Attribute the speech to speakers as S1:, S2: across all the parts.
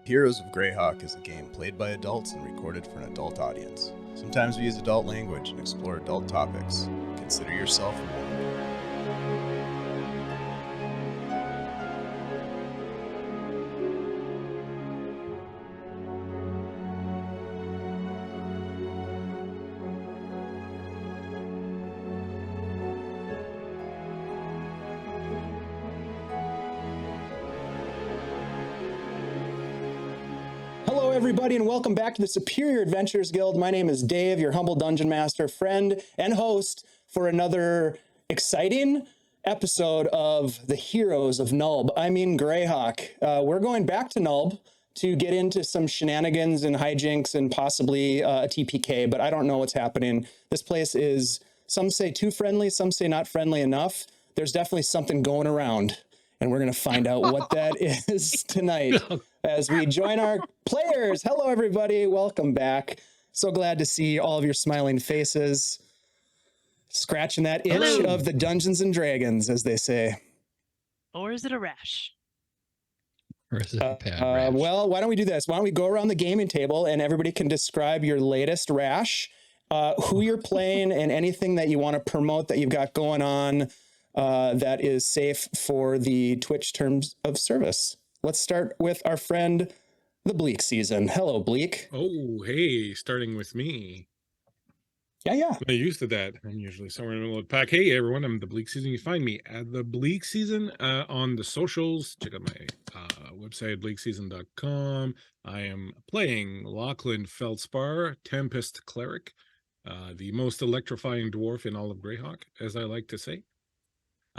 S1: Heroes of Greyhawk is a game played by adults and recorded for an adult audience. Sometimes we use adult language and explore adult topics. Consider yourself warned.
S2: Hello, everybody, and welcome back to the Superior Adventures Guild. My name is Dave, your humble dungeon master, friend, and host for another exciting episode of the Heroes of Greyhawk. We're going back to Nulb to get into some shenanigans and hijinks and possibly a TPK, but I don't know what's happening. This place is, some say too friendly, some say not friendly enough. There's definitely something going around, and we're going to find out what that is tonight as we join our players. Hello, everybody. Welcome back. So glad to see all of your smiling faces, scratching that itch of the Dungeons and Dragons, as they say.
S3: Or is it a rash?
S4: Or is it a bad rash?
S2: Well, why don't we do this? Why don't we go around the gaming table and everybody can describe your latest rash, who you're playing, and anything that you want to promote that you've got going on that is safe for the Twitch terms of service. Let's start with our friend, the Bleak Season. Hello, Bleak.
S5: Oh, hey, starting with me.
S2: Yeah.
S5: I'm used to that. I'm usually somewhere in the middle of the pack. Hey, everyone, I'm the Bleak Season. You find me at the Bleak Season on the socials. Check out my website, bleakseason.com. I am playing Lachlan Feldspar, Tempest Cleric, the most electrifying dwarf in all of Greyhawk, as I like to say.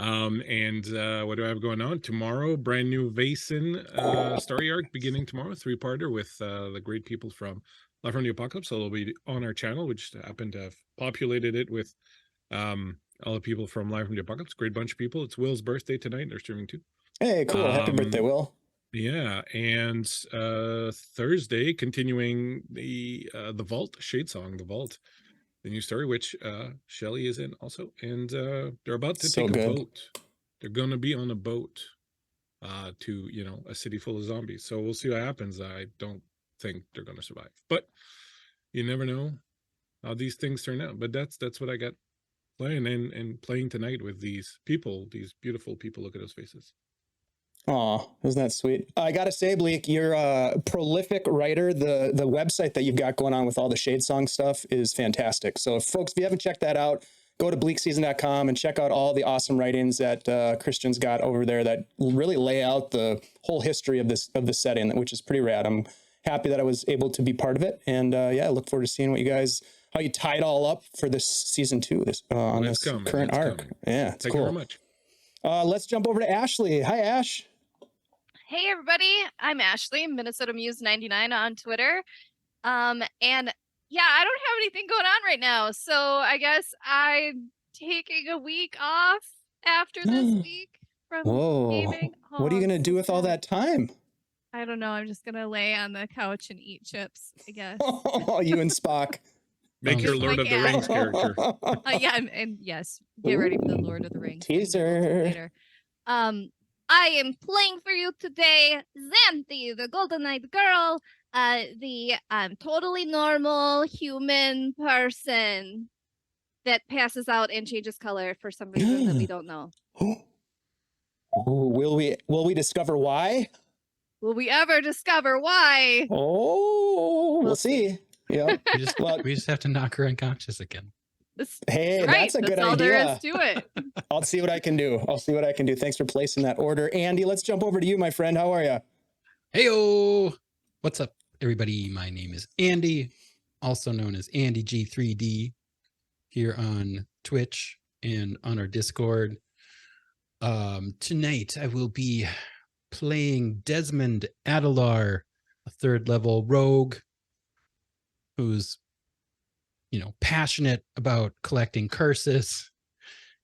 S5: And what do I have going on tomorrow? Brand new Vaesen story arc beginning tomorrow, 3-parter with the great people from Live from the Apocalypse. So they'll be on our channel, which happened to have populated it with all the people from Live from the Apocalypse. Great bunch of people. It's Will's birthday tonight. They're streaming too.
S2: Hey, cool. Happy birthday, Will.
S5: Yeah, and Thursday, continuing the Vault, Shadesong, the Vault. The new story, which Shelley is in also, and they're about to take a boat. They're going to be on a boat to, a city full of zombies. So we'll see what happens. I don't think they're going to survive, but you never know how these things turn out. But that's what I got playing and playing tonight with these people, these beautiful people. Look at those faces.
S2: Oh, isn't that sweet? I got to say, Bleak, you're a prolific writer. The website that you've got going on with all the Shadesong stuff is fantastic. So if you haven't checked that out, go to bleakseason.com and check out all the awesome writings that Christian's got over there that really lay out the whole history of the setting, which is pretty rad. I'm happy that I was able to be part of it. And I look forward to seeing how you tie it all up for this season 2 on this current arc. Yeah, it's
S5: Thank
S2: cool.
S5: you very much.
S2: Let's jump over to Ashley. Hi, Ash.
S3: Hey everybody, I'm Ashley, Minnesota Muse 99 on Twitter. And yeah, I don't have anything going on right now, so I guess I'm taking a week off after this week from gaming. Oh,
S2: what are you gonna do with all that time?
S3: I don't know. I'm just gonna lay on the couch and eat chips, I guess.
S2: Oh, you and Spock.
S5: Make your Lord of the Rings character.
S3: Yeah, and yes, get ready for the Lord of the Rings
S2: teaser
S3: later. I am playing for you today, Xanthi, the Golden Knight girl, the totally normal human person that passes out and changes color for some reason that we don't know.
S2: Will we discover why?
S3: Will we ever discover why?
S2: Oh, we'll see. Yeah,
S4: we just have to knock her unconscious again.
S2: Hey, that's a good idea.
S3: All there is to it.
S2: I'll see what I can do. Thanks for placing that order. Andy, let's jump over to you, my friend. How are you?
S4: Heyo! What's up, everybody? My name is Andy, also known as Andy G3D, here on Twitch and on our Discord. Tonight, I will be playing Desmond Adelar, a 3rd level rogue who's passionate about collecting curses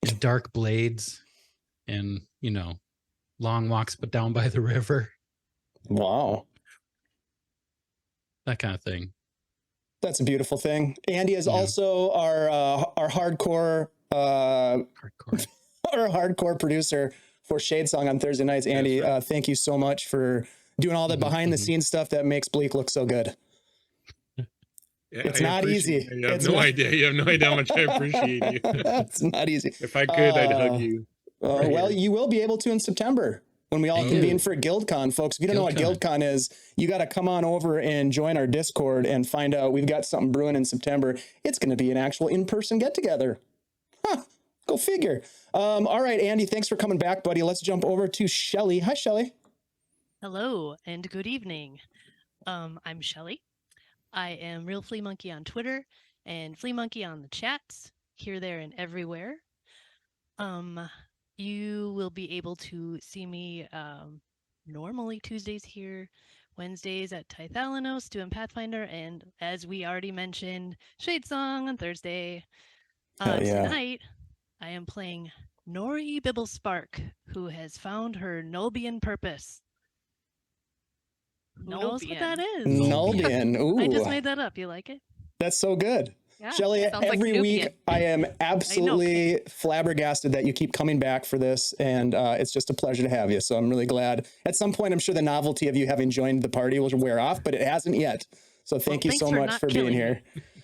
S4: and dark blades and, long walks but down by the river.
S2: Wow.
S4: That kind of thing.
S2: That's a beautiful thing. Andy is also our hardcore our hardcore producer for Shadesong on Thursday nights. Andy, thank you so much for doing all the behind the scenes stuff that makes Bleak look so good.
S5: Yeah,
S2: It's not easy.
S5: You have no idea. You have no idea how much I appreciate you.
S2: It's not easy.
S5: If I could, I'd hug you. Right
S2: Well,
S5: here.
S2: you will be able to in September when we all convene for GuildCon, folks. If you don't know what GuildCon is, you got to come on over and join our Discord and find out. We've got something brewing in September. It's going to be an actual in-person get-together. Huh, go figure. All right, Andy, thanks for coming back, buddy. Let's jump over to Shelly. Hi, Shelly.
S6: Hello and good evening. I'm Shelly. I am Real Flea Monkey on Twitter and Flea Monkey on the chats, here, there, and everywhere. You will be able to see me normally Tuesdays here, Wednesdays at Tithalanos doing Pathfinder, and as we already mentioned, Shade Song on Thursday. Tonight, I am playing Gnory Bibblespark, who has found her Nulbian purpose. Who knows what that is?
S2: Nulbian. Ooh.
S6: I just made that up. You like it?
S2: That's so good.
S3: Yeah,
S2: Shelly,
S3: sounds like
S2: every week
S3: Nubian.
S2: I am absolutely flabbergasted that you keep coming back for this, and it's just a pleasure to have you. So I'm really glad. At some point, I'm sure the novelty of you having joined the party will wear off, but it hasn't yet. So thank you so much for being here.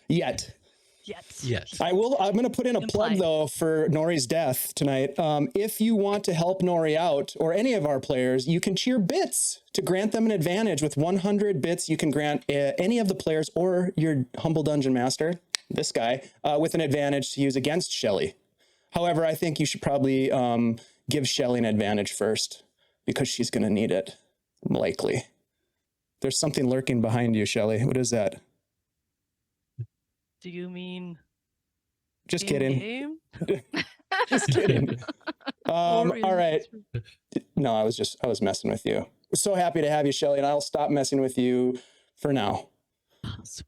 S2: Yet.
S6: Yes.
S2: I'm going to put in a plug, though, for Nori's death tonight. If you want to help Nori out, or any of our players, you can cheer bits to grant them an advantage. With 100 bits, you can grant any of the players or your humble dungeon master, this guy, with an advantage to use against Shelly. However, I think you should probably give Shelly an advantage first, because she's going to need it, likely. There's something lurking behind you, Shelly. What is that?
S6: Do you mean?
S2: Just kidding.
S6: Game?
S2: Just kidding. All right. No, I was messing with you. We're so happy to have you, Shelly, and I'll stop messing with you for now.
S6: Oh, sweaty.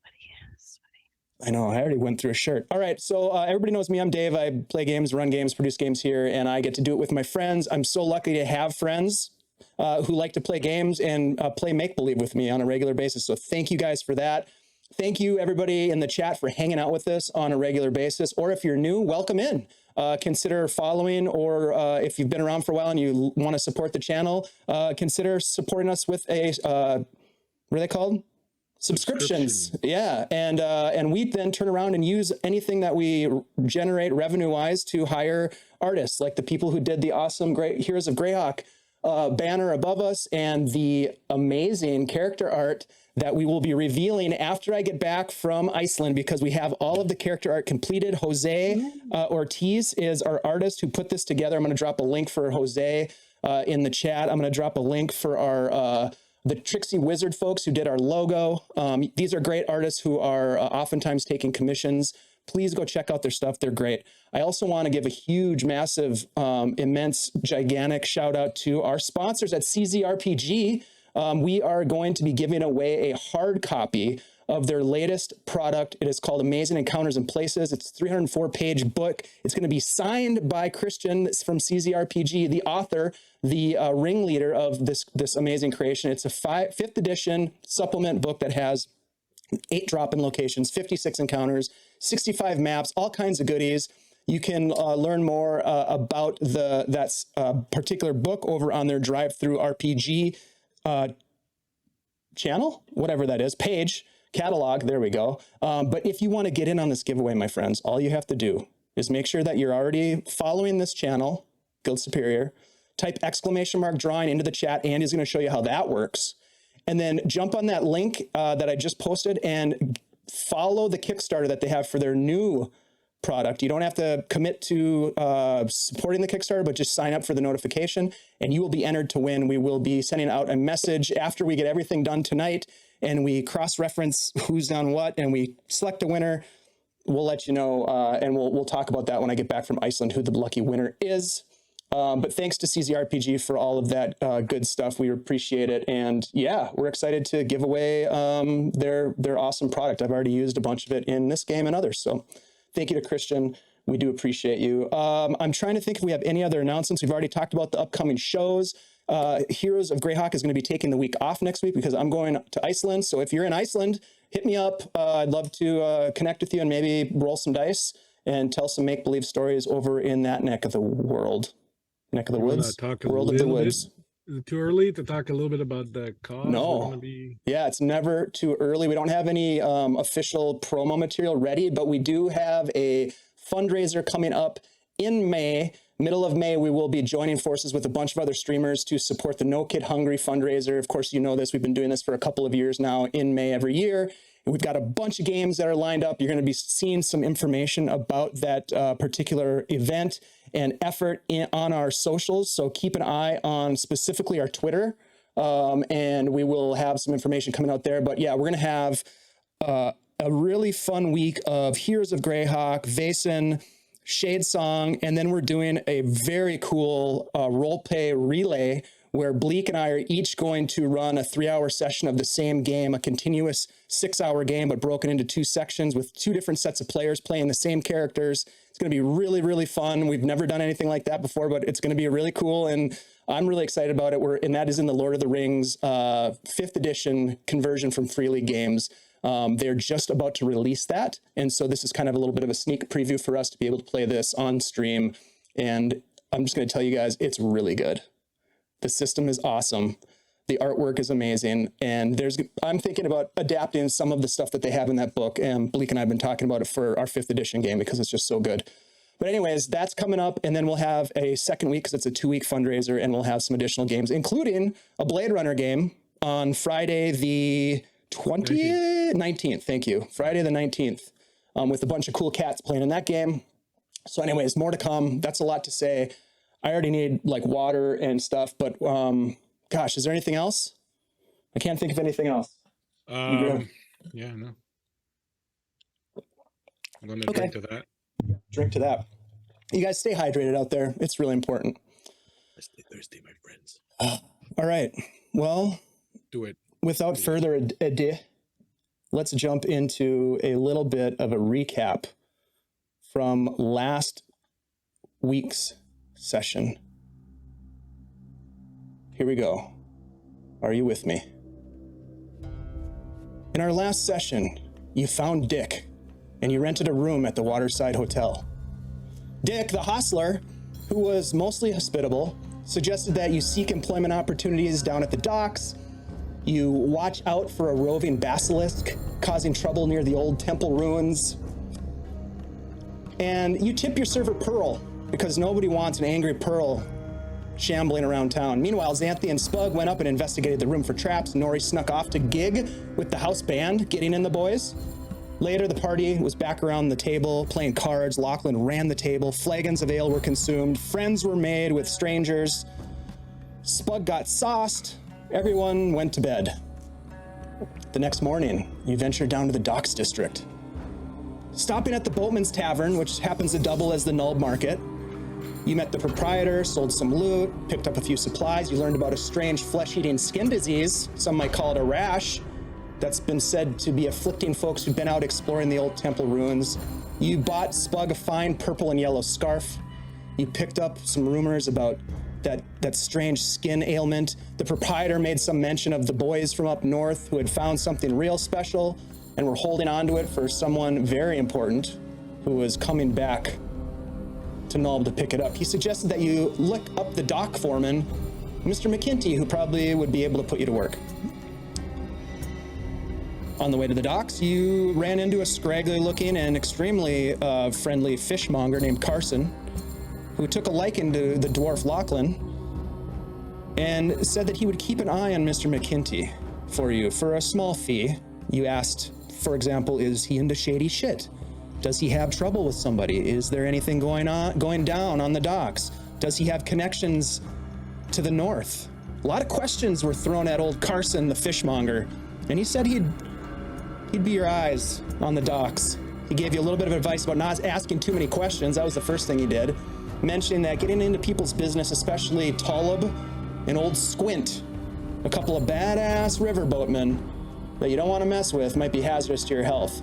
S2: I know, I already went through a shirt. All right, so everybody knows me. I'm Dave. I play games, run games, produce games here, and I get to do it with my friends. I'm so lucky to have friends who like to play games and play make-believe with me on a regular basis. So thank you guys for that. Thank you, everybody in the chat, for hanging out with us on a regular basis. Or if you're new, welcome in. Consider following, or if you've been around for a while and you want to support the channel, consider supporting us with a, what are they called? Subscriptions. Yeah. And we then turn around and use anything that we generate revenue-wise to hire artists, like the people who did the awesome Heroes of Greyhawk banner above us, and the amazing character art that we will be revealing after I get back from Iceland, because we have all of the character art completed. Jose Ortiz is our artist who put this together. I'm going to drop a link for Jose in the chat. I'm going to drop a link for our the Trixie Wizard folks who did our logo. These are great artists who are oftentimes taking commissions. Please go check out their stuff. They're great. I also want to give a huge, massive, immense, gigantic shout out to our sponsors at CZRPG. We are going to be giving away a hard copy of their latest product. It is called Amazing Encounters in Places. It's a 304-page book. It's going to be signed by Christian from CZRPG, the author, the ringleader of this amazing creation. It's a 5th edition supplement book that has 8 drop-in locations, 56 encounters, 65 maps, all kinds of goodies. You can learn more about that particular book over on their Drive-Thru RPG channel, whatever that is, page, catalog, there we go. But if you want to get in on this giveaway, my friends, all you have to do is make sure that you're already following this channel, Guild Superior, type !drawing into the chat. Andy's going to show you how that works. And then jump on that link that I just posted and follow the Kickstarter that they have for their new product. You don't have to commit to supporting the Kickstarter, but just sign up for the notification and you will be entered to win. We will be sending out a message after we get everything done tonight and we cross-reference who's done what and we select a winner. We'll let you know and we'll talk about that when I get back from Iceland, who the lucky winner is. But thanks to CZRPG for all of that good stuff. We appreciate it. And yeah, we're excited to give away their awesome product. I've already used a bunch of it in this game and others. So thank you to Christian. We do appreciate you. I'm trying to think if we have any other announcements. We've already talked about the upcoming shows. Heroes of Greyhawk is going to be taking the week off next week because I'm going to Iceland. So if you're in Iceland, hit me up. I'd love to connect with you and maybe roll some dice and tell some make-believe stories over in that neck of the world. Neck of the woods, world of the woods.
S5: Is it too early to talk a little bit about the cause?
S2: No.
S5: We're gonna be...
S2: Yeah, it's never too early. We don't have any official promo material ready, but we do have a fundraiser coming up in May. Middle of May, we will be joining forces with a bunch of other streamers to support the No Kid Hungry fundraiser. Of course, you know this. We've been doing this for a couple of years now in May every year. And we've got a bunch of games that are lined up. You're going to be seeing some information about that particular event and effort on our socials. So keep an eye on specifically our Twitter. And we will have some information coming out there. But yeah, we're going to have a really fun week of Heroes of Greyhawk, Vaesen, Shade Song, and then we're doing a very cool role-play relay where Bleak and I are each going to run a 3-hour session of the same game, a continuous 6-hour game, but broken into 2 sections with 2 different sets of players playing the same characters. It's going to be really, really fun. We've never done anything like that before, but it's going to be really cool, and I'm really excited about it. And that is in the Lord of the Rings 5th edition conversion from Free League Games. They're just about to release that, and so this is kind of a little bit of a sneak preview for us to be able to play this on stream, and I'm just going to tell you guys, it's really good. The system is awesome. The artwork is amazing. And I'm thinking about adapting some of the stuff that they have in that book. And Bleak and I have been talking about it for our 5th edition game because it's just so good. But anyways, that's coming up. And then we'll have a second week because it's a 2-week fundraiser. And we'll have some additional games, including a Blade Runner game on Friday the 19th. Thank you. Friday the 19th with a bunch of cool cats playing in that game. So anyways, more to come. That's a lot to say. I already need like water and stuff, but gosh, is there anything else? I can't think of anything else.
S5: Yeah, no. I'm gonna drink to that.
S2: Drink to that. You guys stay hydrated out there. It's really important.
S5: Stay thirsty, my friends.
S2: All right. Well,
S5: do it.
S2: Without further ado, let's jump into a little bit of a recap from last week's session. Here we go. Are you with me? In our last session, you found Dick, and you rented a room at the Waterside Hotel. Dick, the hostler, who was mostly hospitable, suggested that you seek employment opportunities down at the docks. You watch out for a roving basilisk causing trouble near the old temple ruins. And you tip your server Pearl, because nobody wants an angry Pearl shambling around town. Meanwhile, Xanthi and Spug went up and investigated the room for traps. Gnory snuck off to gig with the house band, getting in the boys. Later, the party was back around the table, playing cards. Lachlan ran the table. Flagons of ale were consumed. Friends were made with strangers. Spug got sauced. Everyone went to bed. The next morning, you ventured down to the docks district. Stopping at the Boatman's Tavern, which happens to double as the Nulb Market, you met the proprietor, sold some loot, picked up a few supplies. You learned about a strange flesh-eating skin disease, some might call it a rash, that's been said to be afflicting folks who've been out exploring the old temple ruins. You bought Spug a fine purple and yellow scarf. You picked up some rumors about that strange skin ailment. The proprietor made some mention of the boys from up north who had found something real special and were holding on to it for someone very important who was coming back to Nulb to pick it up. He suggested that you look up the dock foreman, Mr. McKinty, who probably would be able to put you to work. On the way to the docks, you ran into a scraggly-looking and extremely friendly fishmonger named Carson, who took a liking to the dwarf Lachlan and said that he would keep an eye on Mr. McKinty for you for a small fee. You asked, for example, is he into shady shit? Does he have trouble with somebody? Is there anything going down on the docks? Does he have connections to the north? A lot of questions were thrown at old Carson, the fishmonger, and he said he'd be your eyes on the docks. He gave you a little bit of advice about not asking too many questions. That was the first thing he did. Mentioning that getting into people's business, especially Tollub and old Squint, a couple of badass riverboatmen that you don't want to mess with, might be hazardous to your health.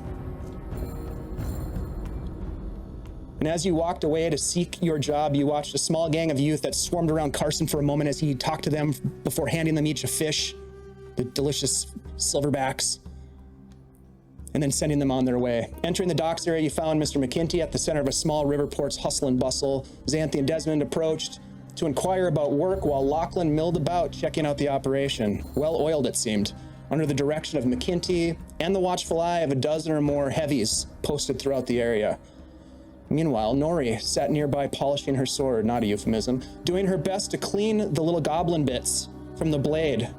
S2: And as you walked away to seek your job, you watched a small gang of youth that swarmed around Carson for a moment as he talked to them before handing them each a fish, the delicious silverbacks, and then sending them on their way. Entering the docks area, you found Mr. McKinty at the center of a small river port's hustle and bustle. Xanthi and Desmond approached to inquire about work while Lachlan milled about checking out the operation. Well-oiled, it seemed, under the direction of McKinty and the watchful eye of a dozen or more heavies posted throughout the area. Meanwhile, Gnory sat nearby polishing her sword, not a euphemism, doing her best to clean the little goblin bits from the blade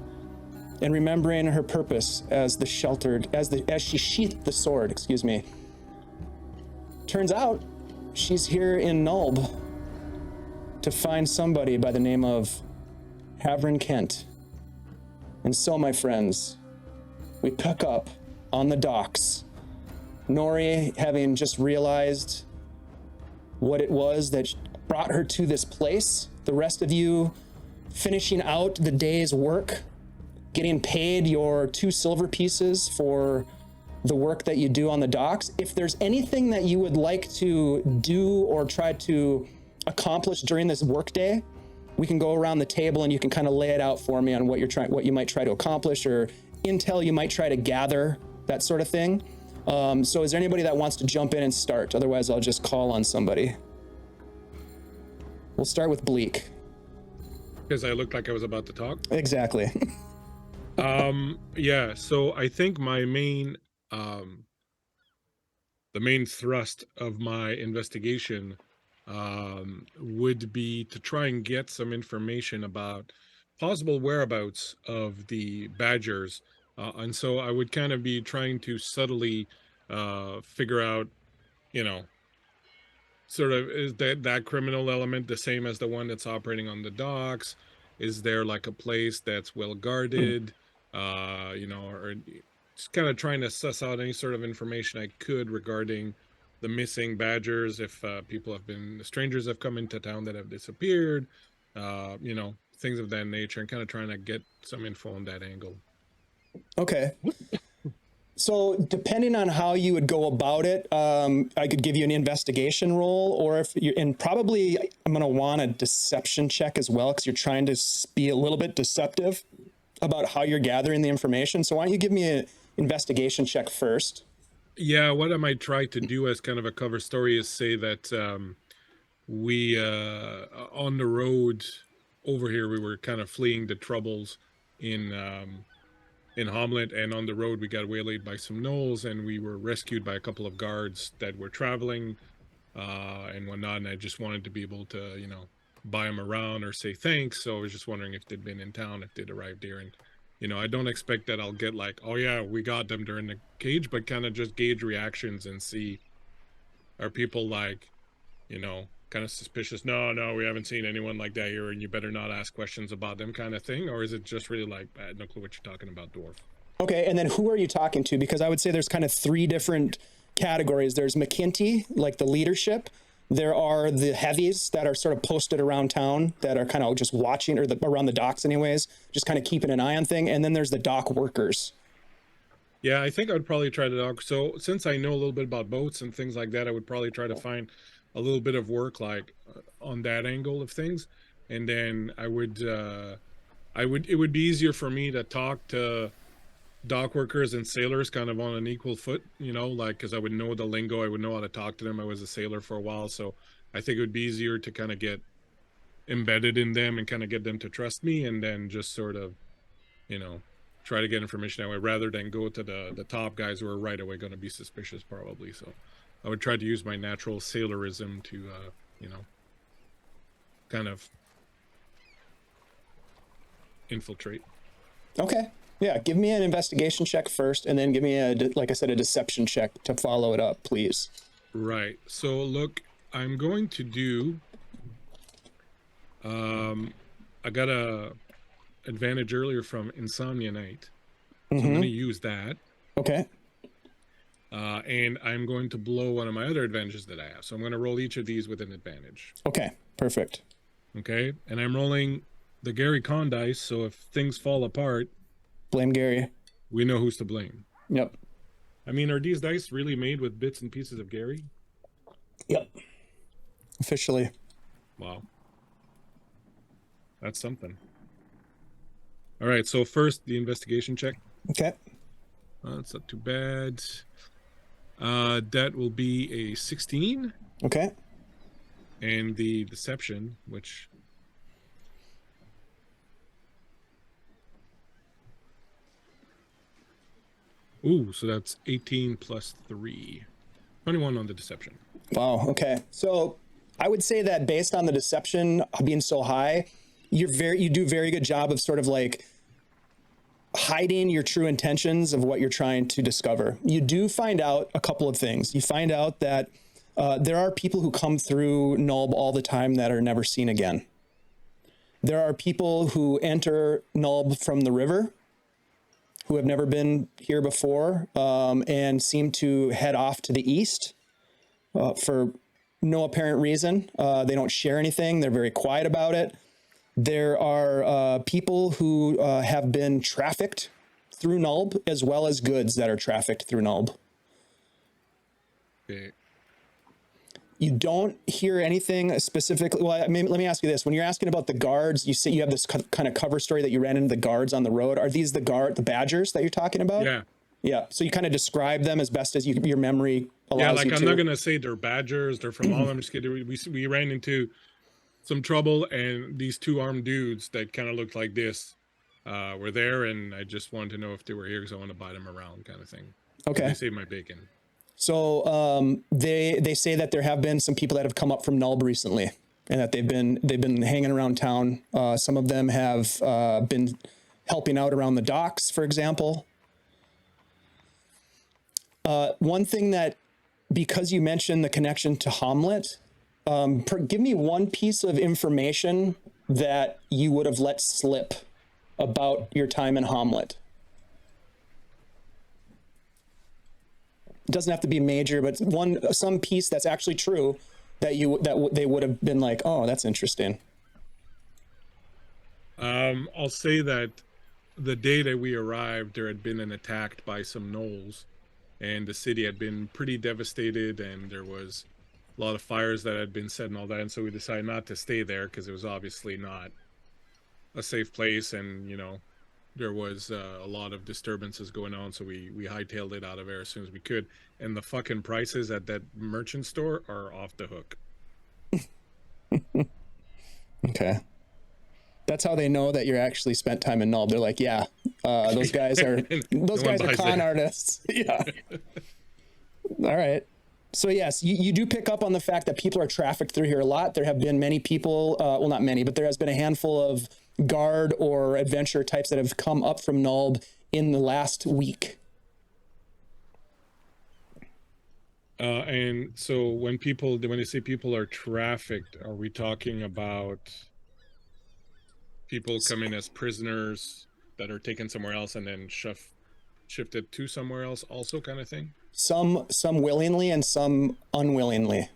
S2: and remembering her purpose as she sheathed the sword, Turns out she's here in Nulb to find somebody by the name of Havrin Kent. And so, my friends, we pick up on the docks. Gnory, having just realized what it was that brought her to this place, the rest of you finishing out the day's work, getting paid your 2 silver pieces for the work that you do on the docks. If there's anything that you would like to do or try to accomplish during this workday, we can go around the table and you can kind of lay it out for me on what you might try to accomplish or intel you might try to gather, that sort of thing. So is there anybody that wants to jump in and start? Otherwise, I'll just call on somebody. We'll start with Bleak.
S5: Because I looked like I was about to talk.
S2: Exactly.
S5: Yeah, so I think my main the main thrust of my investigation would be to try and get some information about possible whereabouts of the badgers, and so I would kind of be trying to subtly figure out, sort of, is that criminal element the same as the one that's operating on the docks? Is there like a place that's well guarded? Or just kind of trying to suss out any sort of information I could regarding the missing badgers, if strangers have come into town that have disappeared, things of that nature, and kind of trying to get some info on that angle.
S2: Okay. So depending on how you would go about it, I could give you an investigation roll, or probably I'm going to want a deception check as well, because you're trying to be a little bit deceptive about how you're gathering the information. So why don't you give me an investigation check first?
S5: Yeah, what I might try to do as kind of a cover story is say that we, on the road over here, we were kind of fleeing the troubles in Hamlet, and on the road we got waylaid by some gnolls, and we were rescued by a couple of guards that were traveling and whatnot, and I just wanted to be able to, buy them around or say thanks. So I was just wondering if they'd been in town, if they'd arrived here, and I don't expect that I'll get like, oh yeah, we got them during the cage, but kind of just gauge reactions and see, are people like, kind of suspicious, no, we haven't seen anyone like that here, and you better not ask questions about them, kind of thing? Or is it just really like, I had no clue what you're talking about, dwarf?
S2: Okay, and then who are you talking to? Because I would say there's kind of 3 different categories. There's McKinty, like the leadership. There are the heavies that are sort of posted around town that are kind of just watching, or around the docks anyways, just kind of keeping an eye on thing. And then there's the dock workers.
S5: Yeah, I think I would probably try to dock. So since I know a little bit about boats and things like that, I would probably try to find a little bit of work like on that angle of things. And then it would be easier for me to talk to dock workers and sailors kind of on an equal foot, because I would know the lingo, I would know how to talk to them. I was a sailor for a while, so I think it would be easier to kind of get embedded in them and kind of get them to trust me, and then just sort of, try to get information that way, rather than go to the top guys who are right away going to be suspicious probably. So I would try to use my natural sailorism to, kind of infiltrate.
S2: Okay. Yeah, give me an investigation check first, and then give me like I said, a deception check to follow it up, please.
S5: Right. So look, I'm going to do, I got a advantage earlier from Insomnia Night. So I'm going to use that.
S2: Okay.
S5: And I'm going to blow one of my other advantages that I have. So I'm going to roll each of these with an advantage.
S2: Okay, perfect.
S5: Okay. And I'm rolling the Gary Con dice, so if things fall apart,
S2: blame Gary.
S5: We know who's to blame.
S2: Yep.
S5: I mean, are these dice really made with bits and pieces of Gary?
S2: Yep. Officially.
S5: Wow. That's something. All right, so first, the investigation check.
S2: Okay.
S5: That's not too bad. That will be a 16.
S2: Okay.
S5: And the deception, which Ooh, so that's 18 plus 3. 21 on the deception.
S2: Wow. Okay. So I would say that based on the deception being so high, you do a very good job of sort of like hiding your true intentions of what you're trying to discover. You do find out a couple of things. You find out that there are people who come through Nulb all the time that are never seen again. There are people who enter Nulb from the river who have never been here before and seem to head off to the east for no apparent reason. They don't share anything. They're very quiet about it. There are people who have been trafficked through Nulb, as well as goods that are trafficked through Nulb.
S5: Okay.
S2: You don't hear anything specifically. Well, let me ask you this. When you're asking about the guards, you say you have this kind of cover story that you ran into the guards on the road. Are these the badgers that you're talking about?
S5: Yeah.
S2: Yeah. So you kind of describe them as best as your memory allows you to.
S5: Yeah, like I'm not going to say they're badgers. They're from all. I'm just kidding. We ran into some trouble, and these 2 armed dudes that kind of looked like this were there, and I just wanted to know if they were here because I want to buy them around, kind of thing.
S2: Okay.
S5: So they saved my bacon.
S2: So they say that there have been some people that have come up from Nulb recently, and that they've been hanging around town. Some of them have been helping out around the docks, for example. One thing that, because you mentioned the connection to Hamlet, give me one piece of information that you would have let slip about your time in Hamlet. It doesn't have to be major, but some piece that's actually true that they would have been like, oh, that's interesting.
S5: I'll say that the day that we arrived, there had been an attack by some gnolls, and the city had been pretty devastated, and there was a lot of fires that had been set and all that, and so we decided not to stay there because it was obviously not a safe place, and there was a lot of disturbances going on, so we hightailed it out of there as soon as we could. And the fucking prices at that merchant store are off the hook.
S2: Okay. That's how they know that you're actually spent time in Nulb. They're like, yeah, those guys are con artists. Yeah. All right. So yes, you do pick up on the fact that people are trafficked through here a lot. There have been many people, well, not many, but there has been a handful of guard or adventure types that have come up from Nulb in the last week.
S5: And so when they say people are trafficked, are we talking about people coming as prisoners that are taken somewhere else and then shifted to somewhere else also, kind of thing?
S2: Some willingly and some unwillingly.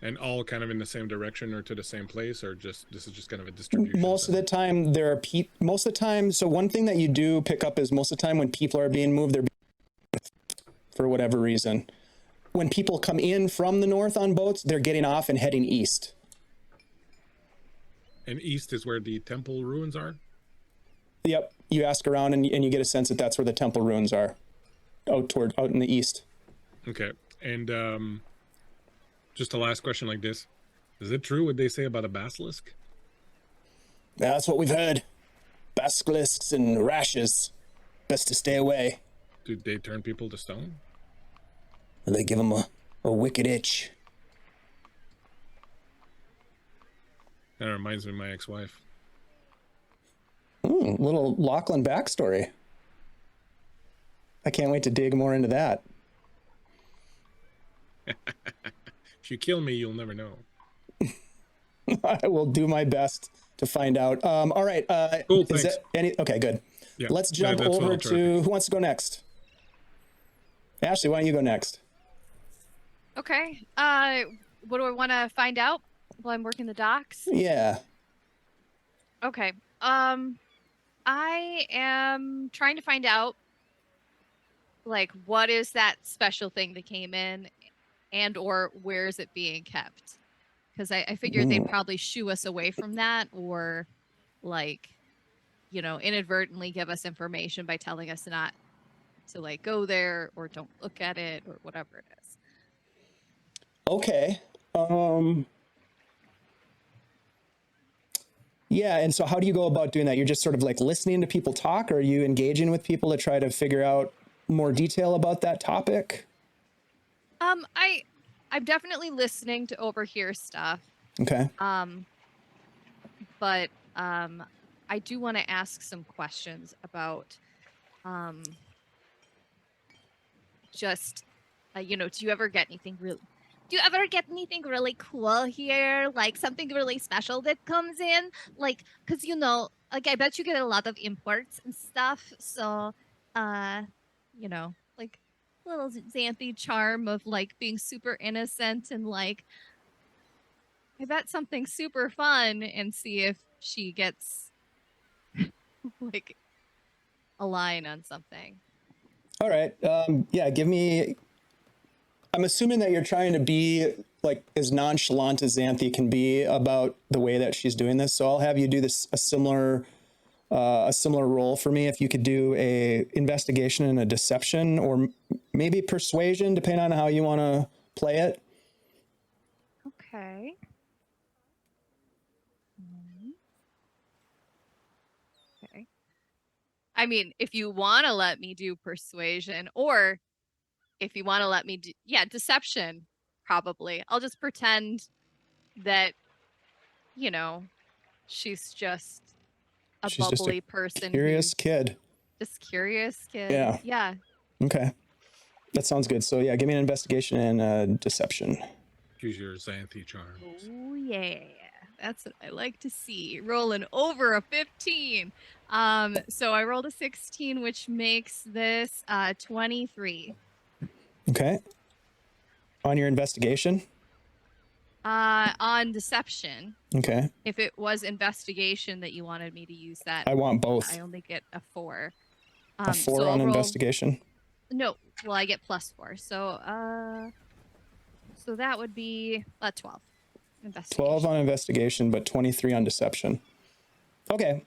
S5: And all kind of in the same direction or to the same place, or this is just kind of a distribution?
S2: Most of the time there are most of the time. So one thing that you do pick up is most of the time when people are being moved, they're for whatever reason. When people come in from the north on boats, they're getting off and heading east.
S5: And east is where the temple ruins are?
S2: Yep. You ask around and you get a sense that that's where the temple ruins are. Out in the east.
S5: Okay. And just a last question like this. Is it true what they say about a basilisk?
S2: That's what we've heard. Basilisks and rashes. Best to stay away.
S5: Do they turn people to stone?
S2: They give them a wicked itch.
S5: That reminds me of my ex-wife.
S2: Little Lachlan backstory. I can't wait to dig more into that.
S5: If you kill me, you'll never know.
S2: I will do my best to find out. All right.
S5: Cool, thanks.
S2: Okay, good.
S5: Yeah,
S2: Let's jump over to who wants to go next? Ashley, why don't you go next?
S3: Okay. What do I want to find out while I'm working the docks?
S2: Yeah.
S3: Okay. I am trying to find out, like, what is that special thing that came in, and or where is it being kept? Because I figured they'd probably shoo us away from that, or like, inadvertently give us information by telling us not to like go there or don't look at it or whatever it is.
S2: Okay. Yeah, and so how do you go about doing that? You're just sort of like listening to people talk, or are you engaging with people to try to figure out more detail about that topic?
S3: I'm definitely listening to overhear stuff.
S2: Okay.
S3: But I do want to ask some questions about just do you ever get anything really cool here, like something really special that comes in, like, because like I bet you get a lot of imports and stuff, so like little Xanthe charm of like being super innocent, and like I bet something super fun, and see if she gets like a line on something.
S2: All right. Yeah, I'm assuming that you're trying to be like as nonchalant as Xanthe can be about the way that she's doing this. So I'll have you do a similar role for me. If you could do a investigation and a deception, or maybe persuasion, depending on how you want to play it.
S3: Okay. Okay. I mean, if you want to let me do persuasion, or if you want to let me do, deception, probably. I'll just pretend that, she's just a bubbly person.
S2: Curious kid.
S3: Just curious kid.
S2: Yeah.
S3: Yeah.
S2: Okay. That sounds good. So yeah, give me an investigation and deception.
S5: Use your Xanthe charms.
S3: Oh yeah. That's what I like to see. Rolling over a 15. So I rolled a 16, which makes this 23.
S2: Okay. On your investigation?
S3: On deception.
S2: Okay.
S3: If it was investigation that you wanted me to use that,
S2: I want both.
S3: I only get a 4.
S2: A 4 on investigation?
S3: No. Well, I get +4. So that would be 12.
S2: 12 on investigation, but 23 on deception. Okay.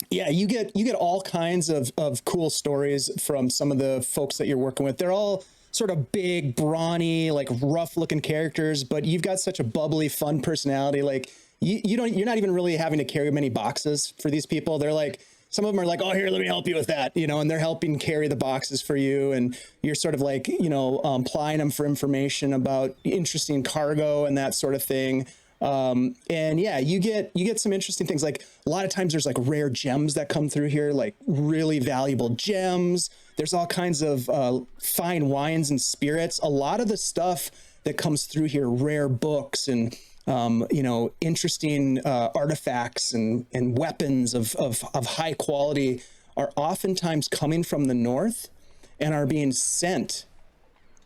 S2: Yeah, you get all kinds of cool stories from some of the folks that you're working with. They're all sort of big, brawny, like rough looking characters, but you've got such a bubbly, fun personality. Like you're not even really having to carry many boxes for these people. They're like, some of them are like, oh, here, let me help you with that, and they're helping carry the boxes for you. And you're sort of like, plying them for information about interesting cargo and that sort of thing. And yeah, you get some interesting things. Like a lot of times there's like rare gems that come through here, like really valuable gems. There's all kinds of fine wines and spirits. A lot of the stuff that comes through here, rare books and interesting artifacts and weapons of high quality, are oftentimes coming from the north and are being sent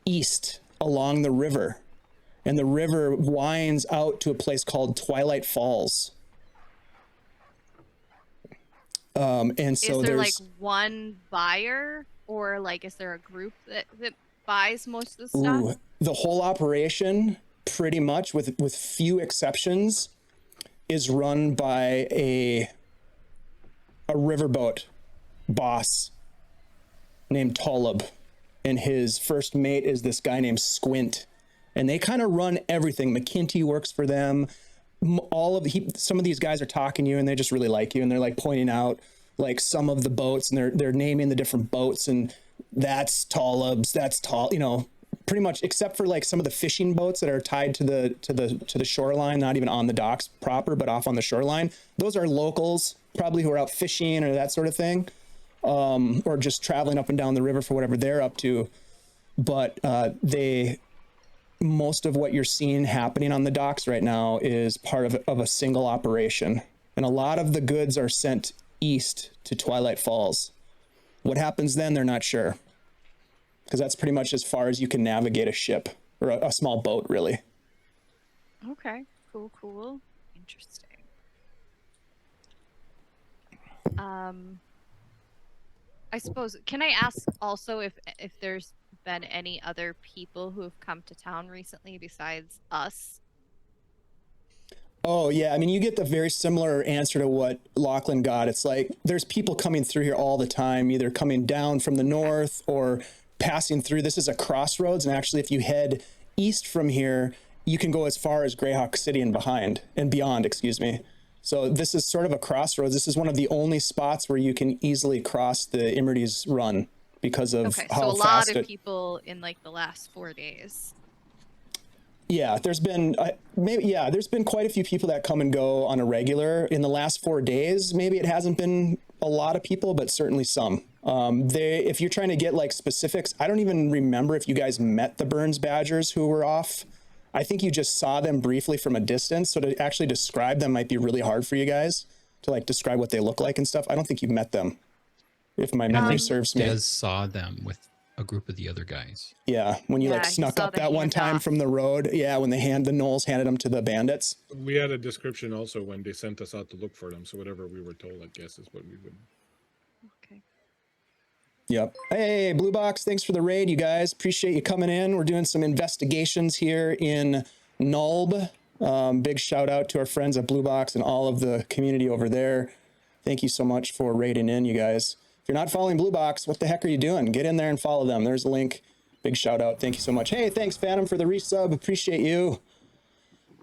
S2: east along the river. And the river winds out to a place called Twilight Falls. And so
S3: is there
S2: there's
S3: like one buyer, or like is there a group that buys most of the stuff?
S2: The whole operation, pretty much with few exceptions, is run by a riverboat boss named Tolub, and his first mate is this guy named Squint. And they kind of run everything. McKinty works for them. Some of these guys are talking to you, and they just really like you, and they're like pointing out like some of the boats, and they're naming the different boats, and that's Tolub's, that's pretty much, except for like some of the fishing boats that are tied to the shoreline, not even on the docks proper, but off on the shoreline. Those are locals, probably, who are out fishing or that sort of thing, or just traveling up and down the river for whatever they're up to. But most of what you're seeing happening on the docks right now is part of a single operation. And a lot of the goods are sent east to Twilight Falls. What happens then, they're not sure. Because that's pretty much as far as you can navigate a ship, or a small boat, really.
S3: Okay, cool. Interesting. I suppose, can I ask also if there's been any other people who have come to town recently besides us?
S2: Oh yeah, I mean, you get the very similar answer to what Lachlan got. It's like there's people coming through here all the time, either coming down from the north or passing through. This is a crossroads, and actually if you head east from here, you can go as far as Greyhawk City and beyond, excuse me. So this is sort of a crossroads. This is one of the only spots where you can easily cross the Imrides Run because of
S3: Okay,
S2: how
S3: so a
S2: fast
S3: lot of
S2: it.
S3: people in like the last 4 days.
S2: Yeah, there's been there's been quite a few people that come and go on a regular in the last 4 days. Maybe it hasn't been a lot of people, but certainly some. If you're trying to get like specifics, I don't even remember if you guys met the Burns Badgers who were off. I think you just saw them briefly from a distance. So to actually describe them might be really hard for you guys to like describe what they look like and stuff. I don't think you've met them, if my memory serves me.
S4: Des saw them with a group of the other guys.
S2: Yeah, when you like
S3: Yeah, he
S2: snuck
S3: saw
S2: up
S3: the
S2: that one time
S3: handoff.
S2: from the road. Yeah, when the Knolls handed them to the bandits.
S5: We had a description also when they sent us out to look for them. So whatever we were told, I guess, is what we would.
S3: Okay.
S2: Yep. Hey, Blue Box, thanks for the raid, you guys. Appreciate you coming in. We're doing some investigations here in Nulb. Big shout out to our friends at Blue Box and all of the community over there. Thank you so much for raiding in, you guys. If you're not following Blue Box, what the heck are you doing? Get in there and follow them. There's a link. Big shout out. Thank you so much. Hey, thanks, Phantom, for the resub. Appreciate you.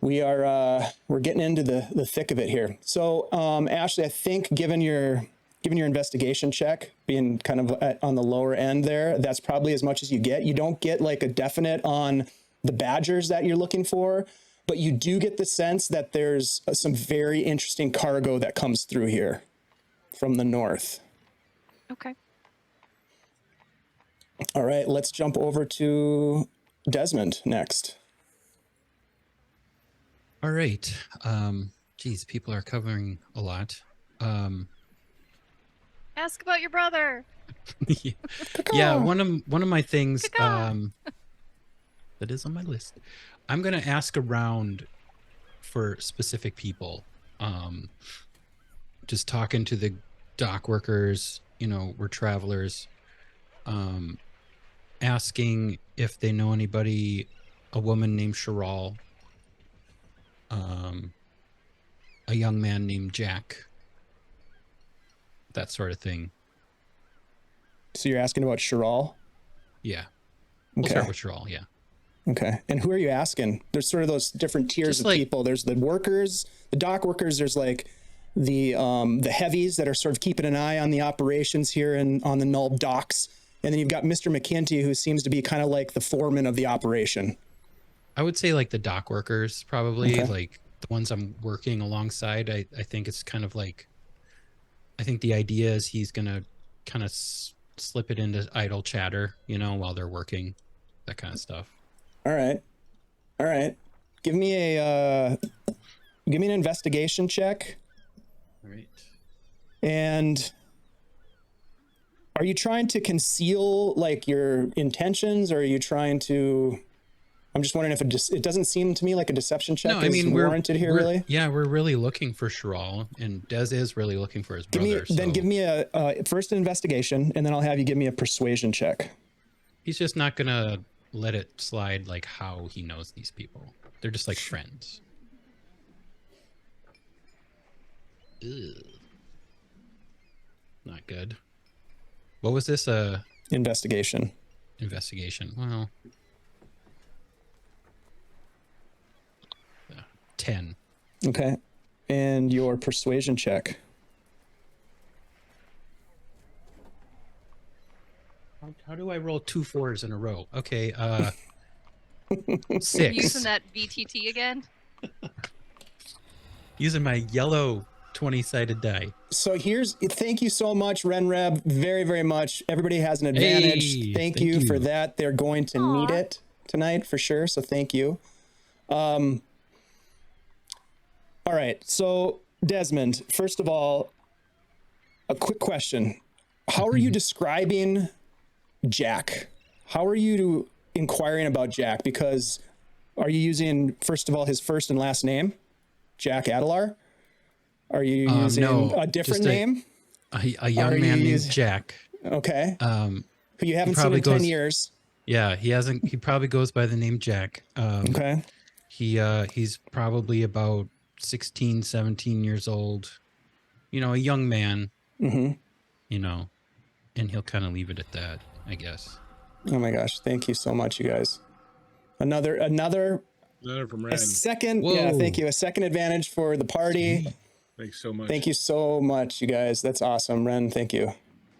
S2: We're getting into the thick of it here. So, Ashley, I think given your investigation check being kind of on the lower end there, that's probably as much as you get. You don't get like a definite on the Badgers that you're looking for, but you do get the sense that there's some very interesting cargo that comes through here from the north.
S3: Okay.
S2: All right, let's jump over to Desmond next.
S4: All right. Geez, people are covering a lot.
S3: Ask about your brother.
S4: Yeah, one of my things
S3: Caca.
S4: that is on my list. I'm gonna ask around for specific people. Just talking to the dock workers, we're travelers. Asking if they know anybody, a woman named Chiral, a young man named Jack, that sort of thing.
S2: So you're asking about Chiral?
S4: Yeah. We'll
S2: Okay.
S4: start with Chiral, yeah.
S2: Okay. And who are you asking? There's sort of those different tiers
S4: Just
S2: of
S4: like-
S2: people. There's the workers, the dock workers. There's like the heavies that are sort of keeping an eye on the operations here on the Nulb docks. And then you've got Mr. McKinty, who seems to be kind of like the foreman of the operation.
S4: I would say like the dock workers, probably,
S2: Okay.
S4: like the ones I'm working alongside. I think it's kind of like, I think the idea is he's going to kind of slip it into idle chatter, while they're working, that kind of stuff.
S2: All right. Give me an investigation check.
S4: All right.
S2: And are you trying to conceal like your intentions, or are you trying to? I'm just wondering if it doesn't seem to me like a deception check is warranted here, really.
S4: Yeah, we're really looking for Chiral, and Des is really looking for his brother.
S2: Give me a first an investigation, and then I'll have you give me a persuasion check.
S4: He's just not gonna let it slide like how he knows these people. They're just like friends. Ugh. Not good. What was this?
S2: Investigation.
S4: Investigation. Well, 10.
S2: Okay. And your persuasion check.
S4: How do I roll 2 4s in a row? Okay. 6.
S3: Using that VTT again.
S4: Using my yellow 20-sided die.
S2: So thank you so much, Renreb. Very, very much. Everybody has an advantage.
S4: Hey,
S2: thank you for that. They're going to need it tonight for sure. So thank you. All right. So Desmond, first of all, a quick question. How are you describing Jack? How are you inquiring about Jack? Because are you using, first of all, his first and last name, Jack Adelar? Are you using a different name?
S4: A young man named Jack.
S2: Okay. Who you haven't seen in 10 years.
S4: Yeah, he hasn't. He probably goes by the name Jack.
S2: Okay.
S4: He's probably about 16, 17 years old. A young man.
S2: Mm-hmm.
S4: And he'll kind of leave it at that, I guess.
S2: Oh my gosh! Thank you so much, you guys. Another
S5: from
S2: a
S5: Ren.
S2: second.
S4: Whoa.
S2: Yeah, thank you. A second advantage for the party.
S5: Thanks so much.
S2: Thank you so much, you guys. That's awesome, Ren. Thank you.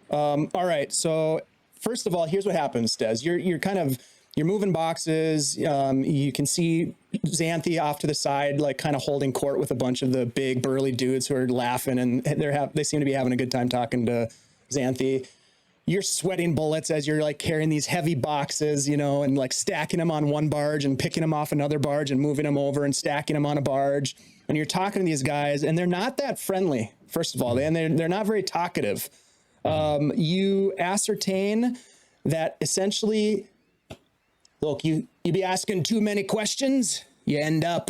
S2: All right, so first of all, here's what happens, Des. You're moving boxes. You can see Xanthi off to the side, like kind of holding court with a bunch of the big burly dudes who are laughing, and they seem to be having a good time talking to Xanthi. You're sweating bullets as you're like carrying these heavy boxes, you know, and like stacking them on one barge and picking them off another barge and moving them over and stacking them on a barge. And you're talking to these guys, and they're not that friendly, first of all, and they're not very talkative. You ascertain that essentially, look, you be asking too many questions, you end up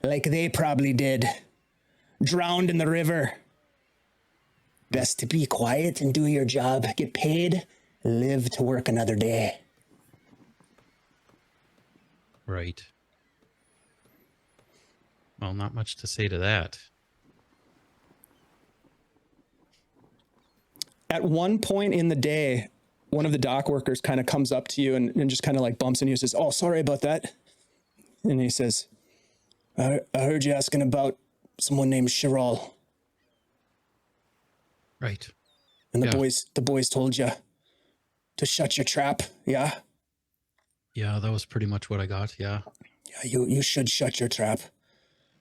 S2: like they probably did, drowned in the river. Best to be quiet and do your job, get paid, live to work another day.
S4: Right. Well, not much to say to that.
S2: At one point in the day, one of the dock workers kind of comes up to you and just kind of like bumps into you and says, "Oh, sorry about that." And he says, I heard you asking about someone named Chiral.
S4: Right.
S2: And the boys told you to shut your trap, yeah?
S4: Yeah, that was pretty much what I got, yeah.
S2: Yeah, you should shut your trap.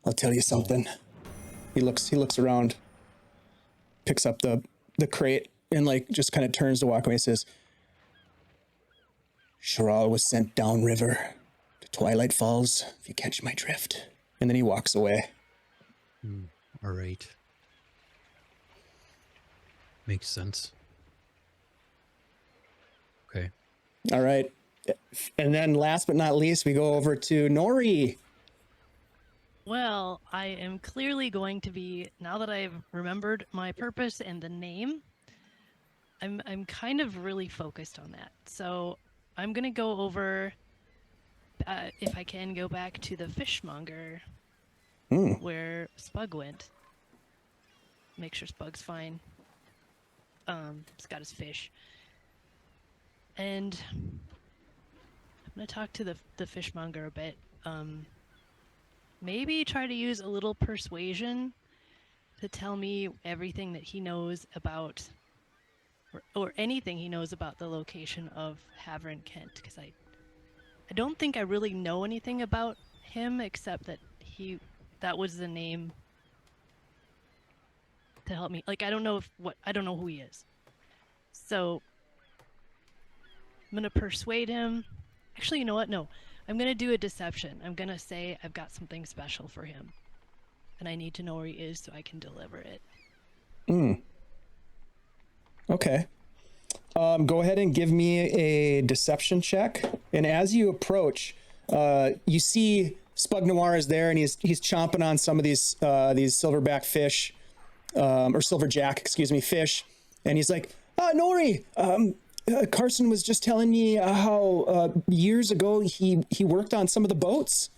S2: I'll tell you something. He looks around, picks up the crate, and like just kind of turns to walk away and says, Chiral was sent downriver to Twilight Falls, if you catch my drift. And then he walks away.
S4: All right. Makes sense. Okay.
S2: All right. And then last but not least, we go over to Gnory.
S6: Well, I am clearly going to be, now that I've remembered my purpose and the name, I'm kind of really focused on that. So I'm going to go over, if I can go back to the fishmonger where Spug went. Make sure Spug's fine. He's got his fish. And I'm going to talk to the fishmonger a bit. Maybe try to use a little persuasion to tell me everything that he knows about, or anything he knows about the location of Havern Kent, because I don't think I really know anything about him except that that was the name to help me. Like, I don't know who he is. So I'm gonna persuade him. Actually, you know what? No. I'm going to do a deception. I'm going to say I've got something special for him. And I need to know where he is so I can deliver it.
S2: Okay. Go ahead and give me a deception check. And as you approach, you see Spug Noir is there, and he's chomping on some of these silverback fish, or silverjack, fish. And he's like, Gnory, Carson was just telling me how years ago he worked on some of the boats,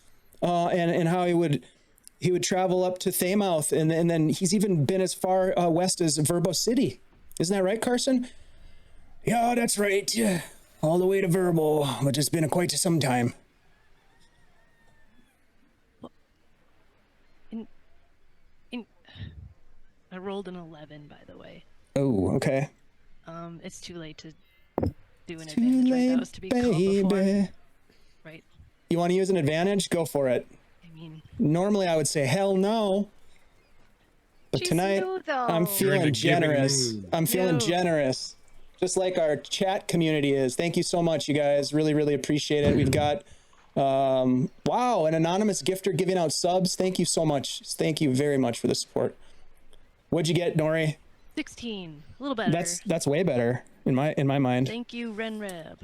S2: and how he would travel up to Thaymouth, and then he's even been as far west as Verbo City. Isn't that right, Carson? Yeah, that's right. Yeah. All the way to Verbo, which has been quite some time.
S6: I rolled an 11, by the way.
S2: Oh, okay.
S6: It's too late to do an advantage, right? That was to be called before. Right.
S2: You want to use an advantage? Go for it.
S6: I mean,
S2: normally I would say hell no, but tonight I'm feeling generous. I'm feeling generous, just like our chat community is. Thank you so much, you guys. Really, really appreciate it. We've got wow, an anonymous gifter giving out subs. Thank you so much. Thank you very much for the support. What'd you get, Gnory?
S6: 16. A little better.
S2: That's way better in my mind.
S6: Thank you, Renreb.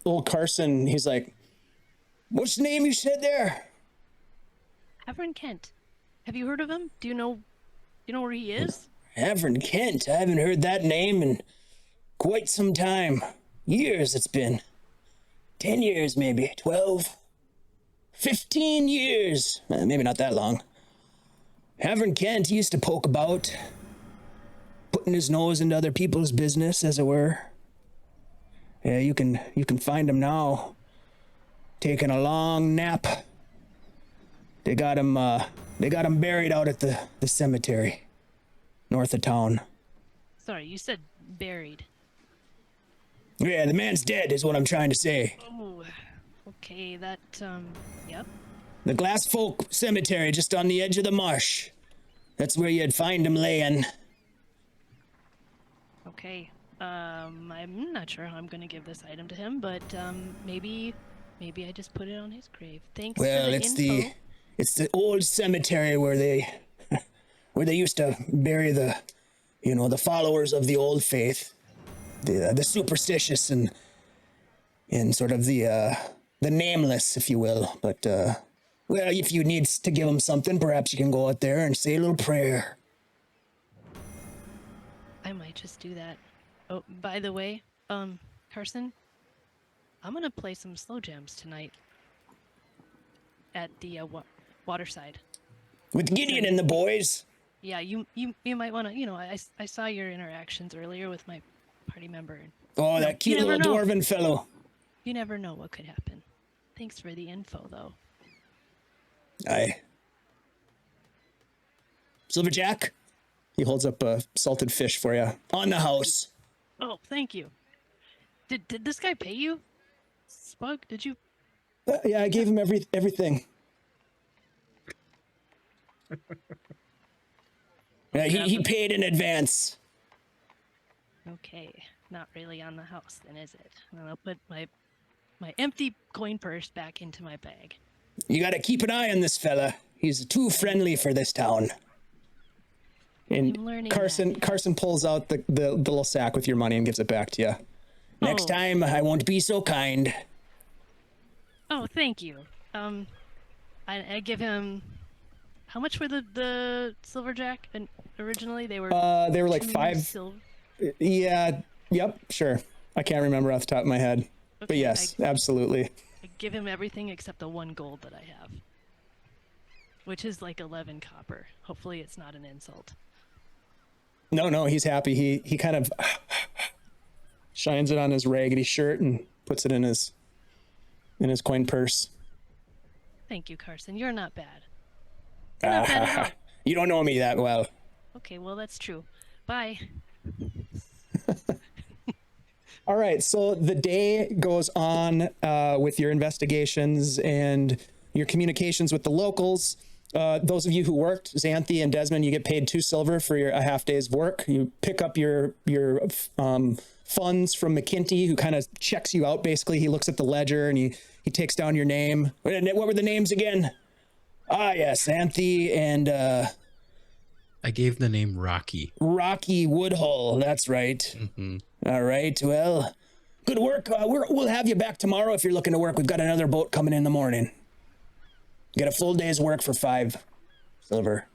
S2: Old Carson, he's like, what's the name you said there?
S6: Havern Kent. Have you heard of him? Do you know where he is?
S2: Havern Kent. I haven't heard that name in quite some time. Years it's been. 10 years maybe. 12. 15 years. Maybe not that long. Havern Kent, he used to poke about, putting his nose into other people's business, as it were. Yeah, you can find him now, taking a long nap. They got him buried out at the cemetery, north of town.
S6: Sorry, you said buried.
S2: Yeah, the man's dead is what I'm trying to say.
S6: Oh, okay, that, yep.
S2: The Glasfolk Cemetery just on the edge of the marsh. That's where you'd find him laying.
S6: Okay, I'm not sure how I'm gonna give this item to him, but, maybe I just put it on his grave. Thanks
S2: Well,
S6: for the
S2: it's
S6: info.
S2: the old cemetery where they used to bury the followers of the old faith, the superstitious and sort of the nameless, if you will. But well, if you need to give them something, perhaps you can go out there and say a little prayer.
S6: I might just do that. Oh, by the way, Carson, I'm gonna play some slow jams tonight at the waterside.
S2: With Gideon and the boys.
S6: Yeah, you might want to, I saw your interactions earlier with my party member.
S2: Oh, that cute little dwarven fellow.
S6: You never know what could happen. Thanks for the info, though.
S2: Aye. Silverjack? He holds up a salted fish for you. On the house.
S6: Oh, thank you. Did this guy pay you? Spug, did you?
S2: Yeah, I gave him everything. Yeah, he paid in advance.
S6: Okay, not really on the house then, is it? Well, I'll put my empty coin purse back into my bag.
S2: You gotta keep an eye on this fella. He's too friendly for this town. And Carson pulls out the little sack with your money and gives it back to you. Next time, I won't be so kind.
S6: Oh, thank you. I give him. How much were the Silverjack? And originally they were
S2: like 5
S6: silver.
S2: Yeah. Yep. Sure. I can't remember off the top of my head, but yes, absolutely.
S6: I give him everything except the 1 gold that I have, which is like 11 copper. Hopefully, it's not an insult.
S2: No, he's happy. He kind of shines it on his raggedy shirt and puts it in his coin purse.
S6: Thank you, Carson. You're not bad. You're not bad at all.
S2: You don't know me that well.
S6: Okay, well, that's true. Bye.
S2: All right, so the day goes on with your investigations and your communications with the locals. Those of you who worked, Xanthi and Desmond, you get paid 2 silver for a half day's work. You pick up your funds from McKinty, who kind of checks you out. Basically, he looks at the ledger and he takes down your name. What were the names again? Ah, yes, Xanthi and
S4: I gave the name Rocky.
S2: Rocky Woodhull. That's right.
S4: Mm-hmm.
S2: All right. Well, good work. We'll have you back tomorrow if you're looking to work. We've got another boat coming in the morning. Get a full day's work for 5 silver.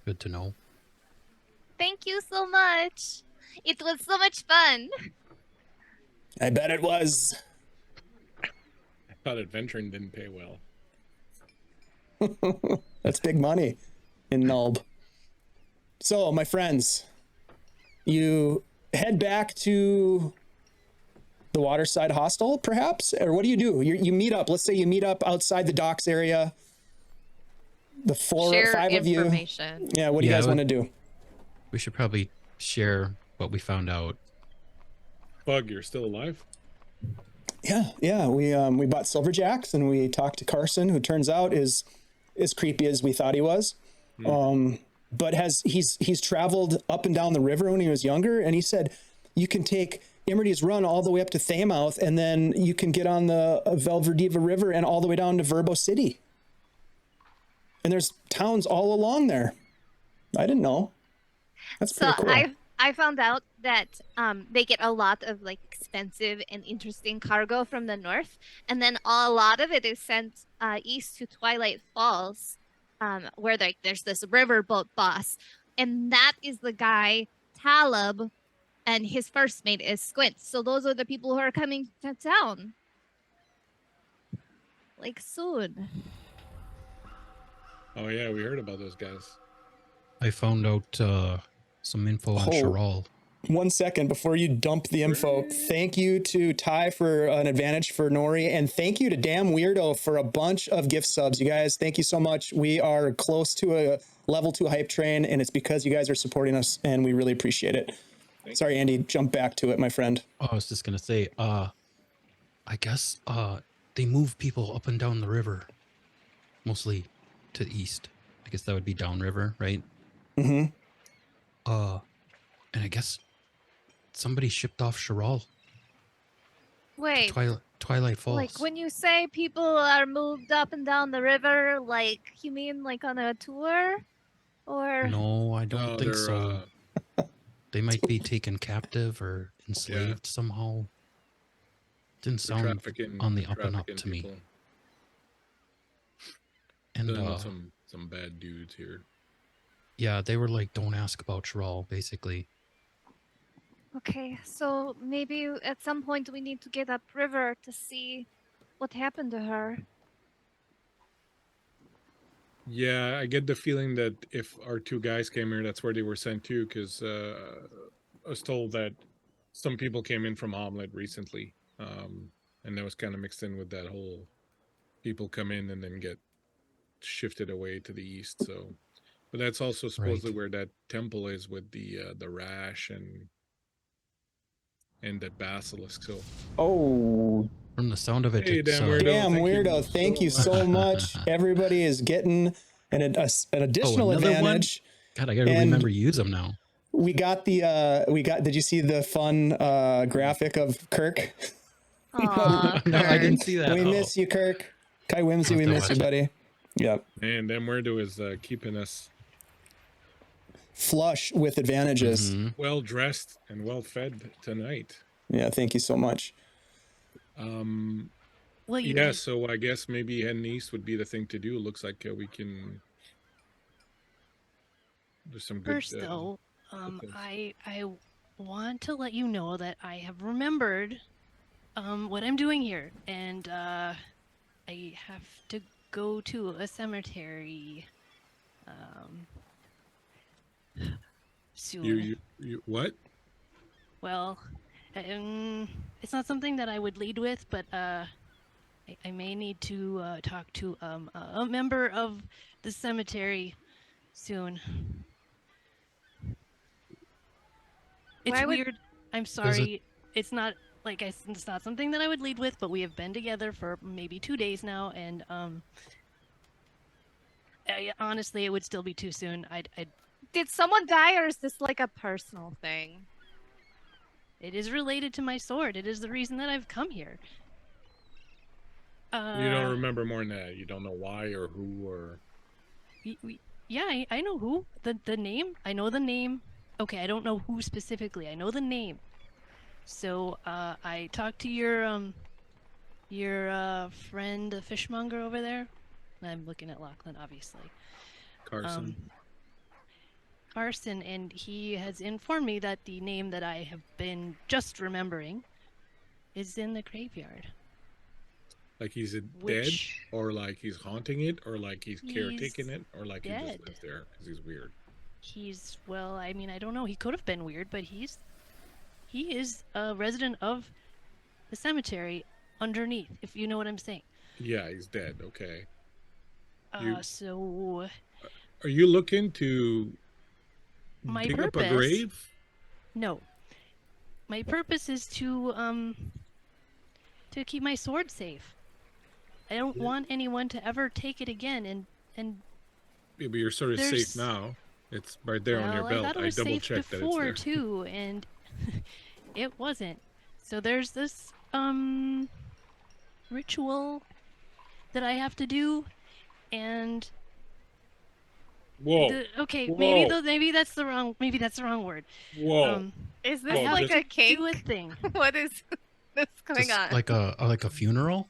S4: Good to know.
S3: Thank you so much. It was so much fun.
S2: I bet it was.
S5: I thought adventuring didn't pay well.
S2: That's big money in Nulb. So, my friends, you head back to the Waterside Hostel, perhaps? Or what do? You meet up. Let's say you meet up outside the docks area. The 4 or 5 of you. Yeah, what do you guys want to do?
S4: We should probably share what we found out.
S5: Bug, you're still alive?
S2: Yeah. We bought Silverjacks and we talked to Carson, who turns out is as creepy as we thought he was. But he's traveled up and down the river when he was younger, and he said you can take Imerdy's Run all the way up to Thamouth, and then you can get on the Velverdiva River and all the way down to Verbo City. And there's towns all along there. I didn't know. That's pretty cool.
S3: I found out that they get a lot of like expensive and interesting cargo from the north, and then a lot of it is sent east to Twilight Falls, where there's this riverboat boss, and that is the guy Talib, and his first mate is Squint. So those are the people who are coming to town, like soon.
S5: Oh yeah, we heard about those guys.
S4: I found out some info on Chiral.
S2: 1 second before you dump the info. Thank you to Ty for an advantage for Gnory, and thank you to Damn Weirdo for a bunch of gift subs. You guys, thank you so much. We are close to level 2 hype train, and it's because you guys are supporting us, and we really appreciate it. Sorry, Andy, jump back to it, my friend.
S4: Oh, I was just gonna say, I guess they move people up and down the river, mostly to the east. I guess that would be downriver, right?
S2: Mm-hmm.
S4: And I guess somebody shipped off Chiral to
S3: Wait,
S4: Twilight Falls.
S3: like when you say people are moved up and down the river, like you mean like on a tour? Or
S4: No, I don't
S5: No,
S4: think
S5: they're,
S4: so. They might be taken captive or enslaved somehow. Didn't
S5: they're
S4: sound
S5: trafficking-
S4: on the
S5: they're
S4: up and up
S5: trafficking
S4: to me.
S5: people.
S4: And
S5: Dealing with some bad dudes here.
S4: yeah, they were like, "Don't ask about Chiral," basically.
S3: okay, so maybe at some point we need to get upriver to see what happened to her.
S5: Yeah, I get the feeling that if our two guys came here, that's where they were sent to, because I was told that some people came in from Omelet recently, and that was kind of mixed in with that whole people come in and then get shifted away to the east. So, but that's also supposedly where that temple is with the rash and that basilisk. So,
S2: Oh,
S4: From the sound of it,
S5: Hey,
S4: it's,
S5: damn weirdo.
S2: damn
S5: thank you
S2: weirdo. Thank you so much. Everybody is getting an additional
S4: another one?
S2: advantage.
S4: God, I gotta
S2: And-
S4: remember to use them now.
S2: We got did you see the fun graphic of Kirk?
S3: Aw,
S4: No, I didn't
S3: Kirk.
S4: see that.
S2: We
S4: Oh.
S2: miss you, Kirk. Kai Whimsy,
S4: I'll
S2: we
S4: have to
S2: miss you,
S4: watch it.
S2: buddy. Yep.
S5: and damn weirdo is keeping us
S2: Flush with advantages.
S4: Mhm.
S5: well dressed and well fed tonight.
S2: Yeah, thank you so much.
S6: Well, you
S5: Yeah,
S6: guys,
S5: so I guess maybe heading east would be the thing to do. Looks like we can. There's some good.
S6: first though,
S5: things.
S6: I want to let you know that I have remembered what I'm doing here, and I have to go to a cemetery soon.
S5: You what?
S6: Well, it's not something that I would lead with, but I may need to talk to a member of the cemetery soon. It's
S3: Why would-
S6: weird. I'm sorry. It's not like it's not something that I would lead with, but we have been together for maybe 2 days now, and honestly, it would still be too soon. I'd
S3: Did someone die, or is this like a personal thing?
S6: It is related to my sword. It is the reason that I've come here.
S5: You don't remember more than that. You don't know why or who or.
S6: Yeah, I know who. The name. I know the name. Okay, I don't know who specifically. I know the name. So I talked to your friend, the fishmonger over there. I'm looking at Lachlan, obviously.
S5: Carson.
S6: Carson, and he has informed me that the name that I have been just remembering is in the graveyard.
S5: Like he's dead,
S6: Which
S5: or like he's haunting it, or like he's caretaking
S6: He's
S5: it, or like he
S6: dead.
S5: just lives there because he's weird.
S6: he's, well, I mean, I don't know. He could have been weird, but he is a resident of the cemetery underneath, if you know what I'm saying.
S5: Yeah, he's dead. Okay. You-
S6: So
S5: Are you looking to
S6: My
S5: dig up a
S6: purpose-
S5: grave?
S6: no. My purpose is to keep my sword safe. I don't want anyone to ever take it again, and
S5: Yeah, but you're sort of
S6: There's-
S5: safe now. It's right there on your
S6: well,
S5: belt.
S6: I thought it
S5: I
S6: was
S5: double
S6: safe
S5: checked that it's
S6: before
S5: there.
S6: too, and it wasn't. So there's this ritual that I have to do, and
S5: Whoa,
S6: okay,
S5: Whoa.
S6: maybe that's the wrong word.
S5: whoa.
S3: Is this
S6: I have
S3: like
S6: to
S3: a cake?
S6: do a thing.
S3: What is this going
S4: Just
S3: on?
S4: like a funeral.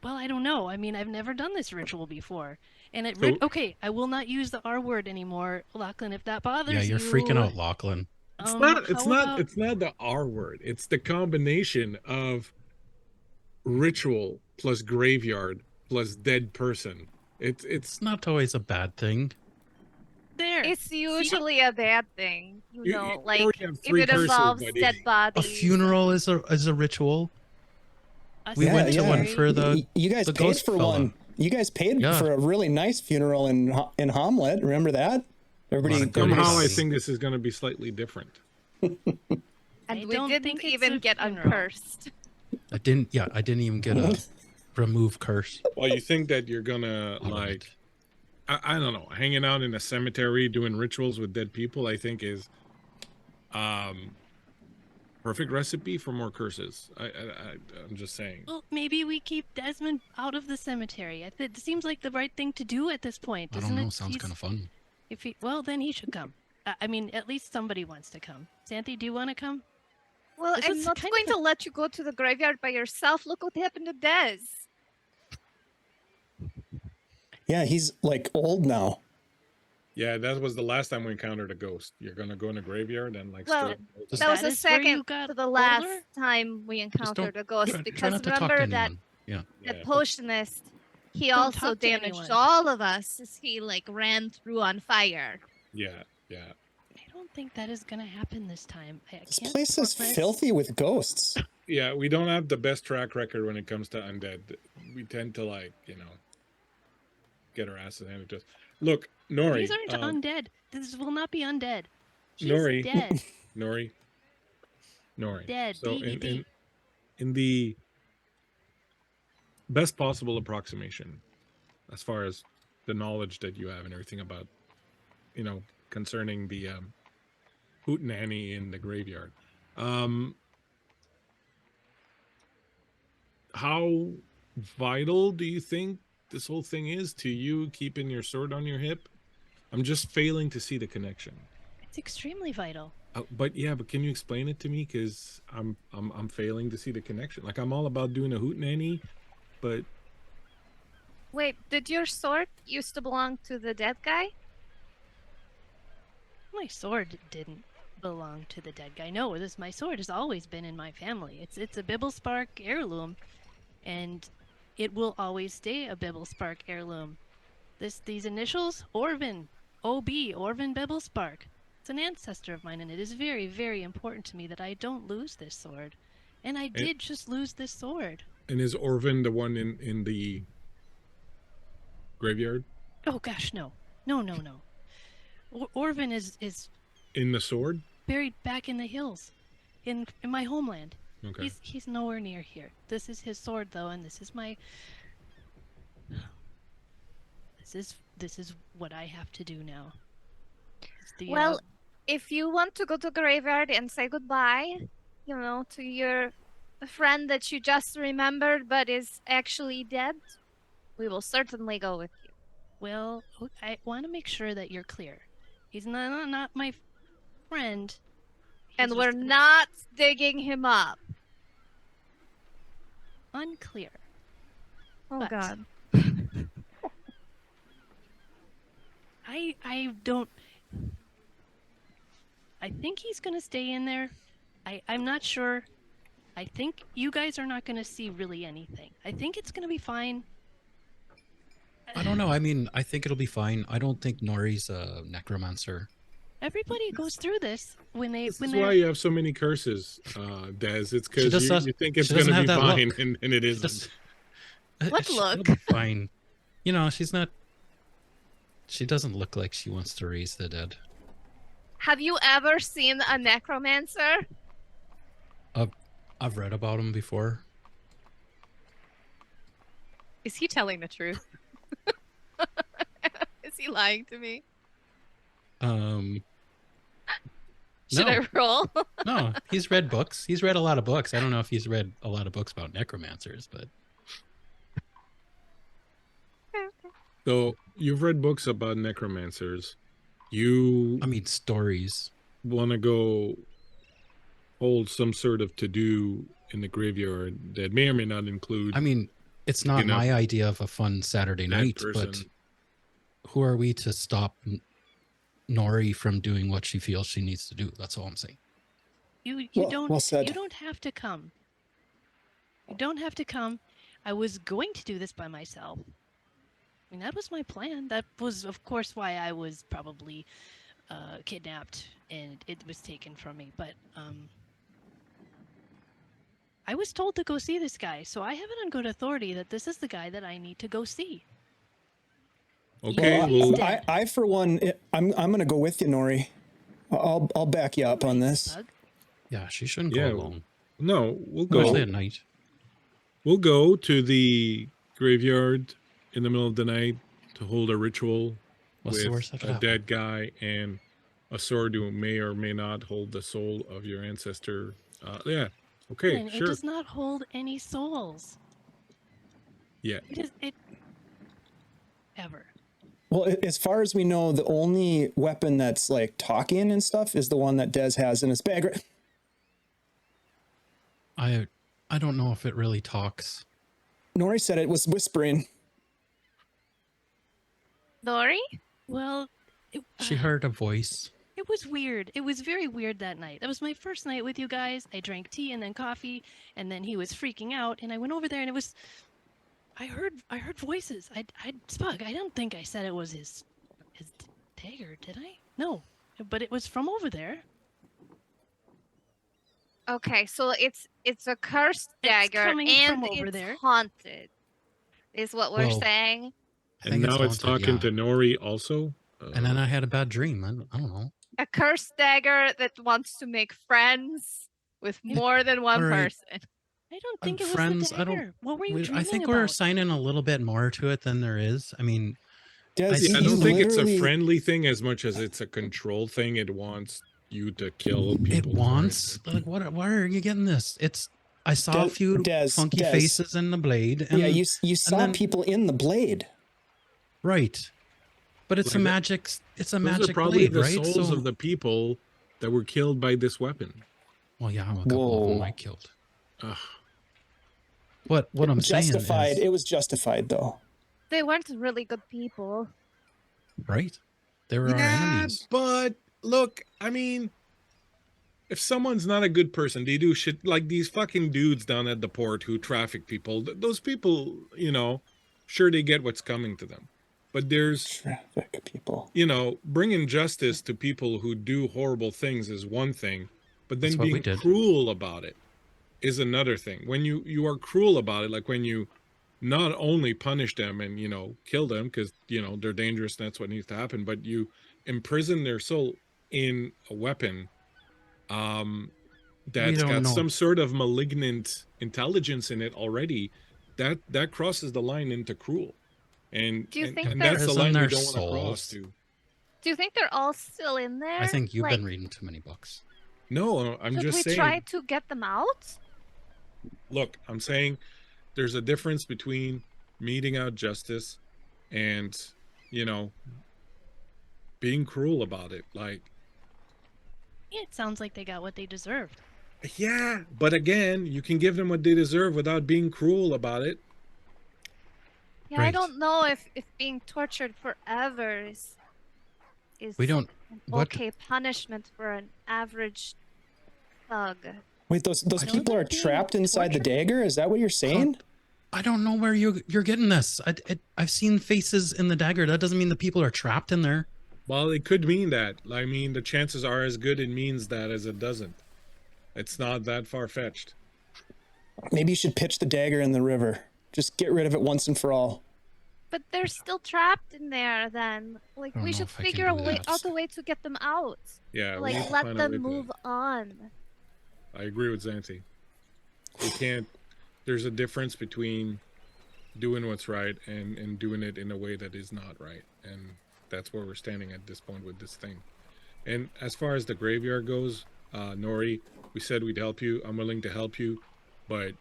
S6: Well, I don't know. I mean, I've never done this ritual before, and
S5: So-
S6: okay, I will not use the R word anymore, Lachlan. If that bothers you,
S4: Yeah, you're freaking out, Lachlan.
S5: It's
S6: how
S5: not
S6: about-
S5: it's not the R word. It's the combination of ritual plus graveyard plus dead person. It's
S4: It's not always a bad thing.
S6: there.
S3: It's usually a bad thing, you
S5: You-
S3: know,
S5: you
S3: like
S5: already have
S3: if
S5: three
S3: it
S5: curses,
S3: involves
S5: buddy.
S3: dead
S4: A
S3: bodies.
S4: funeral is a ritual.
S6: A
S4: We went to one
S6: cemetery.
S4: for the
S2: You guys
S4: the
S2: paid
S4: ghost
S2: for
S4: fella.
S2: one. You guys paid
S4: Yeah.
S2: for a really nice funeral in Hamlet. Remember that? Everybody.
S4: Lot of goodies.
S5: Somehow I
S4: Everybody's-
S5: think this is going to be slightly different.
S3: And
S6: I
S3: we
S6: don't
S3: didn't
S6: think it's
S3: even
S6: a
S3: get
S6: funeral.
S3: uncursed.
S4: I didn't even get a remove curse.
S5: Well, you think that you're going to,
S4: Out of
S5: like,
S4: it.
S5: I don't know, hanging out in a cemetery doing rituals with dead people, I think is perfect recipe for more curses. I'm just saying.
S6: Well, maybe we keep Desmond out of the cemetery. It seems like the right thing to do at this point,
S4: I
S6: doesn't
S4: don't know.
S6: it?
S4: Sounds
S6: He's-
S4: kind of fun.
S6: If he, well, then he should come. I mean, at least somebody wants to come. Santi, do you want to come?
S3: Well,
S6: This
S3: I'm
S6: was
S3: not
S6: kind
S3: going
S6: of
S3: to let you go to the graveyard by yourself. Look what happened to Des.
S2: Yeah, he's like old now.
S5: Yeah, that was the last time we encountered a ghost. You're going to go in a graveyard and, like,
S3: Well,
S4: Just-
S3: that was
S6: That
S3: the
S6: is where you
S3: second
S6: got
S3: to the last
S6: older?
S3: time we
S4: Just
S3: encountered
S4: don't
S3: a ghost.
S4: try
S3: Because
S4: not to talk to
S3: remember that
S4: anyone. Yeah.
S3: that
S5: Yeah.
S3: potionist, he
S6: Don't
S3: also
S6: talk to
S3: damaged
S6: anyone.
S3: all of us as he like ran through on fire.
S5: Yeah.
S6: I don't think that is going to happen this time. I
S2: This
S6: can't
S2: place is
S6: promise-
S2: filthy with ghosts.
S5: Yeah, we don't have the best track record when it comes to undead. We tend to, like, get our asses handed to us. Look, Nori.
S6: These aren't undead. This will not be undead. She's
S5: Nori.
S6: dead.
S5: Nori.
S6: Dead,
S5: So
S6: D-E-D.
S5: in the best possible approximation, as far as the knowledge that you have and everything about, concerning the hootenanny in the graveyard, how vital do you think this whole thing is to you keeping your sword on your hip? I'm just failing to see the connection.
S6: It's extremely vital.
S5: But can you explain it to me? Because I'm failing to see the connection. Like, I'm all about doing a hootenanny, but
S3: Wait, did your sword used to belong to the dead guy?
S6: My sword didn't belong to the dead guy. No, my sword has always been in my family. It's a Bibblespark heirloom, and it will always stay a Bibblespark heirloom. These initials, Orvin, OB, Orvin Bibblespark. It's an ancestor of mine, and it is very, very important to me that I don't lose this sword. And I did just lose this sword.
S5: and is Orvin the one in the graveyard?
S6: Oh gosh, no. No. Orvin is
S5: In the sword?
S6: buried back in the hills, in my homeland.
S5: Okay.
S6: He's nowhere near here. This is his sword, though, and this is my. This is what I have to do now. It's the,
S3: Well, if you want to go to the graveyard and say goodbye, to your friend that you just remembered but is actually dead, we will certainly go with you.
S6: well, I want to make sure that you're clear. He's not my friend.
S3: And
S6: He's
S3: we're
S6: just
S3: not digging him up.
S6: unclear.
S3: Oh
S6: But-
S3: God.
S6: I don't. I think he's gonna stay in there. I'm not sure. I think you guys are not gonna see really anything. I think it's gonna be fine.
S4: I don't know. I mean, I think it'll be fine. I don't think Nori's a necromancer.
S6: Everybody goes through this when
S5: This
S6: when
S5: is
S6: they're.
S5: why you have so many curses, Des. It's
S4: She
S5: because
S4: just
S5: you think it's
S4: she
S5: going
S4: doesn't
S5: to
S4: have
S5: be
S4: that
S5: fine,
S4: look.
S5: and it
S4: She
S5: isn't.
S4: just-
S3: What
S4: she'll
S3: look?
S4: be fine. She's not. She doesn't look like she wants to raise the dead.
S3: Have you ever seen a necromancer?
S4: I've read about him before.
S3: Is he telling the truth? Is he lying to me? Should
S4: No.
S3: I roll?
S4: No, he's read books. He's read a lot of books. I don't know if he's read a lot of books about necromancers, but
S5: So you've read books about necromancers. You
S4: I mean stories.
S5: want to go hold some sort of to-do in the graveyard that may or may not include
S4: I mean, it's not my idea of a fun Saturday
S5: that
S4: night, but
S5: person.
S4: who are we to stop Nori from doing what she feels she needs to do? That's all I'm saying.
S6: You
S2: Well-
S6: don't
S2: well said.
S6: you don't have to come. You don't have to come. I was going to do this by myself. I mean, that was my plan. That was, of course, why I was probably kidnapped and it was taken from me. But I was told to go see this guy, so I have it on good authority that this is the guy that I need to go see.
S5: Okay,
S6: Well,
S5: well,
S6: dead.
S2: I for one, I'm going to go with you, Nori. I'll back you up on this.
S6: Bug.
S4: Yeah, she shouldn't
S5: Yeah,
S4: go alone,
S5: no, we'll
S4: especially
S5: go.
S4: at night.
S5: We'll go to the graveyard in the middle of the night to hold a ritual
S4: What's the
S5: with
S4: worst that could
S5: a
S4: happen?
S5: dead guy and a sword who may or may not hold the soul of your ancestor. Yeah. Okay,
S6: And it
S5: sure.
S6: does not hold any souls.
S5: Yeah.
S6: It ever.
S2: Well, as far as we know, the only weapon that's like talking and stuff is the one that Des has in his bag.
S4: I don't know if it really talks.
S2: Nori said it was whispering.
S3: Lori?
S6: Well,
S4: She heard a voice.
S6: it was weird. It was very weird that night. That was my first night with you guys. I drank tea and then coffee, and then he was freaking out, and I went over there, and it was. I heard voices. I Spug. I don't think I said it was his dagger, did I? No, but it was from over there.
S3: Okay, so it's a cursed
S6: It's
S3: dagger
S6: coming
S3: and
S6: from over
S3: it's
S6: there.
S3: haunted. Is what we're
S4: Well,
S3: saying.
S4: I
S5: And
S4: think
S5: now it's
S4: haunted,
S5: talking
S4: yeah.
S5: to Nori also.
S4: And then I had a bad dream. I don't know.
S3: A cursed dagger that wants to make friends with more than one
S4: All right.
S3: person.
S6: I don't think it
S4: Friends,
S6: was the
S4: I don't-
S6: dagger. What were you dreaming
S4: I think
S6: about?
S4: we're assigning a little bit more to it than there is. I mean,
S2: Des,
S5: I
S2: you
S5: don't think it's a
S2: literally-
S5: friendly thing as much as it's a control thing. It wants you to kill people.
S4: it
S5: for
S4: wants like what? Why are you getting this? I saw a
S2: Des-
S4: few
S2: Des-
S4: funky
S2: Des.
S4: faces in the blade. And,
S2: Yeah, you saw
S4: then-
S2: people in the blade.
S4: right, but it's
S5: Like
S4: a
S5: that-
S4: magic. It's a
S5: Those
S4: magic
S5: are probably
S4: blade,
S5: the
S4: right?
S5: souls
S4: So,
S5: of the people that were killed by this weapon.
S4: well, yeah, a couple of them
S2: Whoa.
S4: I killed.
S5: Ugh.
S4: What I'm saying
S2: Justified.
S4: is,
S2: It was justified though.
S3: They weren't really good people.
S4: right? They were our enemies.
S5: But look, I mean, if someone's not a good person, they do shit like these fucking dudes down at the port who traffic people. Those people, sure they get what's coming to them. But there's,
S2: Traffic people.
S5: bringing justice to people who do horrible things is one thing, but then
S4: That's what we
S5: being
S4: did.
S5: cruel about it is another thing. When you are cruel about it, like when you not only punish them and kill them because they're dangerous and that's what needs to happen, but you imprison their soul in a weapon that's
S4: don't
S5: got
S4: know.
S5: some sort of malignant intelligence in it already, that crosses the line into cruel. And
S3: Do you think
S5: and
S3: that-
S5: that's the
S4: Isn't
S5: line
S4: there
S5: we don't want to cross
S4: souls?
S5: to.
S3: Do you think they're all still in there?
S4: I think you've
S3: Like,
S4: been reading too many books.
S5: No, I'm
S3: should
S5: just
S3: we
S5: saying.
S3: try to get them out?
S5: Look, I'm saying there's a difference between meting out justice and, being cruel about it. Like,
S6: Yeah, it sounds like they got what they deserved.
S5: yeah, but again, you can give them what they deserve without being cruel about it.
S3: Yeah, I
S4: Right.
S3: don't know if being tortured forever is
S4: We don't.
S3: an
S4: What?
S3: okay punishment for an average thug.
S2: Wait, those
S6: don't
S2: people are
S6: think being
S2: trapped inside the
S6: tortured-
S2: dagger? Is that what you're saying?
S4: I don't know where you're getting this. I've seen faces in the dagger. That doesn't mean the people are trapped in there.
S5: Well, it could mean that. I mean, the chances are as good it means that as it doesn't. It's not that far-fetched.
S2: Maybe you should pitch the dagger in the river. Just get rid of it once and for all.
S3: But they're still trapped in there then. Like,
S4: I don't
S3: we
S4: know
S3: should
S4: if I can
S3: figure
S4: do that.
S3: out a way to get them out.
S5: Yeah, we
S3: Like,
S5: need to
S3: let
S5: find a way
S3: them
S5: to-
S3: move on.
S5: I agree with Zanti. We can't. There's a difference between doing what's right and doing it in a way that is not right, and that's where we're standing at this point with this thing. And as far as the graveyard goes, Nori, we said we'd help you. I'm willing to help you, but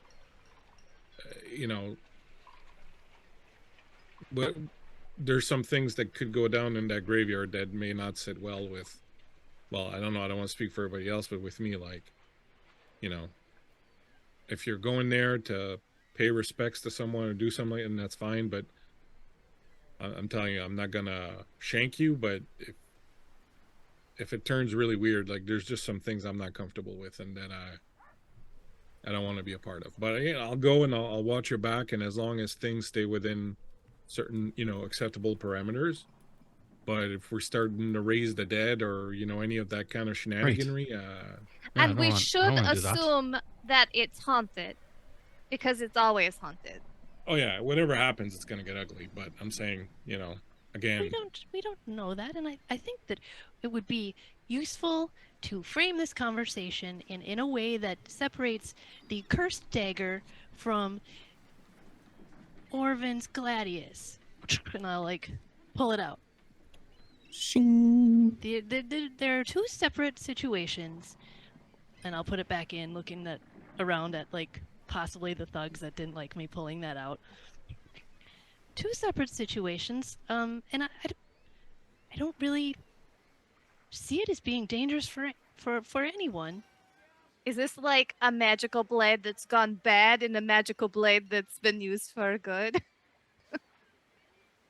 S5: but there's some things that could go down in that graveyard that may not sit well with. Well, I don't know. I don't want to speak for everybody else, but with me, like, if you're going there to pay respects to someone or do something, and that's fine. But I'm telling you, I'm not gonna shank you. But if it turns really weird, like there's just some things I'm not comfortable with, and that I don't want to be a part of. But I'll go and I'll watch your back, and as long as things stay within certain acceptable parameters. But if we're starting to raise the dead or any of that kind of shenaniganry,
S4: Yeah, I
S3: And
S4: don't
S3: we
S4: want- I
S3: should
S4: don't wanna do that.
S3: assume that it's haunted, because it's always haunted.
S5: Oh yeah, whatever happens, it's gonna get ugly. But I'm saying, again,
S6: We don't know that, and I think that it would be useful to frame this conversation in a way that separates the cursed dagger from Orvin's gladius. And I'll like pull it out.
S2: Shing.
S6: There are two separate situations, and I'll put it back in, looking around at like possibly the thugs that didn't like me pulling that out. Two separate situations, and I don't really see it as being dangerous for anyone.
S3: Is this like a magical blade that's gone bad and a magical blade that's been used for good?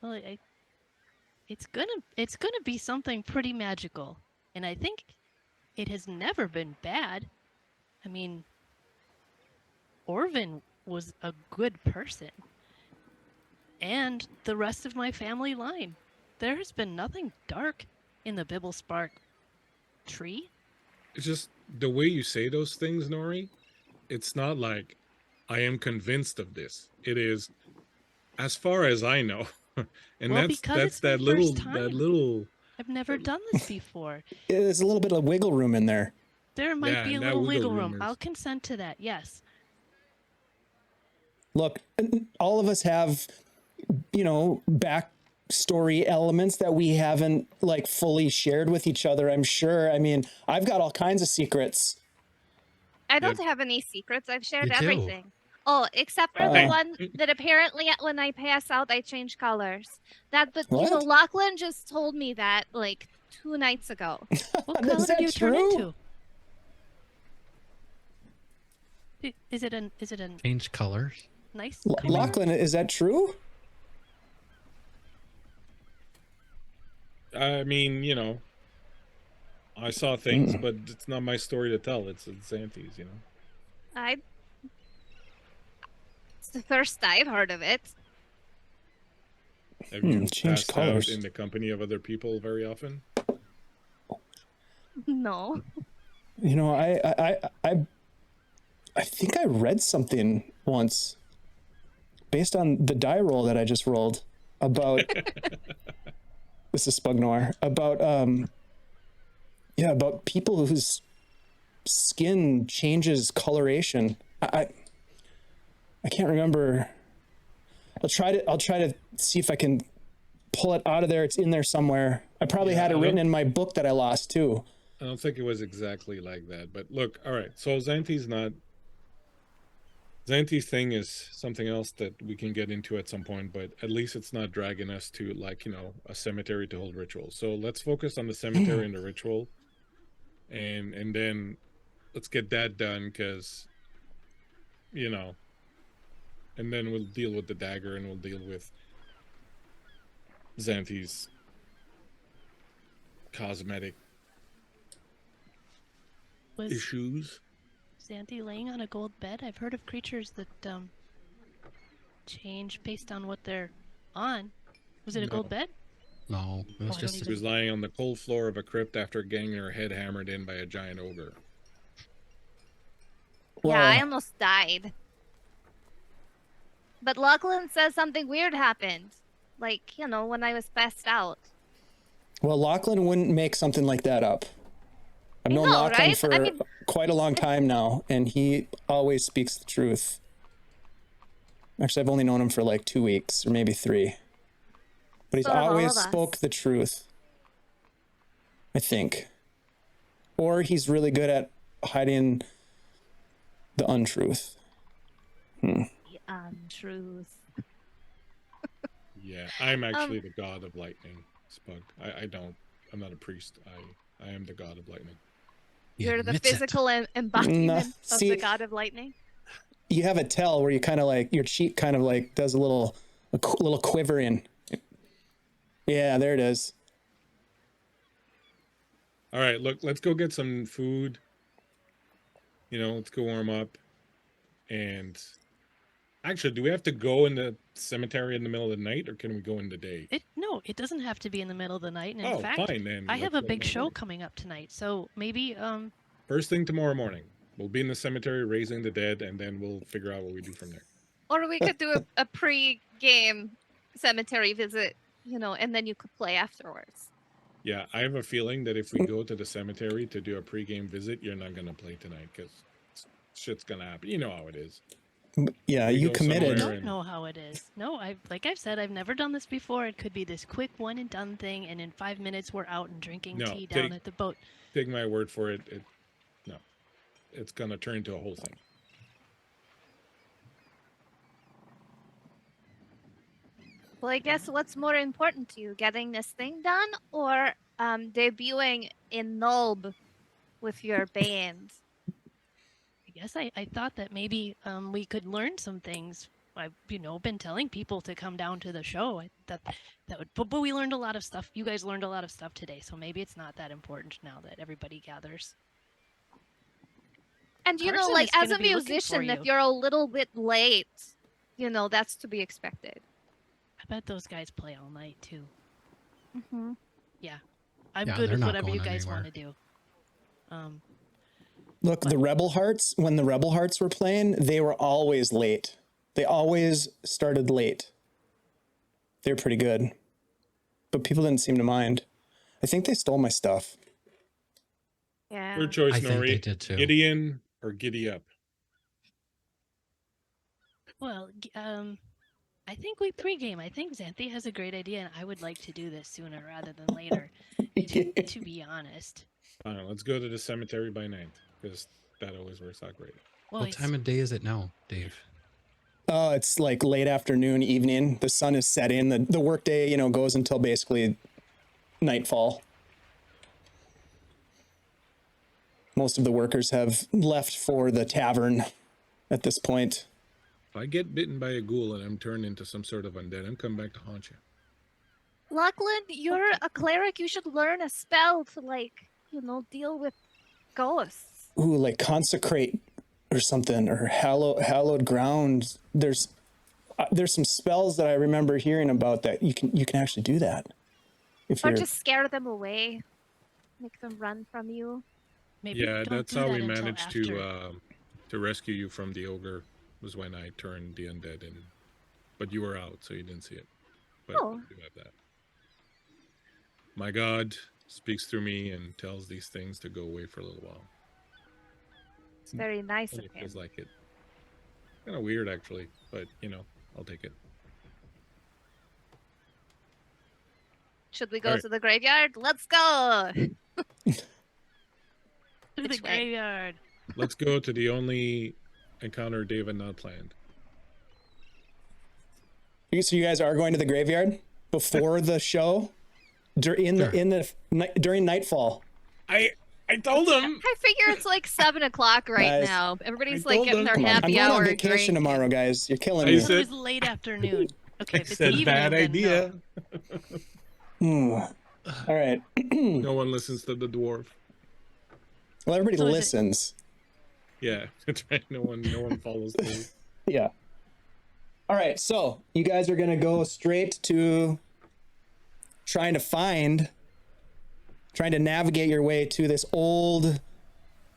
S6: Well, it's gonna be something pretty magical, and I think it has never been bad. I mean, Orvin was a good person, and the rest of my family line. There has been nothing dark in the Bibblespark tree.
S5: it's just the way you say those things, Nori. It's not like I am convinced of this. It is, as far as I know, and
S6: Well,
S5: that's
S6: because it's my
S5: that little
S6: first time.
S5: that little.
S6: I've never done this before.
S2: There's a little bit of wiggle room in there.
S6: There might
S5: Yeah,
S6: be a
S5: and that
S6: little
S5: wiggle
S6: wiggle room.
S5: room is-
S6: I'll consent to that. Yes.
S2: Look, all of us have, backstory elements that we haven't like fully shared with each other, I'm sure. I mean, I've got all kinds of secrets.
S3: I don't have any secrets. I've shared
S4: You do.
S3: everything. Oh, except for
S2: Oh.
S3: the one that apparently when I pass out, I change colors. But
S2: What?
S3: Lachlan just told me that like 2 nights ago.
S6: What
S2: Is
S6: color
S2: that
S6: do you turn
S2: true?
S6: into? Is it a
S4: Change colors.
S6: nice color?
S2: Lachlan, is that true?
S5: I mean, I saw things, but it's not my story to tell. It's Xanthi's,
S3: It's the first I've heard of it.
S5: Have you
S2: change
S5: passed
S2: colors.
S5: out in the company of other people very often?
S3: No.
S2: I think I read something once based on the die roll that I just rolled about this is Spug Noir, about about people whose skin changes coloration. I can't remember. I'll try to see if I can pull it out of there. It's in there somewhere. I probably had it written in my book that I lost too.
S5: I don't think it was exactly like that. But look, all right. So Xanthi's thing is something else that we can get into at some point, but at least it's not dragging us to a cemetery to hold rituals. So let's focus on the cemetery and the ritual, and then let's get that done, because and then we'll deal with the dagger, and we'll deal with Xanthi's cosmetic
S6: Was
S5: issues.
S6: Xanthi laying on a gold bed? I've heard of creatures that change based on what they're on. Was it a gold bed?
S4: No, it was
S6: I
S4: just
S6: don't
S5: She was lying on the cold floor of a crypt after getting her head hammered in by a giant ogre.
S3: Yeah, I
S2: Well,
S3: almost died. But Lachlan says something weird happened. Like, when I was passed out.
S2: well, Lachlan wouldn't make something like that up. I've known
S3: know,
S2: Lachlan
S3: right?
S2: for
S3: I mean-
S2: quite a long time now, and he always speaks the truth. Actually, I've only known him for like 2 weeks or maybe 3. But he's
S3: So have all
S2: always
S3: of us.
S2: spoke the truth. I think. Or he's really good at hiding the untruth.
S3: The untruth.
S5: Yeah, I'm actually the god of lightning, Spug. I'm not a priest. I am the god of lightning.
S4: He
S3: You're the
S4: admits it.
S3: physical embodiment of
S2: see-
S3: the god of lightning.
S2: You have a tell where you kind of like, your cheek kind of like does a little quivering. Yeah, there it is.
S5: All right, look, let's go get some food. Let's go warm up. And actually, do we have to go in the cemetery in the middle of the night, or can we go in the day?
S6: No, it doesn't have to be in the middle of the night. And in
S5: Oh,
S6: fact,
S5: fine then.
S6: I have
S5: let's
S6: a
S5: go
S6: big
S5: in the
S6: show
S5: morning.
S6: coming up tonight, so maybe
S5: First thing tomorrow morning. We'll be in the cemetery raising the dead, and then we'll figure out what we do from there.
S3: Or we could do a pre-game cemetery visit, and then you could play afterwards.
S5: Yeah, I have a feeling that if we go to the cemetery to do a pregame visit, you're not going to play tonight because shit's going to happen. You know how it is.
S2: Yeah,
S5: We
S2: you
S5: go
S2: committed.
S6: I
S5: somewhere
S6: don't know how it is. No, like I've said, I've never done this before. It could be this quick one and done thing, and in 5 minutes we're out and drinking
S5: No,
S6: tea down at the boat.
S5: Take my word for it. No, it's going to turn into a whole thing.
S3: Well, I guess what's more important to you, getting this thing done or debuting in Nulb with your band?
S6: I guess I thought that maybe we could learn some things. I've been telling people to come down to the show. That would, but we learned a lot of stuff. You guys learned a lot of stuff today, so maybe it's not that important now that everybody gathers.
S3: And
S6: Carson
S3: like
S6: is
S3: as
S6: gonna
S3: a
S6: be looking for
S3: musician, if
S6: you.
S3: you're a little bit late, that's to be expected.
S6: I bet those guys play all night too.
S3: Mm-hmm.
S6: Yeah, I'm
S4: Yeah,
S6: good
S4: they're
S6: with
S4: not
S6: whatever you
S4: going
S6: guys want to
S4: anywhere.
S6: do.
S2: Look, the Rebel Hearts, when the Rebel Hearts were playing, they were always late. They always started late. They were pretty good. But people didn't seem to mind. I think they stole my stuff.
S3: Yeah.
S5: Your choice,
S4: I think
S5: Nori.
S4: they did too.
S5: Giddy in or giddy up?
S6: Well, I think we pregame. I think Xanthi has a great idea, and I would like to do this sooner rather than later. To be honest.
S5: Fine, let's go to the cemetery by night because that always works out great.
S6: Well,
S4: What time of day is it now, Dave?
S2: Oh, it's like late afternoon, evening. The sun is setting. The workday, goes until basically nightfall. Most of the workers have left for the tavern at this point.
S5: If I get bitten by a ghoul and I'm turned into some sort of undead, I'm coming back to haunt you.
S3: Lachlan, you're a cleric. You should learn a spell to deal with ghosts.
S2: Ooh, like consecrate or something, or hallowed ground. There's some spells that I remember hearing about that you can actually do that.
S3: Or just scare them away, make them run from you.
S6: maybe
S5: Yeah,
S6: don't
S5: that's
S6: do
S5: how
S6: that
S5: we
S6: until
S5: managed
S6: after.
S5: to rescue you from the ogre. Was when I turned the undead in, but you were out, so you didn't see it. But
S3: Oh.
S5: we do have that. My God speaks through me and tells these things to go away for a little while.
S3: It's very nice of
S5: It
S3: him.
S5: feels like it. Kind of weird, actually, but I'll take it.
S3: Should we go
S5: Alright.
S3: to the graveyard? Let's go.
S6: To the
S3: Which way?
S6: graveyard.
S5: Let's go to the only encounter David not planned.
S2: So you guys are going to the graveyard before the show, during nightfall.
S5: I told him.
S3: I figure it's like 7 o'clock right
S2: Guys,
S3: now. Everybody's
S5: I
S3: like
S5: told
S3: getting their
S5: them.
S2: Come on. I'm
S3: happy
S2: going
S3: hour
S2: on vacation
S3: drink.
S2: tomorrow, guys. You're killing
S5: I
S2: me.
S6: So
S5: said-
S6: it was late afternoon. Okay,
S5: I
S6: if it's
S5: said
S6: evening,
S5: bad
S6: then
S5: idea.
S6: no.
S2: All right.
S5: No one listens to the dwarf.
S2: Well, everybody
S6: So is it-
S2: listens.
S5: Yeah, that's right. No one follows through.
S2: Yeah. All right. So you guys are going to go straight to trying to navigate your way to this old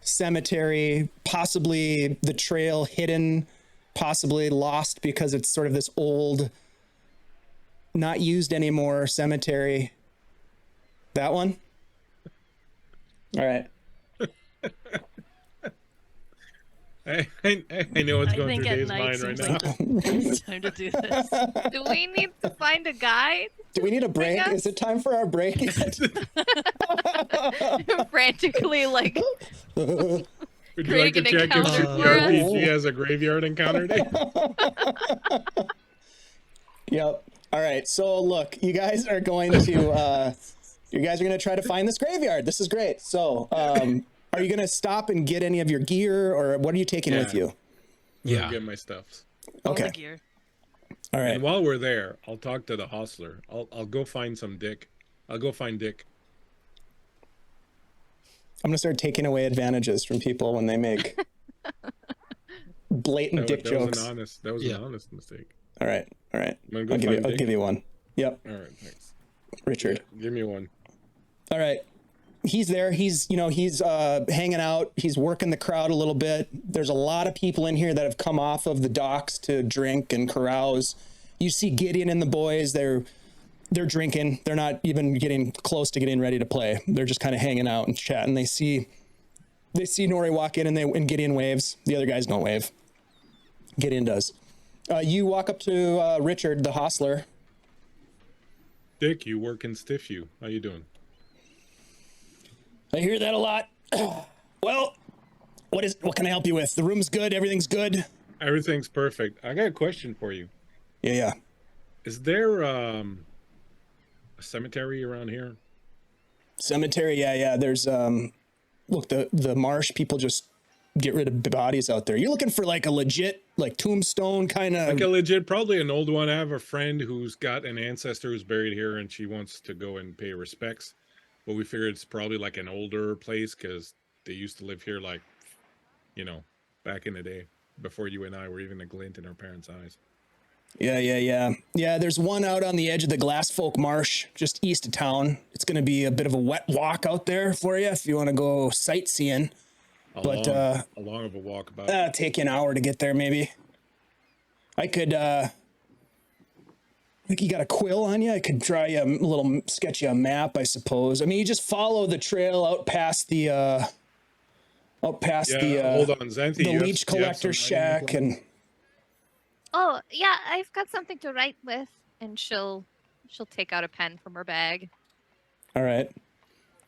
S2: cemetery, possibly the trail hidden, possibly lost because it's sort of this old, not used anymore cemetery. That one? All right.
S5: I know what's
S6: I
S5: going
S6: think
S5: through
S6: at
S5: Dave's
S6: night
S5: mind right
S6: seems
S5: now.
S6: like it's time to do this.
S3: Do we need to find a guide?
S2: Do we need a break?
S3: guess-
S2: Is it time for our break yet?
S3: Frantically, like,
S5: Would you like to
S3: creating an
S5: check if
S3: encounter
S5: the
S3: for us?
S5: RPG has a graveyard encounter day?
S2: Yep. All right. So look, you guys are going to try to find this graveyard. This is great. So, are you going to stop and get any of your gear, or what are you taking with
S5: Yeah.
S2: you?
S5: I'm gonna
S4: Yeah.
S5: get my stuff.
S6: All the
S2: Okay.
S6: gear.
S2: All right.
S5: And while we're there, I'll talk to the hostler. I'll go find some Dick. I'll go find Dick.
S2: I'm going to start taking away advantages from people when they make blatant dick
S5: That
S2: jokes.
S5: was
S4: Yeah.
S5: an honest mistake.
S2: All right. All right.
S5: I'm gonna go
S2: I'll
S5: find Dick.
S2: give you one. Yep.
S5: All right, thanks.
S2: Richard.
S5: Yeah, give me one.
S2: All right. he's there. He's hanging out. He's working the crowd a little bit. There's a lot of people in here that have come off of the docks to drink and carouse. You see Gideon and the boys. They're drinking. They're not even getting close to getting ready to play. They're just kind of hanging out and chatting. They see Gnory walk in and Gideon waves. The other guys don't wave. Gideon does. You walk up to Richard, the hostler.
S5: Dick, you work in Stiffview. How you doing?
S2: I hear that a lot. Well, what can I help you with? The room's good. Everything's good.
S5: Everything's perfect. I got a question for you.
S2: Yeah.
S5: Is there a cemetery around here?
S2: Cemetery, yeah. There's look, the marsh people just get rid of bodies out there. You're looking for like a legit like tombstone kind of
S5: Like a legit, probably an old one. I have a friend who's got an ancestor who's buried here and she wants to go and pay respects. But we figured it's probably like an older place because they used to live here like, back in the day before you and I were even a glint in our parents' eyes.
S2: Yeah, there's one out on the edge of the Glasfolk Marsh, just east of town. It's going to be a bit of a wet walk out there for you if you want to go sightseeing.
S5: How long of a walk about?
S2: Take you an hour to get there, maybe. I could, I think you got a quill on you. I could draw you sketch you a map, I suppose. I mean, you just follow the trail out past the, hold on,
S5: Xanthi,
S2: the leech collector shack and.
S3: Oh, yeah, I've got something to write with. And she'll take out a pen from her bag.
S2: All right.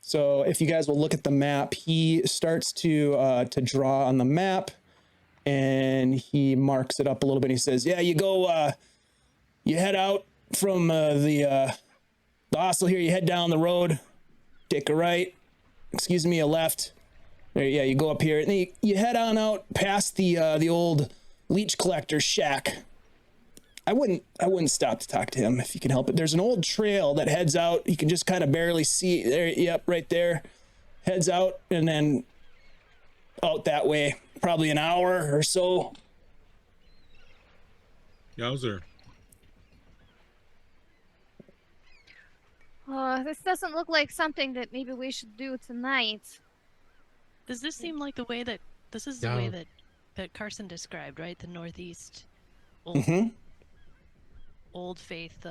S2: So if you guys will look at the map, he starts to draw on the map and he marks it up a little bit. He says, yeah, you go, you head out from the hostel here. You head down the road, take a right, a left. There, yeah, you go up here and you head on out past the old leech collector shack. I wouldn't stop to talk to him if you can help it. There's an old trail that heads out. You can just kind of barely see there. Yep, right there. Heads out and then out that way. Probably an hour or so.
S5: Yowzer.
S3: Oh, this doesn't look like something that maybe we should do tonight.
S6: Does this seem like the way that that Carson described, right? The northeast old faith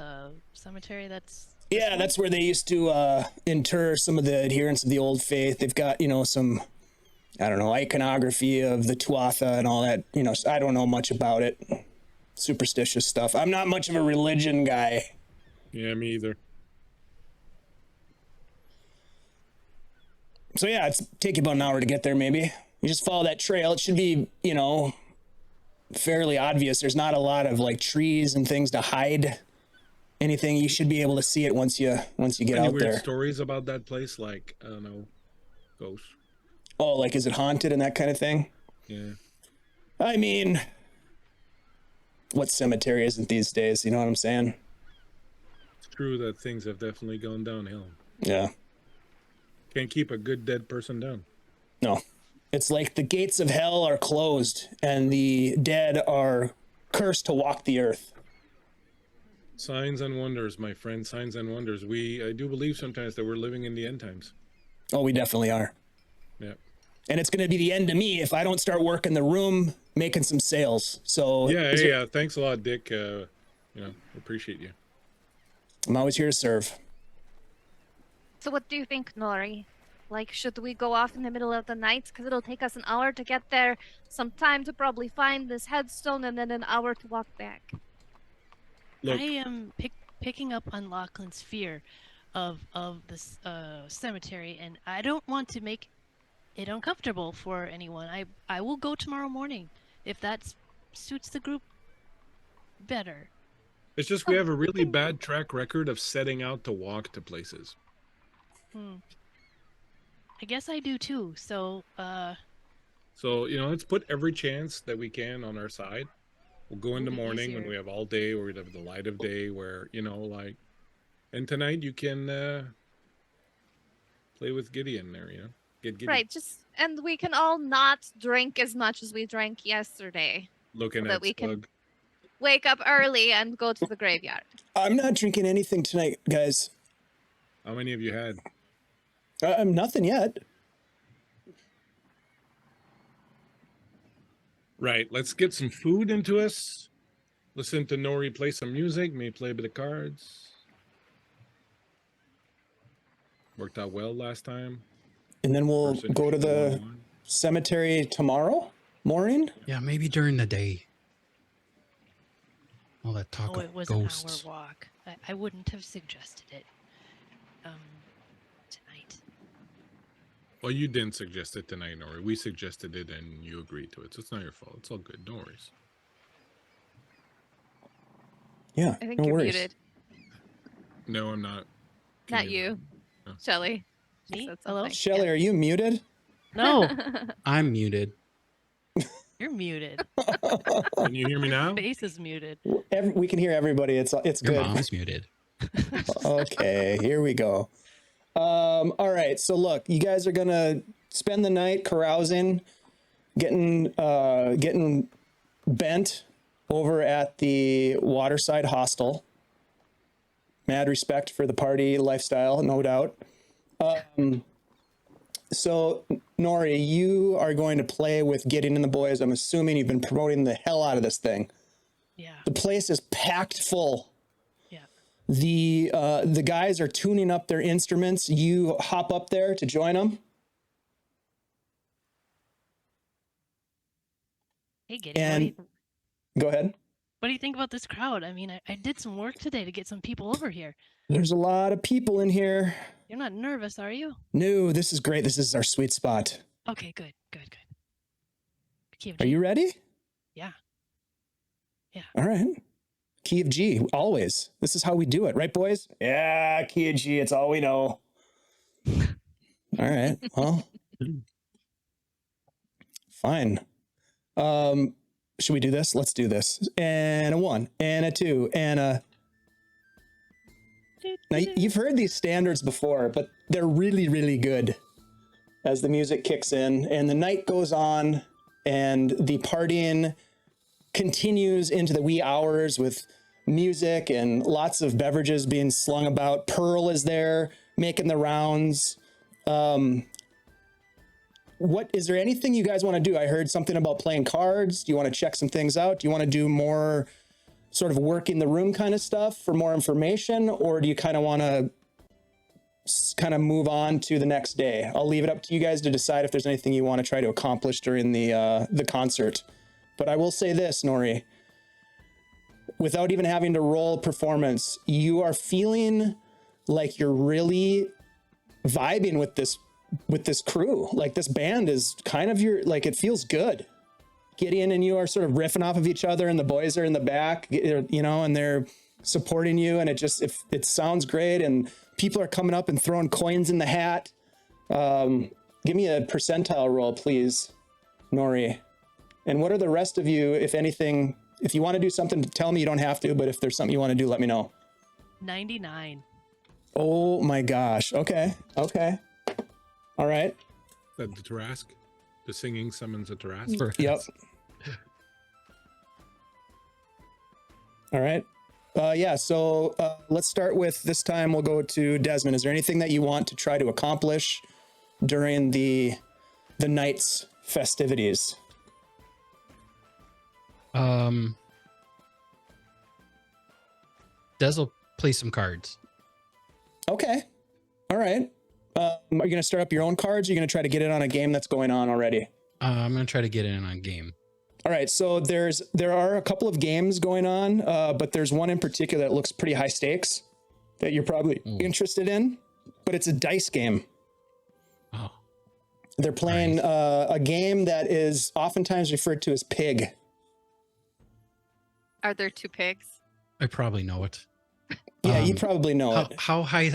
S6: cemetery. That's
S2: where they used to inter some of the adherents of the old faith. They've got some, I don't know, iconography of the Tuatha and all that. I don't know much about it. Superstitious stuff. I'm not much of a religion guy.
S5: Yeah, me either.
S2: So yeah, it's take you about an hour to get there. Maybe you just follow that trail. It should be fairly obvious. There's not a lot of like trees and things to hide anything. You should be able to see it once you get out
S5: weird
S2: there.
S5: Stories about that place, like I don't know, ghosts.
S2: Oh, like is it haunted and that kind of thing?
S5: Yeah.
S2: I mean, what cemetery isn't these days? You know what I'm saying?
S5: It's true that things have definitely gone downhill.
S2: Yeah.
S5: Can't keep a good dead person down.
S2: No. It's like the gates of hell are closed and the dead are cursed to walk the earth.
S5: Signs and wonders, my friend, signs and wonders. I do believe sometimes that we're living in the end times.
S2: Oh, we definitely are.
S5: Yeah.
S2: And it's going to be the end of me if I don't start working the room, making some sales. So
S5: yeah. Thanks a lot, Dick. Appreciate you.
S2: I'm always here to serve.
S3: So what do you think, Nori? Like, should we go off in the middle of the night? Because it'll take us an hour to get there, some time to probably find this headstone, and then an hour to walk back.
S5: Look,
S6: I am picking up on Lachlan's fear of this cemetery, and I don't want to make it uncomfortable for anyone. I will go tomorrow morning if that suits the group better.
S5: it's just we have a really bad track record of setting out to walk to places.
S6: I guess I do too. So
S5: let's put every chance that we can on our side. We'll go in the morning when we have all day, or we have the light of day, where and tonight you can play with Gideon there. Get Gideon.
S3: Right, and we can all not drink as much as we drank yesterday.
S5: Looking
S3: so
S5: at
S3: that we
S5: Slug.
S3: can wake up early and go to the graveyard.
S2: I'm not drinking anything tonight, guys.
S5: How many have you had?
S2: Nothing yet.
S5: Right. Let's get some food into us. Listen to Nori play some music, maybe play a bit of cards. Worked out well last time.
S2: And then we'll
S5: Person
S2: go to
S5: usually
S2: the
S5: 1-1.
S2: cemetery tomorrow morning.
S4: Yeah, maybe during the day. All that talk
S6: Oh,
S4: of
S6: it was
S4: ghosts.
S6: an hour walk. I wouldn't have suggested it. Tonight.
S5: Well, you didn't suggest it tonight, Nori. We suggested it and you agreed to it. So it's not your fault. It's all good. No worries.
S2: Yeah,
S3: I think
S2: no
S3: you're
S2: worries.
S3: muted.
S5: No, I'm not. Can
S3: Not you,
S5: Oh.
S3: Shelly.
S6: Me?
S3: Said
S6: Hello?
S3: something.
S2: Shelly, are you muted?
S6: No,
S4: I'm muted.
S6: you're muted.
S5: Can you hear me now?
S6: Face is muted.
S2: We can hear everybody. It's
S4: Your
S2: good.
S4: mom's muted.
S2: Okay, here we go. All right, so look, you guys are gonna spend the night carousing, getting bent over at the Waterside Hostel. Mad respect for the party lifestyle, no doubt. So Nori, you are going to play with Gideon and the boys. I'm assuming you've been promoting the hell out of this thing.
S6: Yeah.
S2: The place is packed full.
S6: Yeah.
S2: The guys are tuning up their instruments. You hop up there to join them.
S6: Hey, Gideon.
S2: And go ahead.
S6: What do you think about this crowd? I mean, I did some work today to get some people over here.
S2: There's a lot of people in here.
S6: You're not nervous, are you?
S2: No, this is great. This is our sweet spot.
S6: Okay, good. Key of
S2: Are
S6: G.
S2: you ready?
S6: Yeah.
S2: All right. Key of G, always. This is how we do it, right, boys? Yeah, key of G, it's all we know. All right. Well, fine. Should we do this? Let's do this. And a 1, and a 2, and a... Now, you've heard these standards before, but they're really, really good as the music kicks in and the night goes on and the partying continues into the wee hours with music and lots of beverages being slung about. Pearl is there making the rounds. Is there anything you guys want to do? I heard something about playing cards. Do you want to check some things out? Do you want to do more sort of work in the room kind of stuff for more information? Or do you kind of want to move on to the next day? I'll leave it up to you guys to decide if there's anything you want to try to accomplish during the concert. But I will say this, Nori, without even having to roll performance, you are feeling like you're really vibing with this crew. Like this band is kind of it feels good. Gideon and you are sort of riffing off of each other and the boys are in the back, and they're supporting you, and it sounds great, and people are coming up and throwing coins in the hat. Give me a percentile roll, please, Nori. And what are the rest of you, if anything, if you want to do something, tell me. You don't have to, but if there's something you want to do, let me know.
S6: 99.
S2: Oh my gosh. Okay. All right.
S5: The Tarask? The singing summons a Tarask?
S2: Yep. All right. So let's start with, this time we'll go to Desmond. Is there anything that you want to try to accomplish during the night's festivities?
S4: Des will play some cards.
S2: Okay. All right. Are you going to start up your own cards? Or are you going to try to get in on a game that's going on already?
S4: I'm going to try to get in on a game.
S2: All right. So there are a couple of games going on, but there's one in particular that looks pretty high stakes that you're probably interested in, but it's a dice game.
S4: Oh.
S2: They're playing
S4: Nice.
S2: A game that is oftentimes referred to as Pig.
S3: Are there 2 pigs?
S4: I probably know it.
S2: Yeah, you probably know it.
S4: How high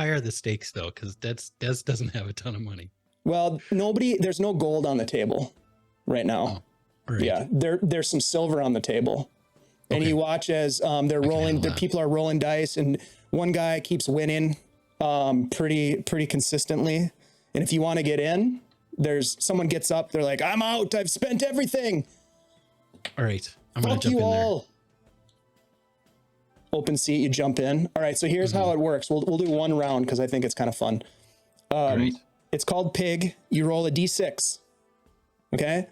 S4: are the stakes though? Because Des doesn't have a ton of money.
S2: Well, there's no gold on the table right now.
S4: Oh, right.
S2: Yeah, there's some silver on the table. And
S4: Okay.
S2: you watch as they're rolling,
S4: handle that.
S2: people are rolling dice, and one guy keeps winning pretty consistently. And if you want to get in, someone gets up, they're like, I'm out, I've spent everything.
S4: All right. I'm going
S2: Fuck
S4: to jump
S2: you
S4: in there.
S2: all. Open seat, you jump in. All right, so here's how it works. We'll do one round because I think it's kind of fun.
S4: right.
S2: It's called Pig. You roll a d6. Okay?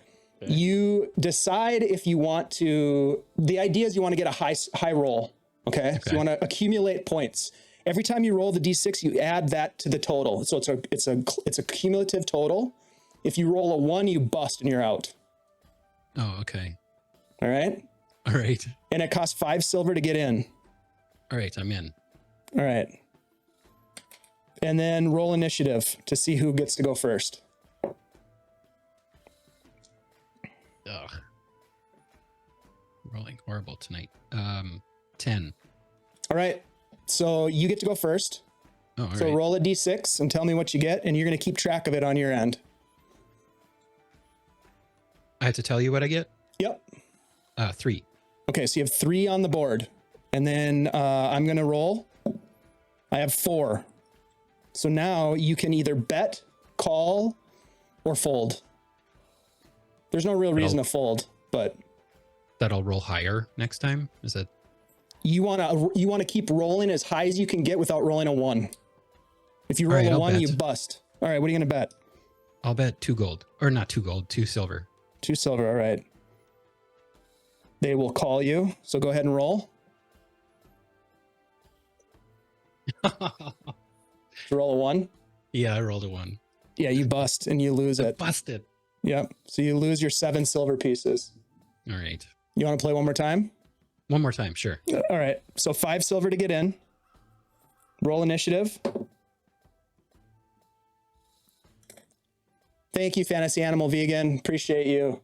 S2: You decide if you want to. The idea is you want to get a high roll. Okay? So you want to accumulate points. Every time you roll the d6, you add that to the total. So it's a cumulative total. If you roll a 1, you bust and you're out.
S4: Oh, okay.
S2: All right?
S4: All right.
S2: And it costs 5 silver to get in.
S4: All right, I'm in.
S2: All right. And then roll initiative to see who gets to go first.
S4: Ugh. Rolling horrible tonight. 10.
S2: All right. So you get to go first.
S4: Oh, all
S2: So
S4: right.
S2: roll a d6 and tell me what you get, and you're going to keep track of it on your end.
S4: I have to tell you what I get?
S2: Yep.
S4: 3.
S2: Okay, so you have 3 on the board. And then I'm going to roll. I have 4. So now you can either bet, call, or fold. There's no real reason to fold, but
S4: That'll roll higher next time? Is that...
S2: you want to keep rolling as high as you can get without rolling a 1. If you roll
S4: right,
S2: a
S4: I'll
S2: 1,
S4: bet.
S2: you bust. All right, what are you going to bet?
S4: I'll bet 2 gold. Or not 2 gold, 2 silver.
S2: 2 silver, all right. They will call you, so go ahead and roll. Roll a 1.
S4: Yeah, I rolled a 1.
S2: Yeah, you bust and you lose it.
S4: Busted.
S2: Yep. So you lose your 7 silver pieces.
S4: All right.
S2: You want to play one more time?
S4: One more time, sure.
S2: All right. So 5 silver to get in. Roll initiative. Thank you, Fantasy Animal Vegan. Appreciate you.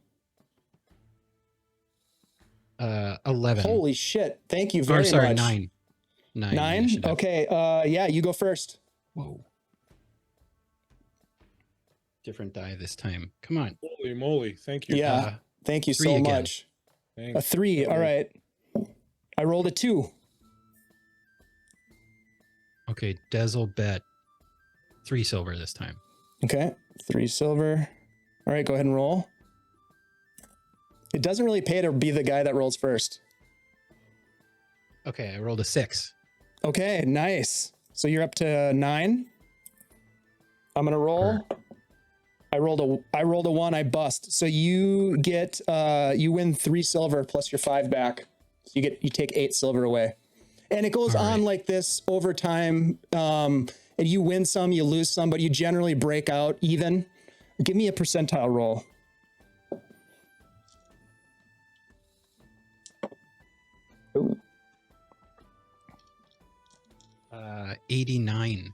S4: 11.
S2: Holy shit. Thank you
S4: Or,
S2: very
S4: sorry,
S2: much.
S4: 9. 9.
S2: 9?
S4: initiative.
S2: Okay. Yeah, you go first.
S4: Whoa. Different die this time. Come on.
S5: Holy moly! Thank you.
S2: Yeah. Thank you
S4: 3
S2: so
S4: again.
S2: much.
S5: Thanks.
S2: A 3. All right. I rolled a 2.
S4: Okay, Des will bet 3 silver this time.
S2: Okay. 3 silver. All right, go ahead and roll. It doesn't really pay to be the guy that rolls first.
S4: Okay, I rolled a 6.
S2: Okay, nice. So you're up to 9. I'm gonna roll. I rolled a 1. I bust. So you get you win 3 silver plus your 5 back. So you take 8 silver away, and it goes
S4: All
S2: on
S4: right.
S2: like this over time. And you win some, you lose some, but you generally break out even. Give me a percentile roll. Ooh.
S4: 89.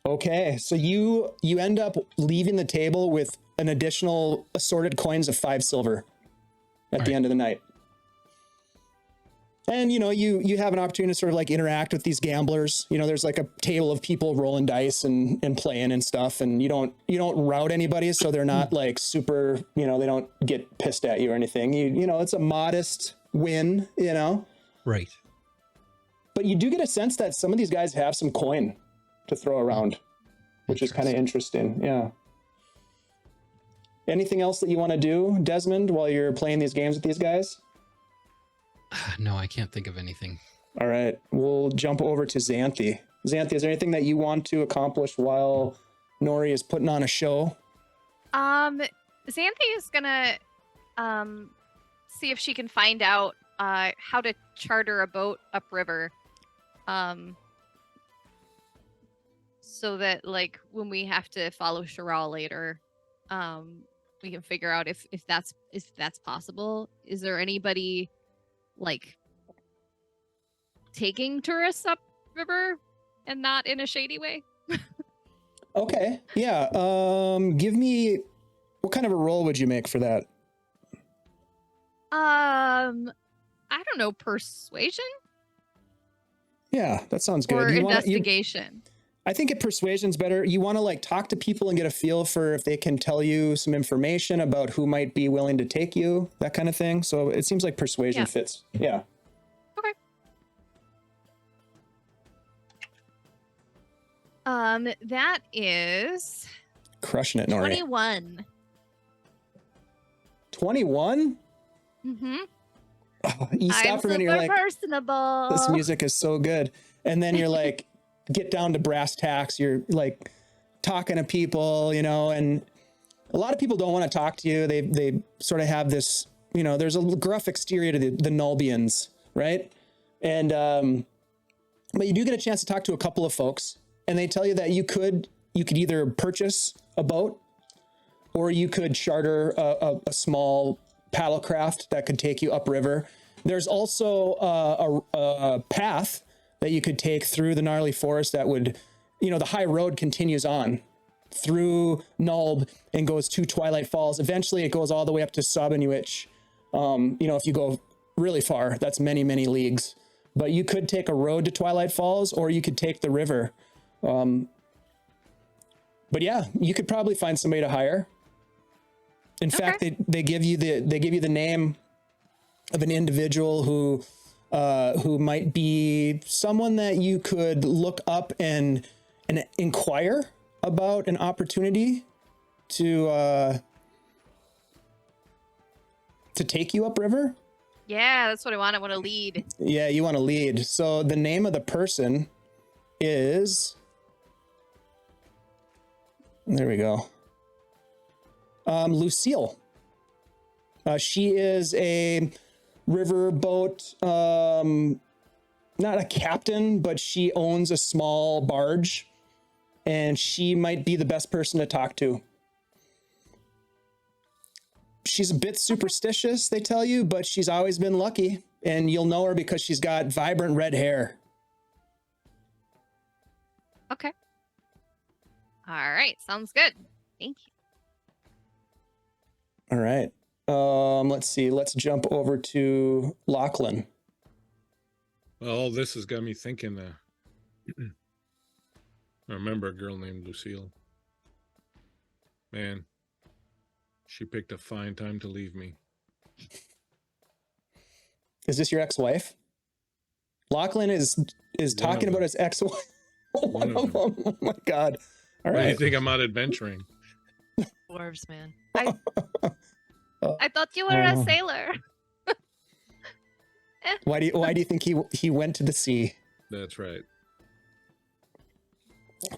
S2: Okay, so you end up leaving the table with an additional assorted coins of 5 silver at the
S4: Right.
S2: end of the night. And you have an opportunity to sort of like interact with these gamblers. There's like a table of people rolling dice and playing and stuff, and you don't rout anybody, so they're not like super, they don't get pissed at you or anything. It's a modest win,
S4: Right.
S2: but you do get a sense that some of these guys have some coin to throw around, which is kind of interesting. Yeah. Anything else that you want to do, Desmond, while you're playing these games with these guys?
S4: No, I can't think of anything.
S2: All right, we'll jump over to Xanthi. Xanthi, is there anything that you want to accomplish while Gnory is putting on a show?
S3: Xanthi is gonna see if she can find out how to charter a boat upriver. So that like when we have to follow Shiral later, we can figure out if that's possible. Is there anybody like taking tourists upriver and not in a shady way?
S2: Okay, yeah. Give me, what kind of a roll would you make for that?
S3: I don't know, persuasion
S2: Yeah, that sounds good.
S3: or
S2: You wanna-
S3: investigation.
S2: I think persuasion's better. You want to like talk to people and get a feel for if they can tell you some information about who might be willing to take you, that kind of thing. So it seems like persuasion
S3: Yeah.
S2: fits. Yeah.
S3: Okay. That is
S2: Crushing it, Nori.
S3: 21.
S2: 21?
S3: Mm-hmm.
S2: Oh, you
S3: I'm
S2: stop for a minute,
S3: super
S2: you're like,
S3: personable.
S2: this music is so good. And then you're like, get down to brass tacks. You're like talking to people, you know, and a lot of people don't want to talk to you. They sort of have this, you know, there's a gruff exterior to the Nulbians, right? And, but you do get a chance to talk to a couple of folks, and they tell you that you could either purchase a boat, or you could charter a small paddlecraft that could take you upriver. There's also a path that you could take through the gnarly forest that would, you know, the high road continues on through Nulb and goes to Twilight Falls. Eventually it goes all the way up to Sabanuich. You know, if you go really far, that's many, many leagues. But you could take a road to Twilight Falls, or you could take the river. But yeah, you could probably find somebody to hire. In fact, they give you the name of an individual who might be someone that you could look up and inquire about an opportunity to take you upriver.
S3: Yeah, that's what I want. I want to lead.
S2: Yeah, you want to lead. So the name of the person is, there we go. Lucille. She is a riverboat, not a captain, but she owns a small barge, and she might be the best person to talk to. She's a bit superstitious, they tell you, but she's always been lucky, and you'll know her because she's got vibrant red hair.
S3: Okay. All right. Sounds good. Thank you.
S2: All right. Let's see. Let's jump over to Lachlan.
S5: Well, all this has got me thinking. I remember a girl named Lucille. Man, she picked a fine time to leave me.
S2: Is this your ex-wife? Lachlan is talking about his ex-wife.
S5: One of them.
S2: Oh my God. All
S5: Why do you
S2: right.
S5: think I'm out adventuring?
S6: Dwarves, man.
S3: I thought you were a sailor.
S2: Why do you think he went to the sea?
S5: That's right.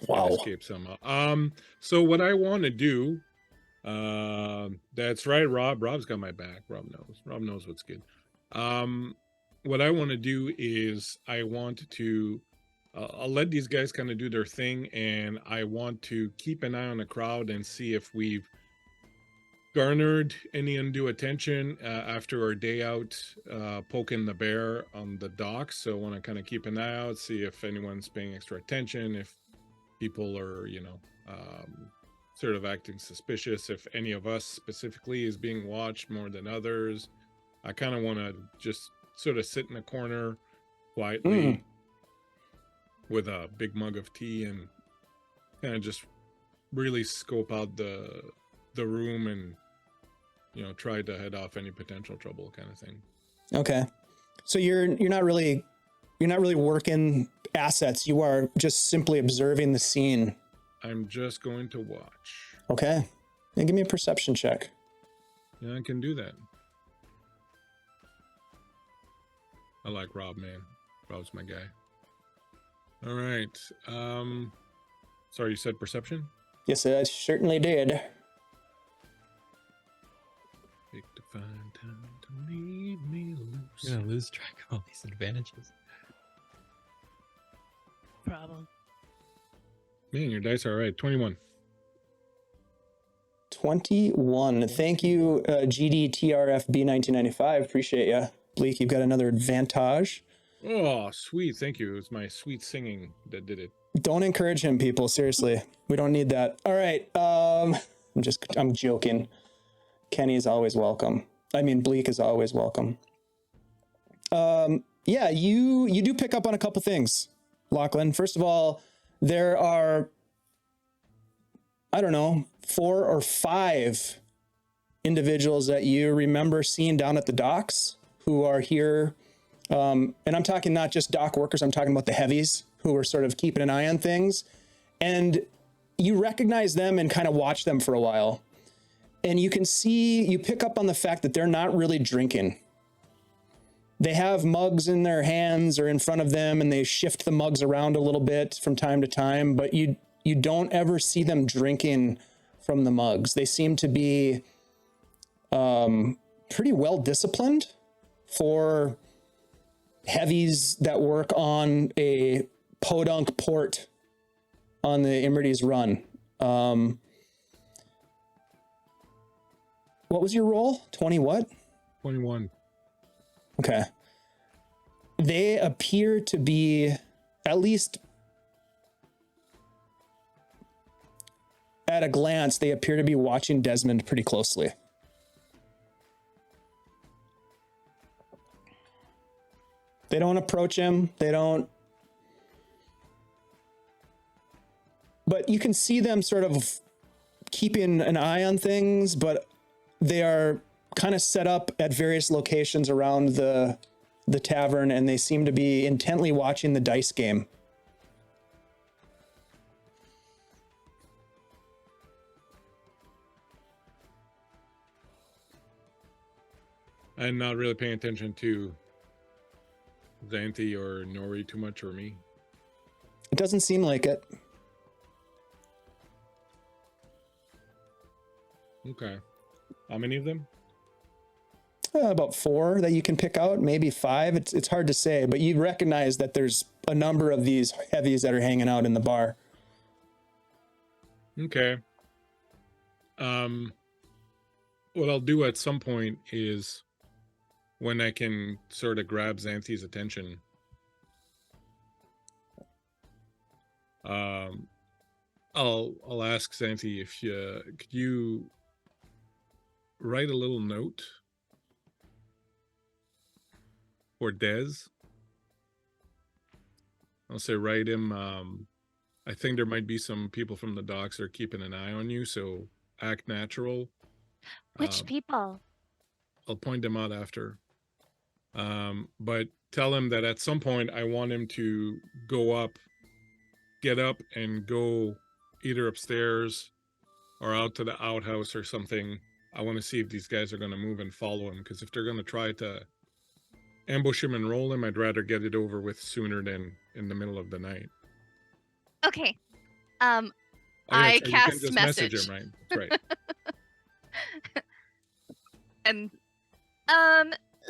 S2: Wow.
S5: Escape somehow. So what I want to do, that's right, Rob. Rob's got my back. Rob knows what's good. What I want to do is I want to, I'll let these guys kind of do their thing, and I want to keep an eye on the crowd and see if we've garnered any undue attention after our day out poking the bear on the docks. So I want to kind of keep an eye out, see if anyone's paying extra attention, if people are, you know, sort of acting suspicious, if any of us specifically is being watched more than others. I kind of want to just sort of sit in a corner quietly with a big mug of tea and kind of just really scope out the room and, you know, try to head off any potential trouble kind of thing.
S2: Okay. So you're not really working assets. You are just simply observing the scene.
S5: I'm just going to watch.
S2: Okay. Then give me a perception check.
S5: Yeah, I can do that. I like Rob, man. Rob's my guy. All right. Sorry, you said perception?
S2: Yes, I certainly did.
S5: Pick to find time to leave me loose.
S4: You're gonna lose track of all these advantages.
S6: Problem.
S5: Man, your dice are all right. 21.
S2: 21. Thank you, GDTRFB1995. Appreciate you. Bleak, you've got another advantage.
S5: Oh, sweet. Thank you. It was my sweet singing that did it.
S2: Don't encourage him, people. Seriously. We don't need that. All right. I'm joking. Kenny is always welcome. I mean, Bleak is always welcome. Yeah, you do pick up on a couple things, Lachlan. First of all, there are, I don't know, 4 or 5 individuals that you remember seeing down at the docks who are here. And I'm talking not just dock workers, I'm talking about the heavies who are sort of keeping an eye on things. And you recognize them and kind of watch them for a while. And you pick up on the fact that they're not really drinking. They have mugs in their hands or in front of them, and they shift the mugs around a little bit from time to time, but you you don't ever see them drinking from the mugs. They seem to be pretty well disciplined for heavies that work on a podunk port on the Imrides run. What was your roll? 20 what?
S5: 21.
S2: Okay. They appear to be, at least at a glance, they appear to be watching Desmond pretty closely. They don't approach him. They don't. But you can see them sort of keeping an eye on things, but they are kind of set up at various locations around the tavern, and they seem to be intently watching the dice game.
S5: I'm not really paying attention to Xanthi or Nori too much, or me.
S2: It doesn't seem like it.
S5: Okay. How many of them?
S2: About 4 that you can pick out, maybe 5. It's hard to say, but you recognize that there's a number of these heavies that are hanging out in the bar.
S5: Okay. What I'll do at some point is, when I can sort of grab Xanthi's attention, I'll ask Xanthi if could you write a little note for Dez. I'll say, write him, I think there might be some people from the docks that are keeping an eye on you, so act natural.
S3: Which people?
S5: I'll point them out after. But tell him that at some point I want him to get up and go either upstairs or out to the outhouse or something. I want to see if these guys are going to move and follow him, because if they're going to try to ambush him and roll him, I'd rather get it over with sooner than in the middle of the night.
S3: Okay.
S5: Oh, yeah,
S3: I
S5: you can
S3: cast
S5: just
S3: message.
S5: him, right? That's right.
S3: And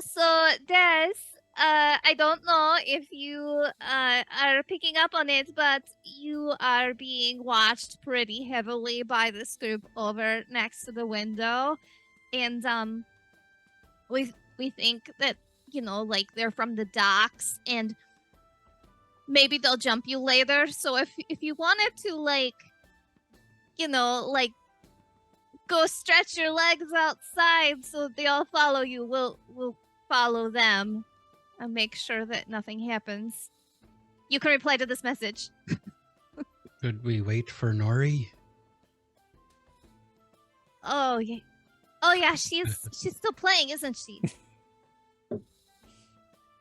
S3: so Des, I don't know if you are picking up on it, but you are being watched pretty heavily by this group over next to the window, and we think that, you know, like, they're from the docks, and maybe they'll jump you later. So if you wanted to, like, you know, like, go stretch your legs outside so they all follow you, we'll follow them and make sure that nothing happens. You can reply to this message.
S4: Should we wait for Nori?
S3: Oh yeah, she's still playing, isn't she?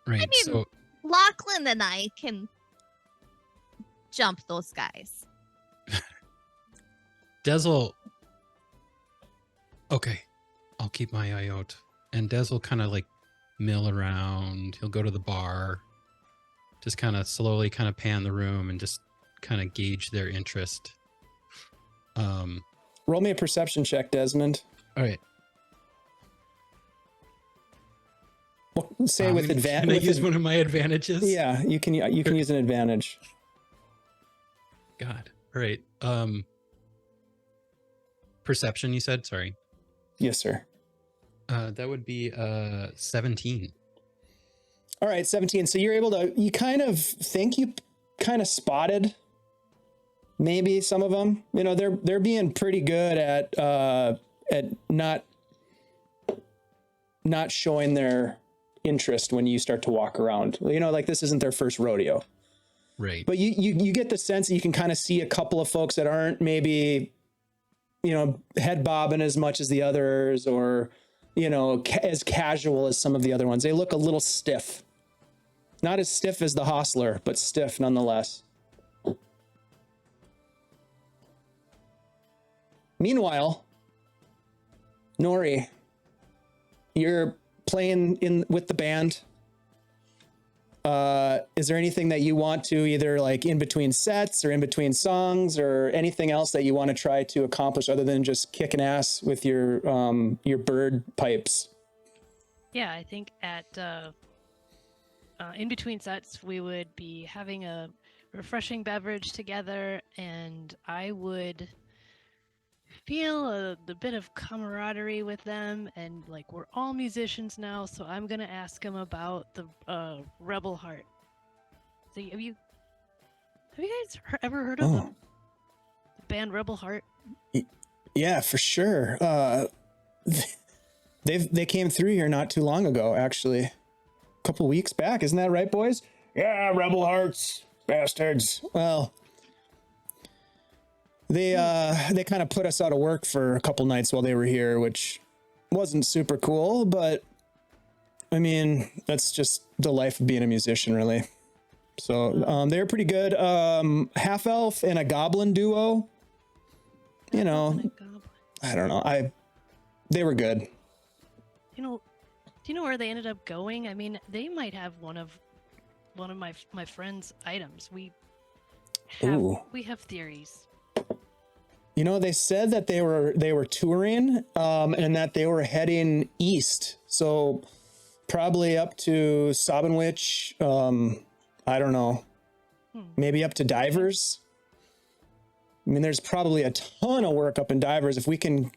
S4: Right.
S3: I mean,
S4: so
S3: Lachlan and I can jump those guys.
S4: Dezel. Okay, I'll keep my eye out. And Des will kind of like mill around. He'll go to the bar, just kind of slowly kind of pan the room and just kind of gauge their interest.
S2: Roll me a perception check, Desmond.
S4: All right.
S2: Well, say with advantage.
S4: Can I use one of my advantages?
S2: Yeah, you can use an advantage.
S4: God. All right. Perception, you said? Sorry.
S2: Yes, sir.
S4: That would be 17.
S2: All right, 17. So you're able to, you kind of think you kind of spotted maybe some of them. You know, they're being pretty good at not showing their interest when you start to walk around. You know, like, this isn't their first rodeo.
S4: Right.
S2: But you get the sense that you can kind of see a couple of folks that aren't maybe, you know, head bobbing as much as the others, or, you know, as casual as some of the other ones. They look a little stiff. Not as stiff as the hostler, but stiff nonetheless. Meanwhile, Nori, you're playing with the band. Is there anything that you want to either like in between sets or in between songs or anything else that you want to try to accomplish other than just kicking ass with your bird pipes?
S6: Yeah, I think at in between sets we would be having a refreshing beverage together, and I would feel the bit of camaraderie with them, and like we're all musicians now, so I'm gonna ask them about the Rebel Heart. So have you guys ever heard of the band Rebel Heart?
S2: Yeah, for sure. They came through here not too long ago, actually, a couple weeks back. Isn't that right, boys? Yeah, Rebel Hearts, bastards. Well, they kind of put us out of work for a couple nights while they were here, which wasn't super cool, but I mean, that's just the life of being a musician, really. So they were pretty good. Half elf and a goblin duo. You know, I don't know. They were good.
S6: Do you know where they ended up going? I mean, they might have one of my friend's items. We have theories.
S2: You know, they said that they were touring, and that they were heading east. So probably up to Sobinwich. I don't know. Maybe up to Divers. I mean, there's probably a ton of work up in Divers. If we can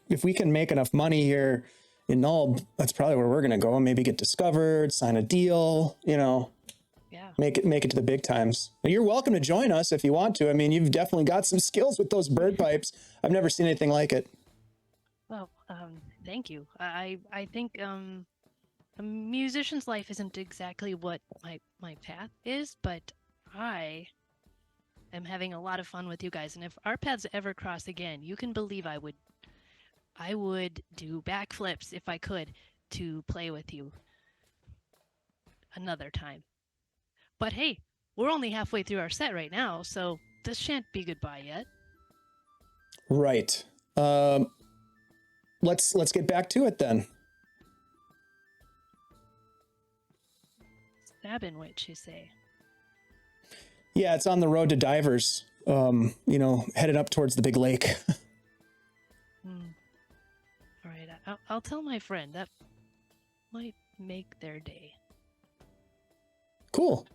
S2: make enough money here in Null, that's probably where we're gonna go. Maybe get discovered, sign a deal. You know.
S6: Yeah.
S2: Make it to the big times. You're welcome to join us if you want to. I mean, you've definitely got some skills with those bird pipes. I've never seen anything like it.
S6: Well, thank you. I think a musician's life isn't exactly what my path is, but I am having a lot of fun with you guys. And if our paths ever cross again, you can believe I would do backflips if I could to play with you another time. But hey, we're only halfway through our set right now, so this shan't be goodbye yet.
S2: Right. Let's get back to it then.
S6: Sabinwich, you say?
S2: Yeah, it's on the road to Divers. You know, headed up towards the big lake.
S6: All right, I'll tell my friend. That might make their day.
S2: Cool.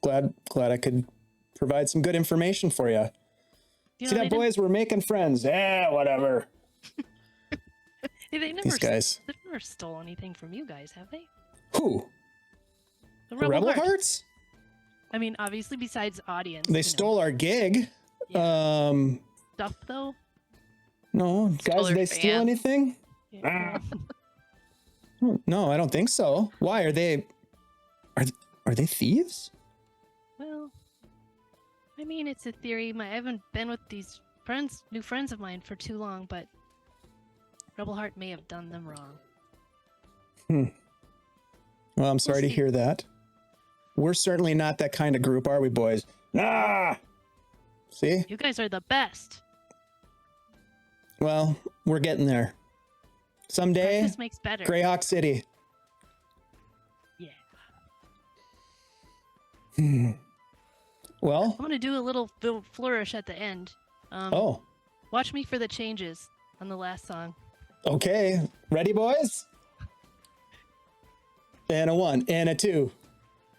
S2: Glad I could provide some good information for you. See that, boys? We're making friends. Yeah, whatever. These guys.
S6: They've never stole anything from you guys, have they?
S2: Who?
S6: The
S2: Rebel Hearts?
S6: I mean, obviously, besides audience.
S2: They stole our gig.
S6: Yeah. Stuff, though?
S2: No, guys, did they steal anything?
S6: Yeah.
S2: No, I don't think so. Why? Are they thieves?
S6: Well, I mean, it's a theory. I haven't been with these new friends of mine for too long, but Rebel Heart may have done them wrong.
S2: Well, I'm sorry to hear that. We're certainly not that kind of group, are we, boys? Ah! See?
S6: You guys are the best.
S2: Well, we're getting there. Someday,
S6: Practice makes better.
S2: Greyhawk City.
S6: Yeah.
S2: Well,
S6: I'm gonna do a little flourish at the end. Watch me for the changes on the last song.
S2: Okay. Ready, boys? And a 1 and a 2.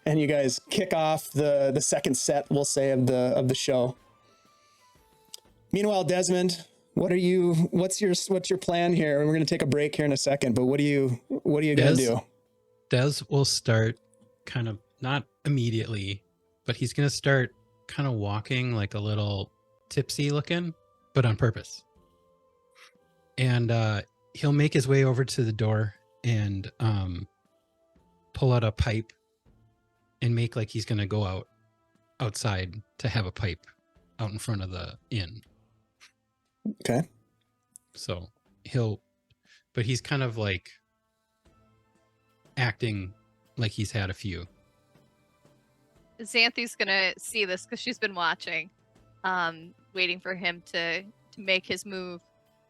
S2: And you guys kick off the second set, we'll say, of the show. Meanwhile, Desmond, what's your plan here? And we're gonna take a break here in a second, but what are you gonna do?
S4: Des will start kind of not immediately, but he's gonna start kind of walking like a little tipsy looking, but on purpose. And he'll make his way over to the door and pull out a pipe and make like he's gonna go outside to have a pipe out in front of the inn.
S2: Okay.
S4: So he's kind of like acting like he's had a few.
S3: Xanthi's gonna see this because she's been watching, waiting for him to make his move,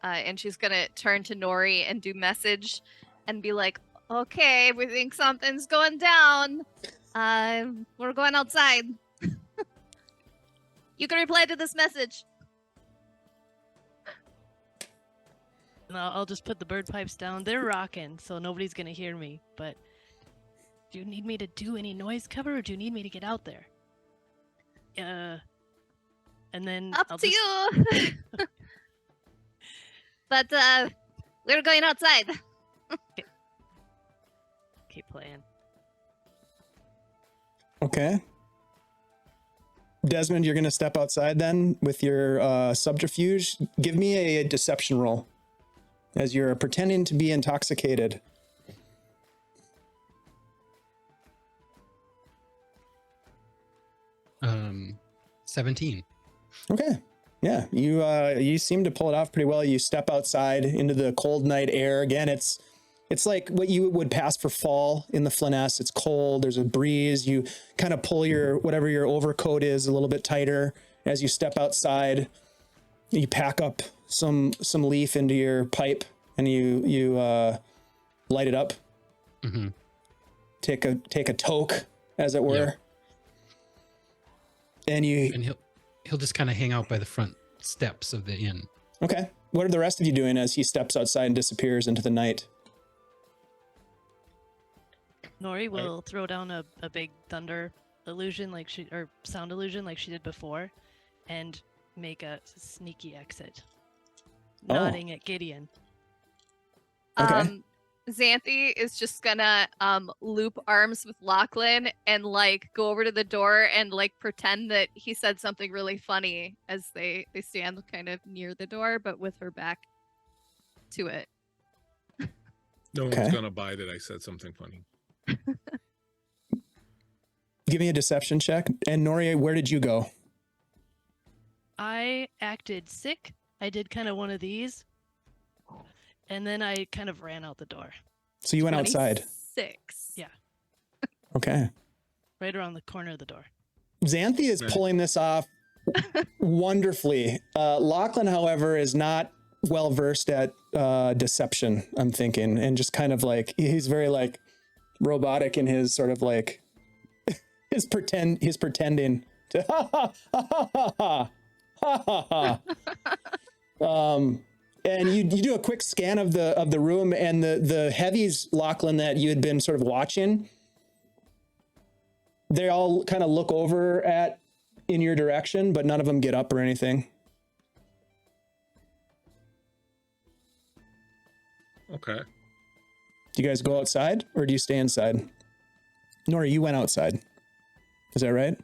S3: and she's gonna turn to Gnory and do message, and be like, "Okay, we think something's going down. We're going outside. You can reply to this message.
S6: No, I'll just put the bird pipes down. They're rocking, so nobody's gonna hear me. But do you need me to do any noise cover, or do you need me to get out there? And then
S3: Up
S6: I'll
S3: to
S6: just...
S3: you. But we're going outside.
S6: keep playing.
S2: Okay. Desmond, you're going to step outside then with your subterfuge. Give me a deception roll as you're pretending to be intoxicated.
S4: Um, 17.
S2: Okay. Yeah, you seem to pull it off pretty well. You step outside into the cold night air. Again, it's like what you would pass for fall in the Flyness. It's cold. There's a breeze. You kind of pull your whatever your overcoat is a little bit tighter as you step outside. You pack up some leaf into your pipe and you light it up.
S4: Mm-hmm.
S2: Take a toke, as it were.
S4: Yeah.
S2: And
S4: he'll just kind of hang out by the front steps of the inn.
S2: Okay. What are the rest of you doing as he steps outside and disappears into the night?
S6: Nori will throw down a big thunder illusion or sound illusion like she did before, and make a sneaky exit, nodding at Gideon.
S2: Okay.
S3: Xanthi is just gonna loop arms with Lachlan and like go over to the door and like pretend that he said something really funny as they stand kind of near the door, but with her back to it.
S5: No
S2: Okay.
S5: one's gonna buy that I said something funny.
S2: Give me a deception check. And Noria, where did you go?
S6: I acted sick. I did kind of one of these, and then I kind of ran out the door.
S2: So you went outside.
S3: 6.
S6: Yeah.
S2: Okay.
S6: Right around the corner of the door.
S2: Xanthi is pulling this off wonderfully. Lachlan, however, is not well versed at deception, I'm thinking, and just kind of like he's very like robotic in his sort of like he's pretending to ha ha ha ha ha ha ha ha. And you do a quick scan of the room, and the heavies, Lachlan, that you had been sort of watching, they all kind of look over in your direction, but none of them get up or anything.
S5: Okay.
S2: Do you guys go outside or do you stay inside? Nora, you went outside. Is that right?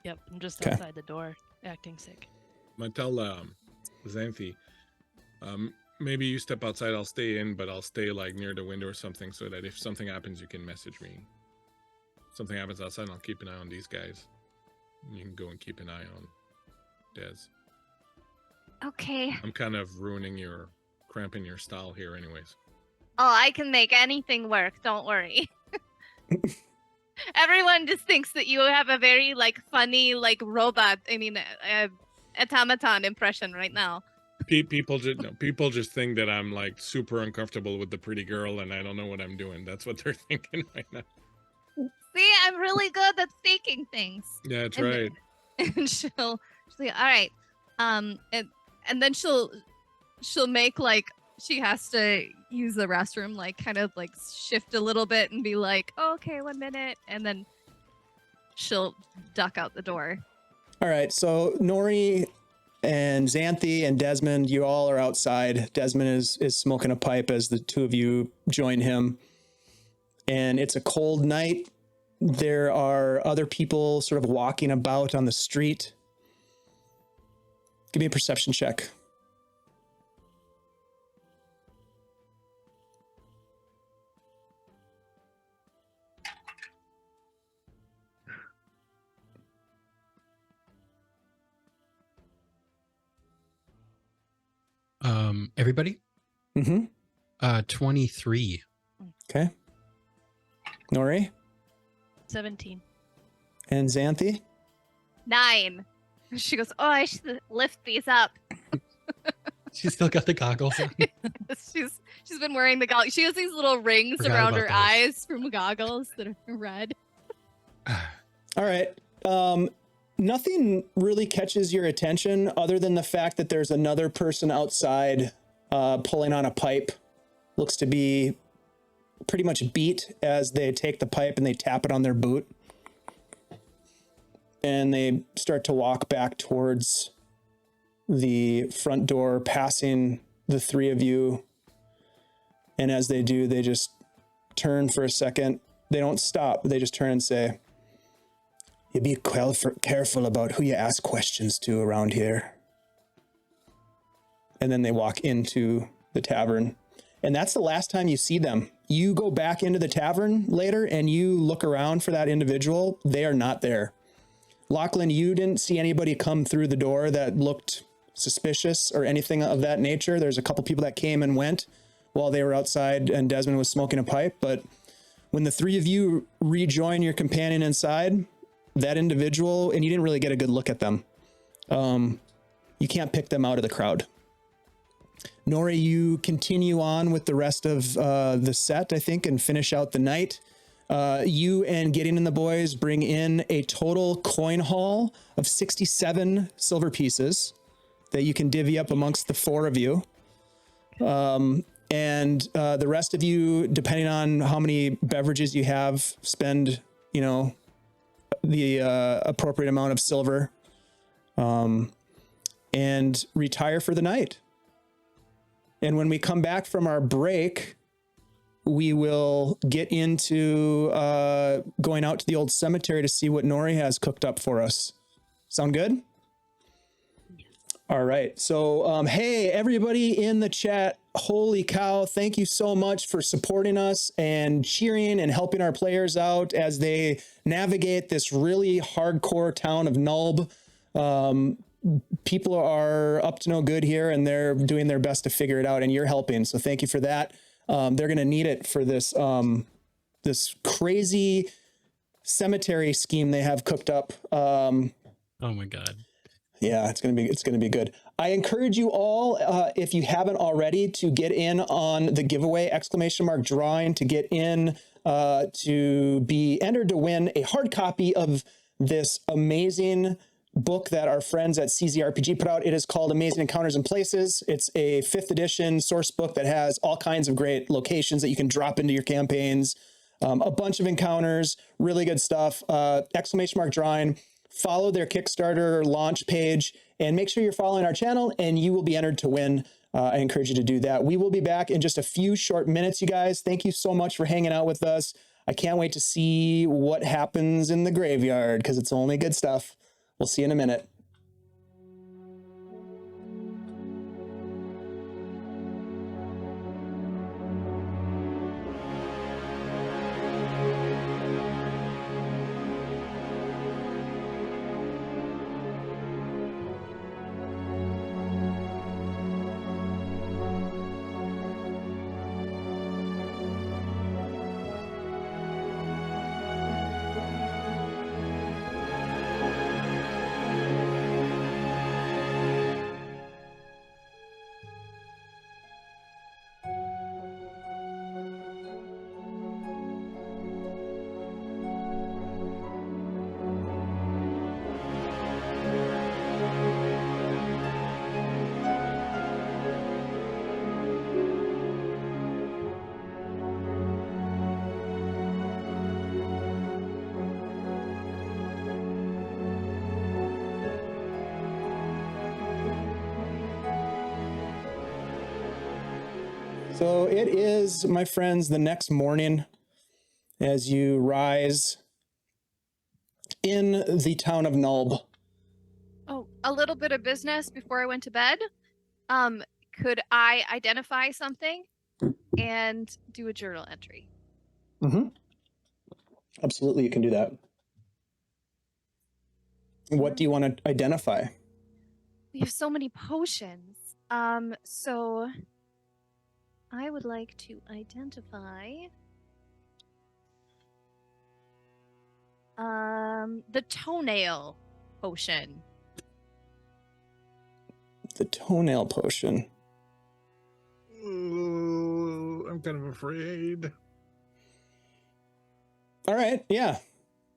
S6: Yep, I'm just
S2: Okay.
S6: outside the door, acting sick.
S5: I tell Xanthi, maybe you step outside, I'll stay in, but I'll stay like near the window or something so that if something happens, you can message me. If something happens outside, I'll keep an eye on these guys. You can go and keep an eye on Des.
S3: Okay.
S5: I'm kind of cramping your style here anyways.
S3: Oh, I can make anything work. Don't worry. Everyone just thinks that you have a very like funny like robot. I mean, automaton impression right now.
S5: People just think that I'm like super uncomfortable with the pretty girl and I don't know what I'm doing. That's what they're thinking right now.
S3: See, I'm really good at faking things.
S5: Yeah, that's
S3: And-
S5: right.
S3: And she'll be all right. And then she'll make like she has to use the restroom, like kind of like shift a little bit and be like, oh, okay, 1 minute, and then she'll duck out the door.
S2: All right. So Nori and Xanthi and Desmond, you all are outside. Desmond is smoking a pipe as the two of you join him. And it's a cold night. There are other people sort of walking about on the street. Give me a perception check.
S4: Everybody?
S2: Mm-hmm.
S4: 23.
S2: Okay. Nori
S6: 17.
S2: and Xanthi.
S3: 9. She goes, oh, I should lift these up.
S4: She's still got the goggles on.
S3: She's been wearing the goggles. She has these little rings
S4: Forgot
S3: around
S4: about
S3: her
S4: those.
S3: eyes from goggles that are red.
S2: All right. Nothing really catches your attention other than the fact that there's another person outside pulling on a pipe. Looks to be pretty much beat as they take the pipe and they tap it on their boot. And they start to walk back towards the front door, passing the three of you. And as they do, they just turn for a second. They don't stop. They just turn and say, "You be careful about who you ask questions to around here." And then they walk into the tavern. And that's the last time you see them. You go back into the tavern later and you look around for that individual. They are not there. Lachlan, you didn't see anybody come through the door that looked suspicious or anything of that nature. There's a couple people that came and went while they were outside and Desmond was smoking a pipe. But when the three of you rejoin your companion inside, that individual, and you didn't really get a good look at them. You can't pick them out of the crowd. Gnory, you continue on with the rest of the set, I think, and finish out the night. You and Gideon and the boys bring in a total coin haul of 67 silver pieces that you can divvy up amongst the four of you. And the rest of you, depending on how many beverages you have, spend, the appropriate amount of silver and retire for the night. And when we come back from our break, we will get into going out to the old cemetery to see what Gnory has cooked up for us. Sound good? All right. So, hey, everybody in the chat, holy cow, thank you so much for supporting us and cheering and helping our players out as they navigate this really hardcore town of Nulb. People are up to no good here and they're doing their best to figure it out, and you're helping. So thank you for that. They're going to need it for this, this crazy cemetery scheme they have cooked up.
S4: Oh my God.
S2: Yeah, it's gonna be good. I encourage you all, if you haven't already, to get in on the giveaway !drawing to get in to be entered to win a hard copy of this amazing book that our friends at CZRPG put out. It is called Amazing Encounters and Places. It's a 5th edition source book that has all kinds of great locations that you can drop into your campaigns. A bunch of encounters, really good stuff. !drawing. Follow their Kickstarter launch page and make sure you're following our channel and you will be entered to win. I encourage you to do that. We will be back in just a few short minutes, you guys. Thank you so much for hanging out with us. I can't wait to see what happens in the graveyard because it's only good stuff. We'll see you in a minute. So it is, my friends, the next morning as you rise in the town of Nulb.
S3: Oh, a little bit of business before I went to bed. Could I identify something and do a journal entry?
S2: Mm-hmm. Absolutely, you can do that. What do you want to identify?
S3: We have so many potions. So I would like to identify the toenail potion.
S2: The toenail potion.
S5: Ooh, I'm kind of afraid.
S2: All right, yeah.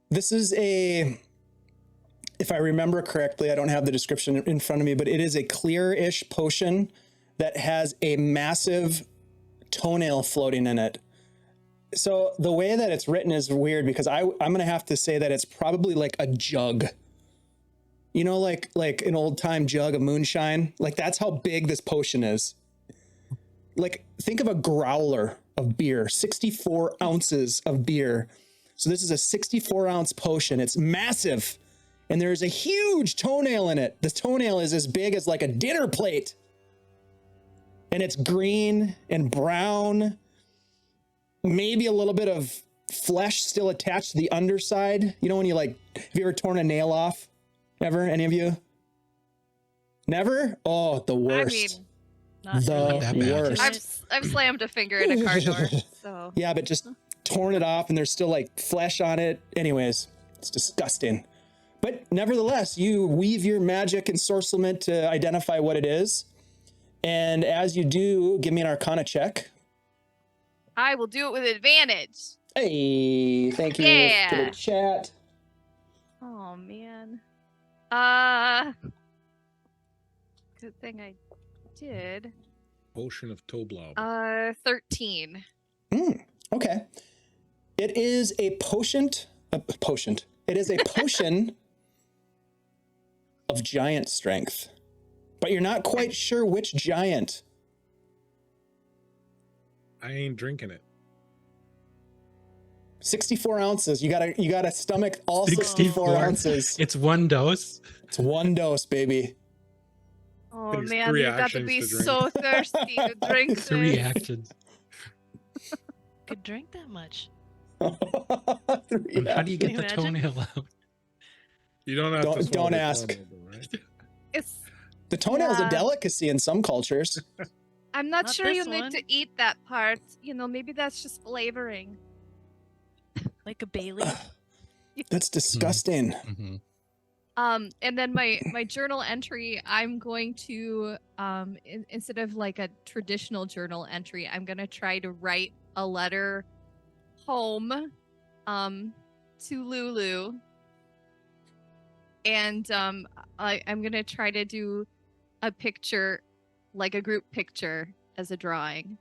S2: This is if I remember correctly, I don't have the description in front of me, but it is a clear-ish potion that has a massive toenail floating in it. So the way that it's written is weird because I'm going to have to say that it's probably like a jug. You know, like an old-time jug of moonshine? Like, that's how big this potion is. Like, think of a growler of beer, 64 ounces of beer. So this is a 64-ounce potion. It's massive. And there's a huge toenail in it. The toenail is as big as like a dinner plate. And it's green and brown. Maybe a little bit of flesh still attached to the underside. You know when have you ever torn a nail off? Ever? Any of you? Never? Oh, the worst.
S3: I mean,
S6: Not
S2: The
S6: really.
S4: that bad.
S2: worst.
S3: I've slammed a finger in a car door, so.
S2: Yeah, but just torn it off and there's still like flesh on it. Anyways, it's disgusting. But nevertheless, you weave your magic and sorcerement to identify what it is. And as you do, give me an Arcana check.
S3: I will do it with advantage.
S2: Hey, thank you
S3: Yeah.
S2: to the chat.
S3: Oh man. Good thing I did.
S5: Potion of Toblob.
S3: 13.
S2: Okay. It is a potion. It is a potion of giant strength. But you're not quite sure which giant.
S5: I ain't drinking it.
S2: 64 ounces. You gotta stomach all 64 ounces.
S4: It's one dose.
S2: It's one dose, baby.
S3: Oh
S5: Takes
S3: man,
S5: 3
S3: you've got to
S5: actions
S3: be
S5: to drink.
S3: so thirsty to drink this.
S4: 3 actions.
S6: Could drink that much.
S4: And how do you get
S6: Can you
S4: the
S6: imagine?
S4: toenail out?
S5: You don't have to
S2: Don't
S5: swallow the
S2: ask.
S5: toenail, though, right?
S3: It's.
S2: The toenail is a
S3: Yeah.
S2: delicacy in some cultures.
S3: I'm not
S6: Not
S3: sure you
S6: this
S3: need
S6: one.
S3: to eat that part. You know, maybe that's just flavoring.
S6: Like a bay leaf.
S2: That's disgusting.
S4: Mm-hmm.
S3: And then my journal entry, I'm going to instead of like a traditional journal entry, I'm gonna try to write a letter home to Lulu. And I'm gonna try to do a picture, like a group picture as a drawing.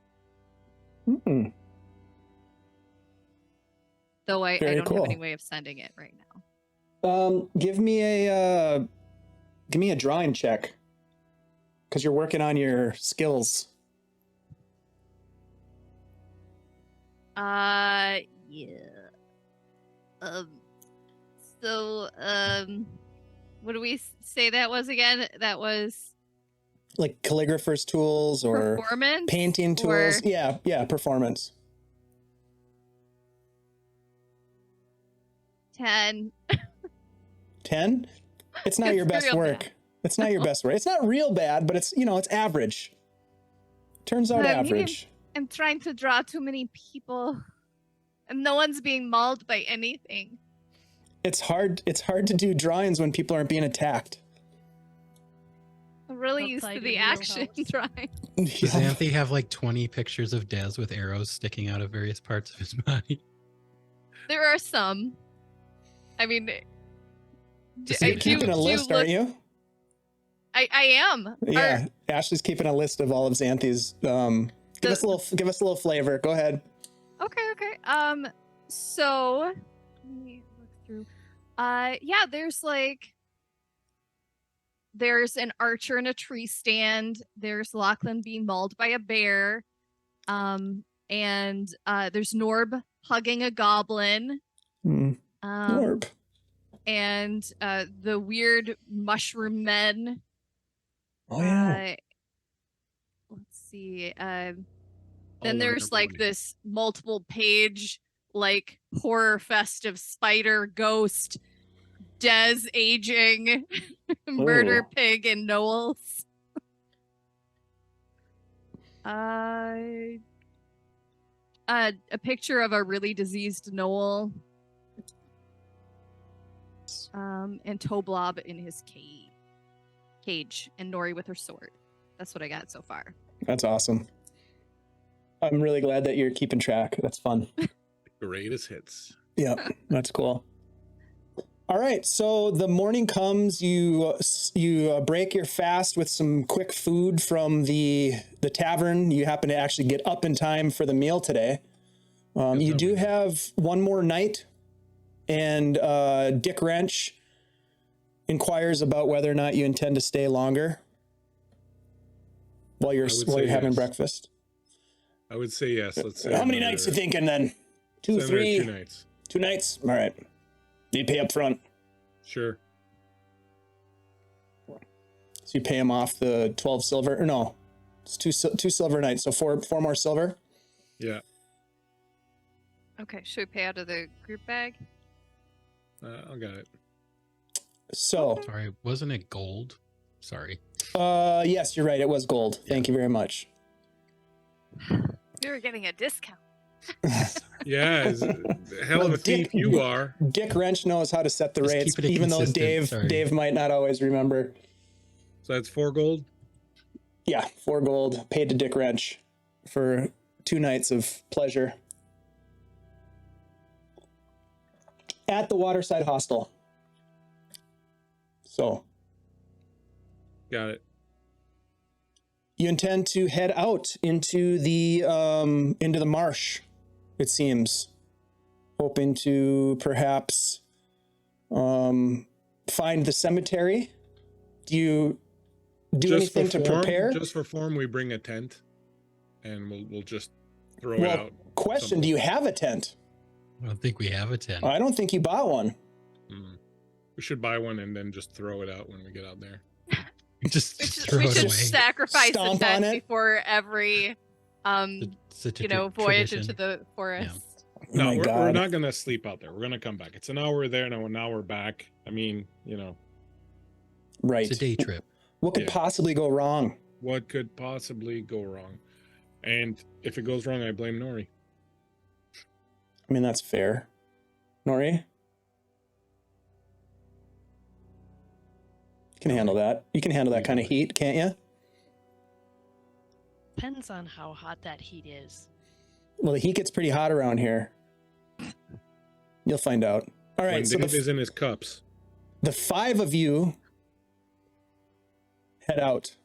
S2: Mm.
S3: Though I
S2: Very
S3: don't have any
S2: cool.
S3: way of sending it right now.
S2: Give me a drawing check. Because you're working on your skills.
S3: Yeah. So, what do we say that was again? That was
S2: Like calligrapher's tools or
S3: performance?
S2: painting
S3: or-
S2: tools. Yeah, performance.
S3: 10.
S2: 10? It's not
S3: It's
S2: your best
S3: real
S2: work.
S3: bad.
S2: It's not your best work. It's not real bad, but it's average. Turns out
S3: But I mean,
S2: average.
S3: I'm trying to draw too many people, and no one's being mauled by anything.
S2: It's hard to do drawings when people aren't being attacked.
S3: I'm really used to
S6: Outside
S3: the
S6: your
S3: action
S6: wheelhouse.
S3: drawing.
S4: Does Xanthi have like 20 pictures of Dez with arrows sticking out of various parts of his body?
S3: There are some. I mean,
S2: You're keeping a list, aren't you?
S3: I am.
S2: Yeah, Ashley's keeping a list of all of Xanthi's. Give us a little flavor. Go ahead.
S3: Okay. So let me look through. Yeah, there's an archer in a tree stand. There's Lachlan being mauled by a bear. And there's Norb hugging a goblin.
S2: Orb.
S3: And the weird mushroom men.
S2: Oh yeah.
S3: Let's see. Then
S5: All
S3: there's
S5: over
S3: like
S5: everybody.
S3: this multiple page like horror festive spider ghost Des aging murder
S2: Ooh.
S3: pig and Knowles. A picture of a really diseased Knoll. And Toblob in his cage and Nori with her sword. That's what I got so far.
S2: That's awesome. I'm really glad that you're keeping track. That's fun.
S5: Greatest hits.
S2: Yep, that's cool. All right, so the morning comes. You break your fast with some quick food from the tavern. You happen to actually get up in time for the meal today. You do have one more night, and Dick Wrench inquires about whether or not you intend to stay longer while you're having breakfast.
S5: I would say yes. Let's say
S2: how many nights you thinking then? 2, 3?
S5: 2 nights.
S2: 2 nights? All right. You pay up front.
S5: Sure.
S2: So you pay him off the 12 silver, or no, it's two silver nights. So four more silver.
S5: Yeah.
S3: Okay, should we pay out of the group bag?
S5: I got it.
S2: So,
S4: Sorry, wasn't it gold? Sorry.
S2: yes, you're right. It was gold. Thank you very much.
S3: We were getting a discount.
S5: Yeah, hell of a thief you are.
S2: Dick Wrench knows how to set the
S4: Just
S2: rates,
S4: keeping it
S2: even though
S4: consistent,
S2: Dave might not always remember.
S5: So that's 4 gold?
S2: Yeah, 4 gold paid to Dick Wrench for 2 nights of pleasure at the Waterside Hostel. So,
S5: Got it.
S2: you intend to head out into the marsh, it seems, hoping to perhaps find the cemetery. Do you do anything to prepare?
S5: Just for form, we bring a tent, and we'll just throw it out.
S2: Question: do you have a tent?
S4: I don't think we have a tent.
S2: I don't think you bought one.
S5: We should buy one and then just throw it out when we get out there.
S4: Just throw
S3: We
S4: it
S3: should
S4: away.
S3: sacrifice
S2: Stomp
S3: the
S2: on
S3: tent
S2: it.
S3: before every voyage
S4: Tradition.
S3: into the forest.
S5: No,
S2: my
S5: we're
S2: God.
S5: not gonna sleep out there. We're gonna come back. It's an hour there, now an hour back. I mean,
S2: Right.
S4: It's a day trip.
S2: What could
S5: Yeah.
S2: possibly go wrong?
S5: what could possibly go wrong? And if it goes wrong, I blame Nori.
S2: I mean, that's fair. Nori? You can handle that. You can handle that kind of heat, can't you?
S6: Depends on how hot that heat is.
S2: Well, the heat gets pretty hot around here. You'll find out. All right,
S5: When
S2: so
S5: Dave is in his cups.
S2: the 5 of you head out.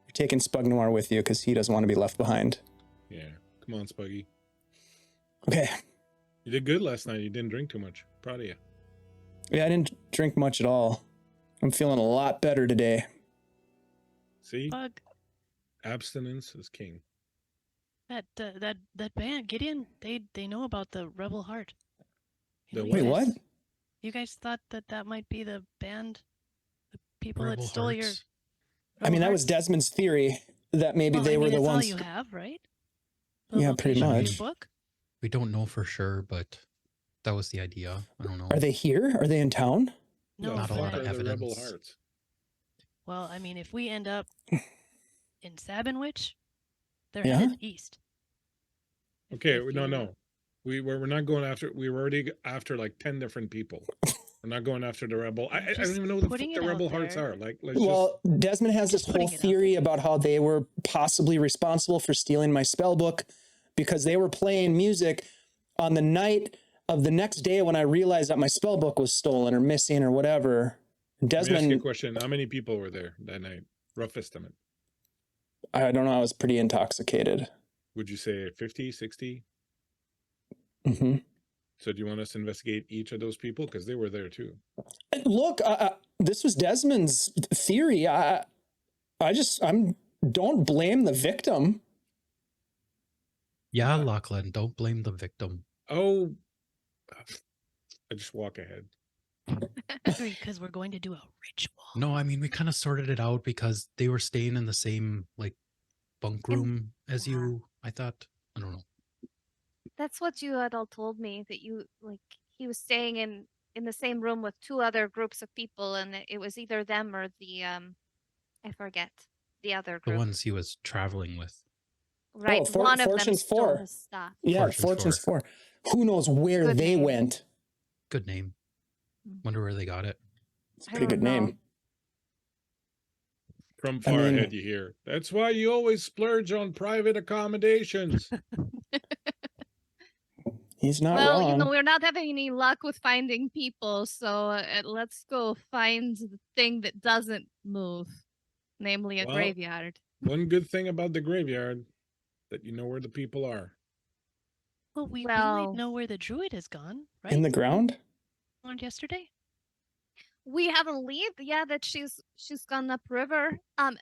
S2: You're taking Spug Noir with you because he doesn't want to be left behind.
S5: Yeah. Come on, Spuggy.
S2: Okay.
S5: You did good last night. You didn't drink too much. Proud of you.
S2: Yeah, I didn't drink much at all. I'm feeling a lot better today.
S5: See?
S6: Bug,
S5: Abstinence is king.
S6: that band, Gideon, they know about the Rebel Heart.
S5: The
S6: you
S2: Wait,
S6: guys-
S2: what?
S6: You guys thought that might be the band, the people
S4: Rebel
S6: that stole your.
S4: Hearts.
S2: I mean, that was Desmond's theory that maybe they were the
S6: that's
S2: ones.
S6: all you have, right?
S2: Yeah, pretty
S6: location of your
S2: much.
S6: Book?
S4: We don't know for sure, but that was the idea. I don't know.
S2: Are they here? Are they in town?
S6: No,
S4: Not a
S6: but
S4: lot of
S5: they're the Rebel
S4: evidence.
S5: Hearts.
S6: Well, I mean, if we end up in Sabinwich, they're
S2: Yeah?
S6: headed east.
S5: Okay,
S6: If
S5: no,
S6: you-
S5: no. We're not going after. We were already after like 10 different people. We're not going after the rebel. I don't
S6: Just
S5: even know who the
S6: putting
S5: fuck the
S6: it out
S5: Rebel Hearts
S6: there.
S5: are. Like, let's
S2: Well, Desmond has this
S6: Just putting
S2: whole
S6: it out
S2: theory about how they were possibly responsible for stealing my spell book because they were playing music on the night of the next day when I realized that my spell book was stolen or missing or whatever.
S5: Let me ask you a
S2: Desmond,
S5: question. How many people were there that night? Rough estimate.
S2: I don't know, I was pretty intoxicated.
S5: Would you say 50, 60?
S2: hmm
S5: So do you want us to investigate each of those people? Because they were there too.
S2: Look, this was Desmond's theory. Don't blame the victim.
S4: Yeah, Lachlan, don't blame the victim.
S5: Oh, I just walk ahead.
S6: Because we're going to do a ritual.
S4: No, I mean, we kind of sorted it out because they were staying in the same, like, bunk room as
S3: yeah.
S4: you, I thought. I don't know.
S3: That's what you had all told me, that he was staying in the same room with 2 other groups of people, and it was either them or the I forget the other
S4: The
S3: group.
S4: ones he was traveling with.
S3: Right,
S2: Oh,
S3: one of them
S2: Fortune's
S3: stole
S2: 4.
S3: his stuff.
S2: Yeah,
S4: Fortune's
S2: Fortune's 4. Who knows where
S3: Good
S2: they
S3: name.
S2: went?
S4: Good name. Wonder where they got it.
S2: It's a
S3: I
S2: pretty good
S3: don't know.
S2: name.
S5: From
S2: I
S5: far
S2: mean-
S5: ahead, you hear. That's why you always splurge on private accommodations.
S2: He's not
S3: Well,
S2: wrong.
S3: we're not having any luck with finding people, so let's go find the thing that doesn't move, namely a
S5: Well,
S3: graveyard.
S5: One good thing about the graveyard, that you know where the people are.
S6: Well, we
S3: Well-
S6: might know where the druid has gone, right?
S2: In the ground?
S6: Learned yesterday.
S3: We have a lead, yeah, that she's gone upriver. And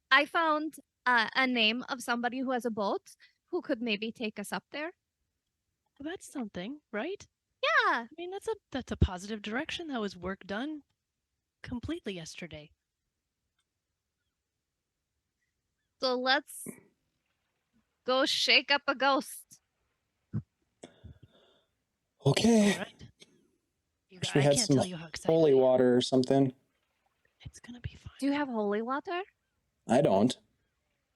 S3: I found a name of somebody who has a boat who could maybe take us up there.
S6: Well, that's something, right?
S3: Yeah.
S6: I mean, that's a positive direction. That was work done completely yesterday.
S3: So let's go shake up a ghost.
S2: Okay.
S6: All right.
S2: Wish we
S6: I
S2: had
S6: can't
S2: some
S6: tell you how excited
S2: holy
S6: I am.
S2: water or something.
S6: It's gonna be fine.
S3: Do you have holy water?
S2: I don't.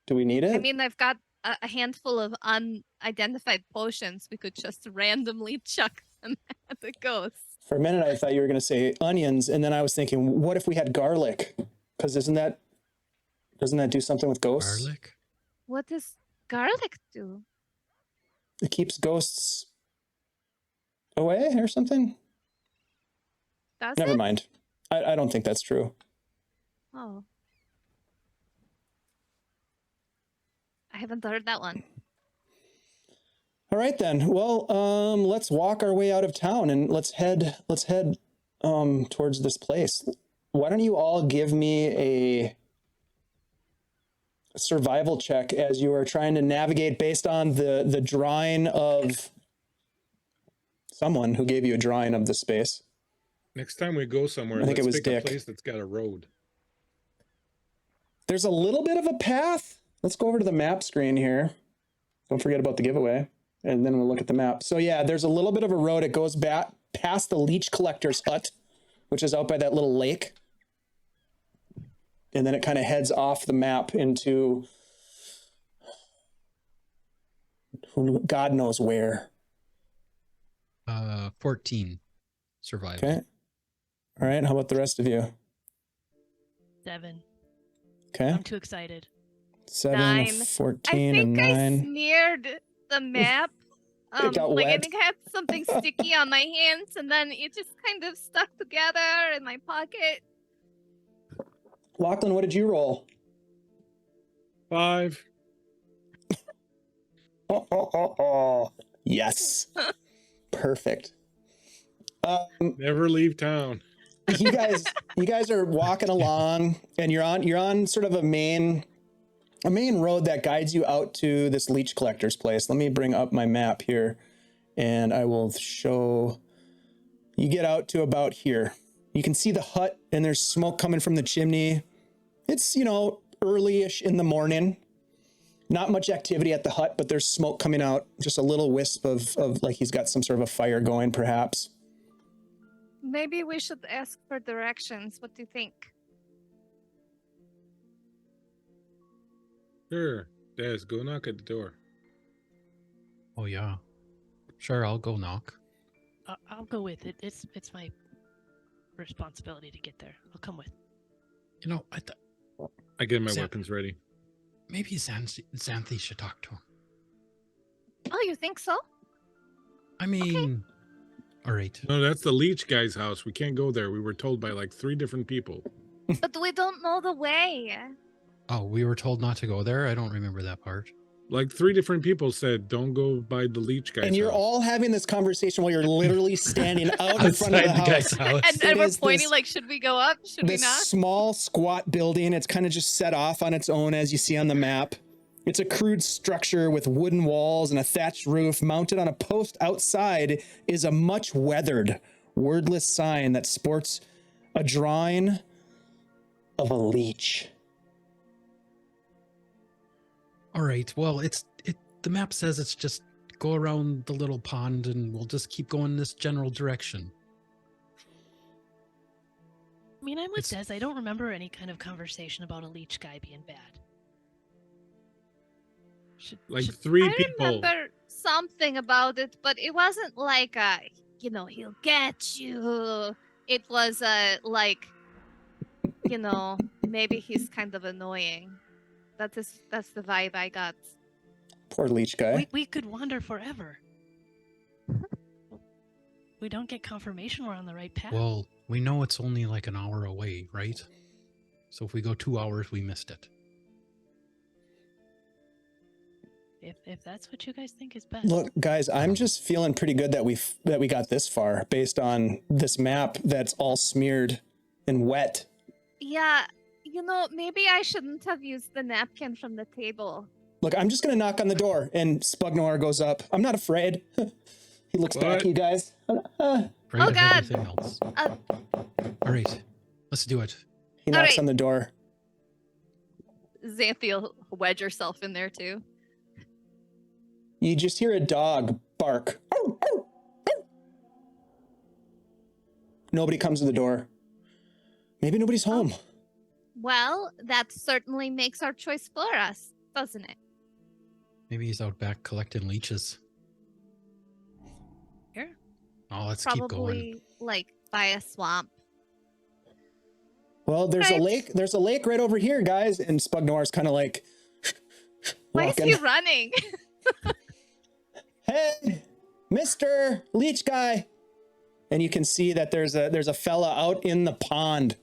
S2: Do we need it?
S3: I mean, I've got a handful of unidentified potions. We could just randomly chuck them at the ghost.
S2: For a minute, I thought you were going to say onions, and then I was thinking, what if we had garlic? Because doesn't that do something with ghosts?
S4: Garlic?
S3: What does garlic do?
S2: It keeps ghosts away or something?
S3: Does
S2: Never
S3: it?
S2: mind. I don't think that's true.
S3: Oh. I haven't heard that one.
S2: All right then. Well, let's walk our way out of town and let's head towards this place. Why don't you all give me a survival check as you are trying to navigate based on the drawing of someone who gave you a drawing of the space.
S5: Next time we go somewhere,
S2: I think
S5: let's
S2: it was
S5: pick
S2: Dick.
S5: a place that's got a road.
S2: There's a little bit of a path. Let's go over to the map screen here. Don't forget about the giveaway. And then we'll look at the map. So yeah, there's a little bit of a road. It goes back past the leech collector's hut, which is out by that little lake. And then it kind of heads off the map into God knows where.
S4: 14 survival.
S2: Okay. All right. How about the rest of you?
S6: 7.
S2: Okay.
S6: I'm too excited.
S2: 7,
S3: 9.
S2: 14,
S3: I
S2: and
S3: think I
S2: 9.
S3: smeared the map.
S2: It got
S3: like I
S2: wet.
S3: think I had something sticky on my hands, and then it just kind of stuck together in my pocket.
S2: Lachlan, what did you roll?
S5: 5.
S2: Yes. Perfect.
S5: Never leave town.
S2: you guys are walking along and you're on sort of a main road that guides you out to this leech collector's place. Let me bring up my map here and I will show. You get out to about here. You can see the hut and there's smoke coming from the chimney. It's, early-ish in the morning. Not much activity at the hut, but there's smoke coming out. Just a little wisp of like he's got some sort of a fire going, perhaps.
S3: Maybe we should ask for directions. What do you think?
S5: Sure. Des, go knock at the door.
S4: Oh yeah. Sure, I'll go knock.
S6: I'll go with it. It's my responsibility to get there. I'll come with.
S5: I get my
S4: Zan-
S5: weapons ready.
S4: Maybe Xanthi should talk to him.
S3: Oh, you think so?
S4: I mean, all right.
S5: No, that's the leech guy's house. We can't go there. We were told by like 3 different people.
S3: But we don't know the way.
S4: Oh, we were told not to go there? I don't remember that part.
S5: Like 3 different people said, don't go by the leech guy's
S2: And you're
S5: house.
S2: all having this conversation while you're literally standing out in front of the
S4: Outside the guy's
S2: house.
S4: house.
S3: And
S2: It
S3: we're
S2: is
S3: pointing
S2: this-
S3: like, should we go up? Should we
S2: This
S3: not?
S2: small, squat building. It's kind of just set off on its own, as you see on the map. It's a crude structure with wooden walls and a thatched roof. Mounted on a post outside is a much weathered, wordless sign that sports a drawing of a leech.
S4: All right. Well, the map says it's just go around the little pond and we'll just keep going this general direction.
S6: I mean, I'm with
S4: It's-
S6: Des. I don't remember any kind of conversation about a leech guy being bad.
S5: Like
S6: Should-
S5: 3
S3: I
S5: people.
S3: remember something about it, but it wasn't like he'll get you. It was like, maybe he's kind of annoying. That's the vibe I got.
S2: Poor leech guy.
S6: we could wander forever. we don't get confirmation we're on the right path.
S4: Well, we know it's only like an hour away, right? So if we go 2 hours, we missed it.
S6: If that's what you guys think is best.
S2: Look, guys, I'm just feeling pretty good that we got this far based on this map that's all smeared and wet.
S3: Yeah, maybe I shouldn't have used the napkin from the table.
S2: Look, I'm just gonna knock on the door, and Spugnoir goes up. I'm not afraid. He looks back at you guys.
S4: Afraid
S3: Oh,
S4: of
S3: God.
S4: everything else.
S3: Uh,
S4: All right, let's do it.
S2: He
S3: All
S2: knocks
S3: right.
S2: on the door.
S3: Xanthi will wedge herself in there too.
S2: You just hear a dog bark. Nobody comes to the door. Maybe nobody's home.
S3: Well, that certainly makes our choice for us, doesn't it?
S4: Maybe he's out back collecting leeches.
S6: Here?
S4: Oh, let's keep going.
S3: Probably like by a swamp.
S2: Well, there's a
S3: Right.
S2: lake. There's a lake right over here, guys. And Spugnoir's kind of like
S3: Why is
S2: walking.
S3: he running?
S2: Hey, Mr. Leech guy. And you can see that there's a fella out in the pond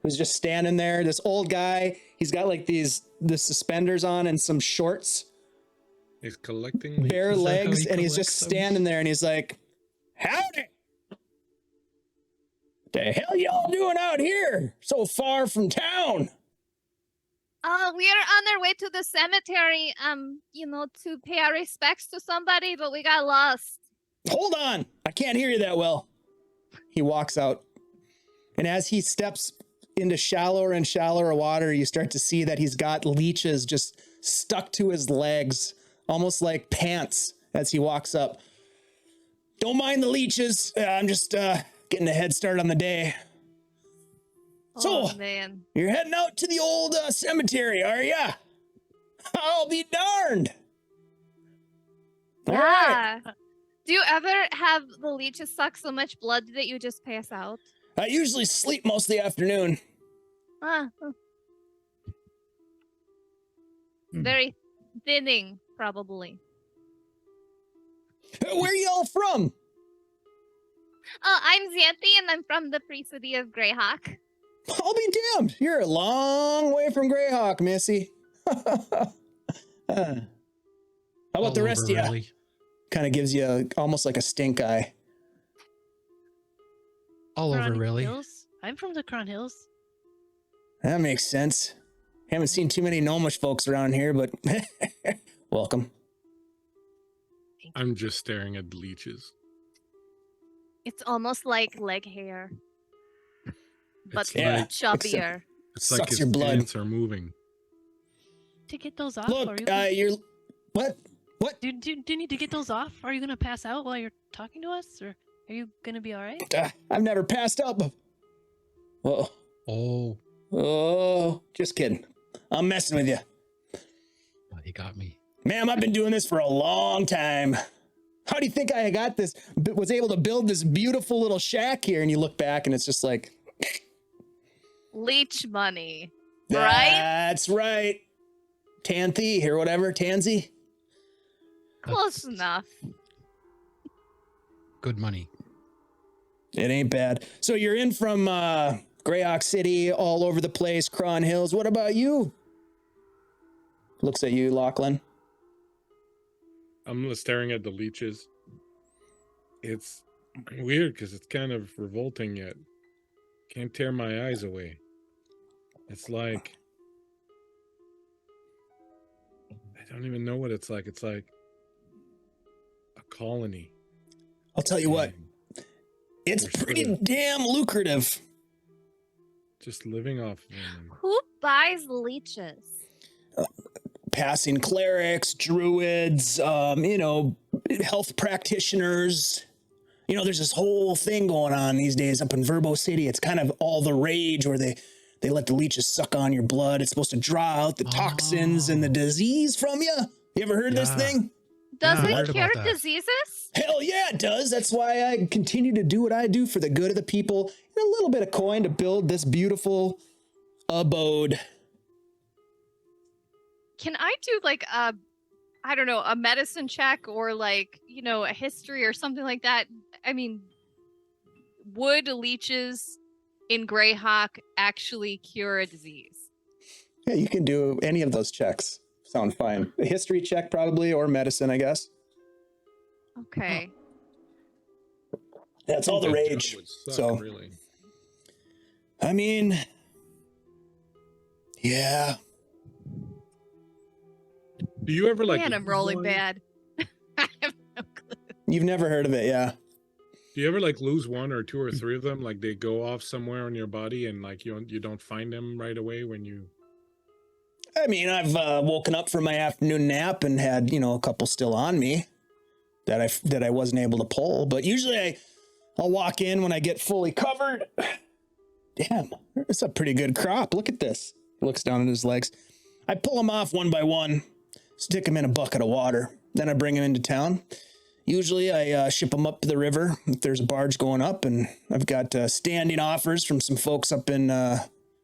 S2: who's just standing there. This old guy. He's got like the suspenders on and some shorts,
S5: He's collecting
S2: bare
S4: Is that how
S2: legs,
S4: he
S2: and he's just
S4: collects them?
S2: standing there and he's like, "Howdy. The hell y'all doing out here so far from town?"
S3: We are on our way to the cemetery, to pay our respects to somebody, but we got lost.
S2: Hold on. I can't hear you that well. He walks out. And as he steps into shallower and shallower water, you start to see that he's got leeches just stuck to his legs, almost like pants as he walks up. Don't mind the leeches. I'm just getting a head start on the day.
S3: Oh,
S2: So-
S3: man.
S2: You're heading out to the old cemetery, are ya? I'll be darned. All right.
S3: Yeah. Do you ever have the leeches suck so much blood that you just pass out?
S2: I usually sleep most of the afternoon.
S3: Ah. Very thinning, probably.
S2: Where y'all from?
S3: I'm Xanthi, and I'm from the free city of Greyhawk.
S2: I'll be damned. You're a long way from Greyhawk, Missy. How about the rest of you?
S4: Really?
S2: Kind of gives you almost like a stink eye.
S4: All over,
S6: Cron
S4: really?
S6: Hills? I'm from the Cron Hills.
S2: That makes sense. Haven't seen too many gnomish folks around here, but welcome.
S5: I'm just staring at the leeches.
S3: It's almost like leg hair, but
S5: It's
S2: Yeah.
S5: like
S3: chubbier.
S5: it's like
S2: Sucks
S5: his
S2: your blood.
S5: pants are moving.
S6: To get those off,
S2: Look,
S6: are you gonna,
S2: you're... What? What?
S6: do you need to get those off? Are you gonna pass out while you're talking to us, or are you gonna be all right?
S2: I've never passed up. Whoa.
S4: Oh,
S2: Oh, just kidding. I'm messing with you.
S4: he got me.
S2: Ma'am, I've been doing this for a long time. How do you think I got this, was able to build this beautiful little shack here? And you look back and it's just like,
S3: Leech money, right?
S2: that's right. Tanthy or whatever, Tansy.
S3: Close
S4: That's
S3: enough.
S4: Good money.
S2: It ain't bad. So you're in from Greyhawk City, all over the place, Cron Hills. What about you? Looks at you, Lachlan.
S5: I'm staring at the leeches. It's weird because it's kind of revolting yet can't tear my eyes away. It's like I don't even know what it's like. It's like a colony.
S2: I'll tell you what,
S5: and
S2: it's
S5: They're sort
S2: pretty
S5: of-
S2: damn lucrative.
S5: just living off them.
S3: Who buys leeches?
S2: Passing clerics, druids, health practitioners. There's this whole thing going on these days up in Verbo City. It's kind of all the rage where they let the leeches suck on your blood. It's supposed to draw out the toxins and the disease from you. You ever heard of this
S4: Yeah.
S2: thing?
S3: Does
S4: I
S3: it
S4: heard
S3: cure
S4: about that.
S3: diseases?
S2: Hell yeah, it does. That's why I continue to do what I do for the good of the people and a little bit of coin to build this beautiful abode.
S3: Can I do like a medicine check or like, a history or something like that? I mean, would leeches in Greyhawk actually cure a disease?
S2: Yeah, you can do any of those checks. Sound fine. A history check probably, or medicine, I guess.
S3: Okay.
S2: That's all the
S5: That job
S2: rage.
S5: would suck,
S2: So,
S5: really.
S2: I mean, yeah.
S5: Do you ever like?
S3: Man, I'm
S5: lose
S3: rolling
S5: one?
S3: bad. I have no clue.
S2: You've never heard of it, yeah.
S5: Do you ever like lose one or two or three of them? Like they go off somewhere on your body, and like you don't find them right away when you.
S2: I mean, I've woken up from my afternoon nap and had, a couple still on me that I wasn't able to pull. But usually I'll walk in when I get fully covered. Damn, it's a pretty good crop. Look at this. He looks down at his legs. I pull them off one by one, stick them in a bucket of water. Then I bring them into town. Usually I ship them up to the river if there's a barge going up, and I've got standing offers from some folks up in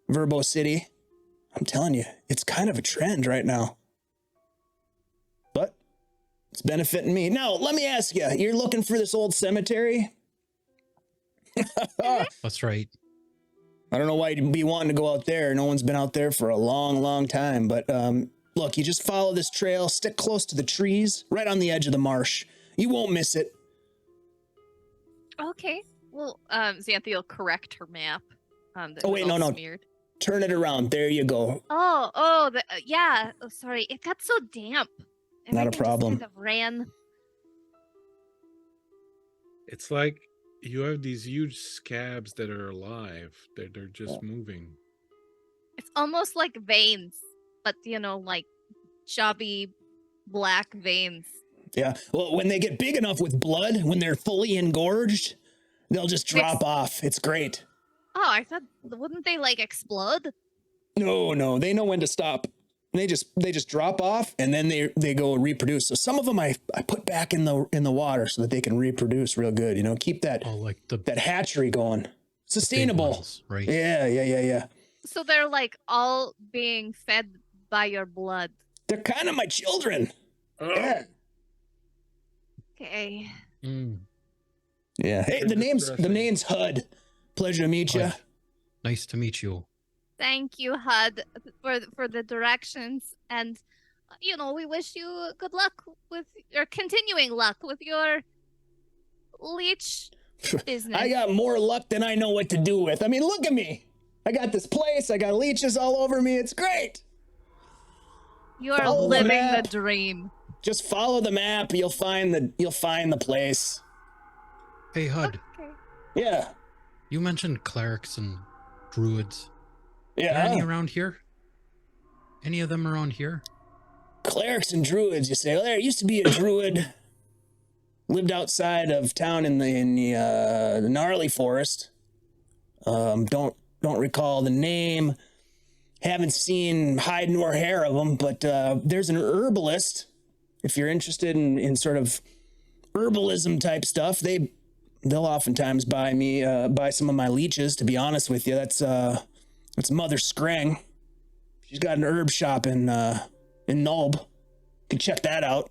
S2: Verbo City. I'm telling you, it's kind of a trend right now. But it's benefiting me. Now, let me ask you, you're looking for this old cemetery?
S4: That's right.
S2: I don't know why you'd be wanting to go out there. No one's been out there for a long, long time. But look, you just follow this trail, stick close to the trees, right on the edge of the marsh. You won't miss it.
S3: Okay. Well, Xanthe will correct her map. That
S2: Oh,
S3: was
S2: wait,
S3: all
S2: no.
S3: smeared.
S2: Turn it around. There you go.
S3: Yeah. Oh, sorry. It got so damp.
S2: Not a
S3: Everything just
S2: problem.
S3: kind of ran.
S5: It's like you have these huge scabs that are alive. They're just moving.
S3: It's almost like veins, but like chubby black veins.
S2: Yeah. Well, when they get big enough with blood, when they're fully engorged, they'll just drop off. It's great.
S3: Oh, I thought, wouldn't they like explode?
S2: No. They know when to stop. They just drop off, and then they go reproduce. So some of them I put back in the water so that they can reproduce real good. Keep that
S4: Like
S2: that hatchery going, sustainable.
S4: ones, right?
S2: Yeah.
S3: So they're like all being fed by your blood.
S2: They're kind of my children.
S5: Oh,
S2: Yeah.
S3: Okay.
S4: Mm.
S2: Yeah. Hey,
S5: Very
S2: the
S5: distressing.
S2: name's Hud. Pleasure to meet you.
S4: Hud. Nice to meet you.
S3: Thank you, HUD, for the directions, and we wish you good luck with your continuing luck with your leech business.
S2: I got more luck than I know what to do with. I mean, look at me. I got this place. I got leeches all over me. It's great.
S3: You are
S2: Follow the
S3: living the
S2: map.
S3: dream.
S2: Just follow the map. You'll find the place.
S4: Hey, Hud.
S3: Okay.
S2: Yeah.
S4: You mentioned clerics and druids. Are
S2: Yeah.
S4: there any around here? Any of them around here?
S2: Clerics and druids, you say? Well, there used to be a druid. Lived outside of town in the gnarly forest. Don't recall the name. Haven't seen hide nor hair of them, but there's an herbalist. If you're interested in sort of herbalism type stuff, they'll oftentimes buy some of my leeches. To be honest with you, that's Mother Scrang. She's got an herb shop in Nulb. You can check that out.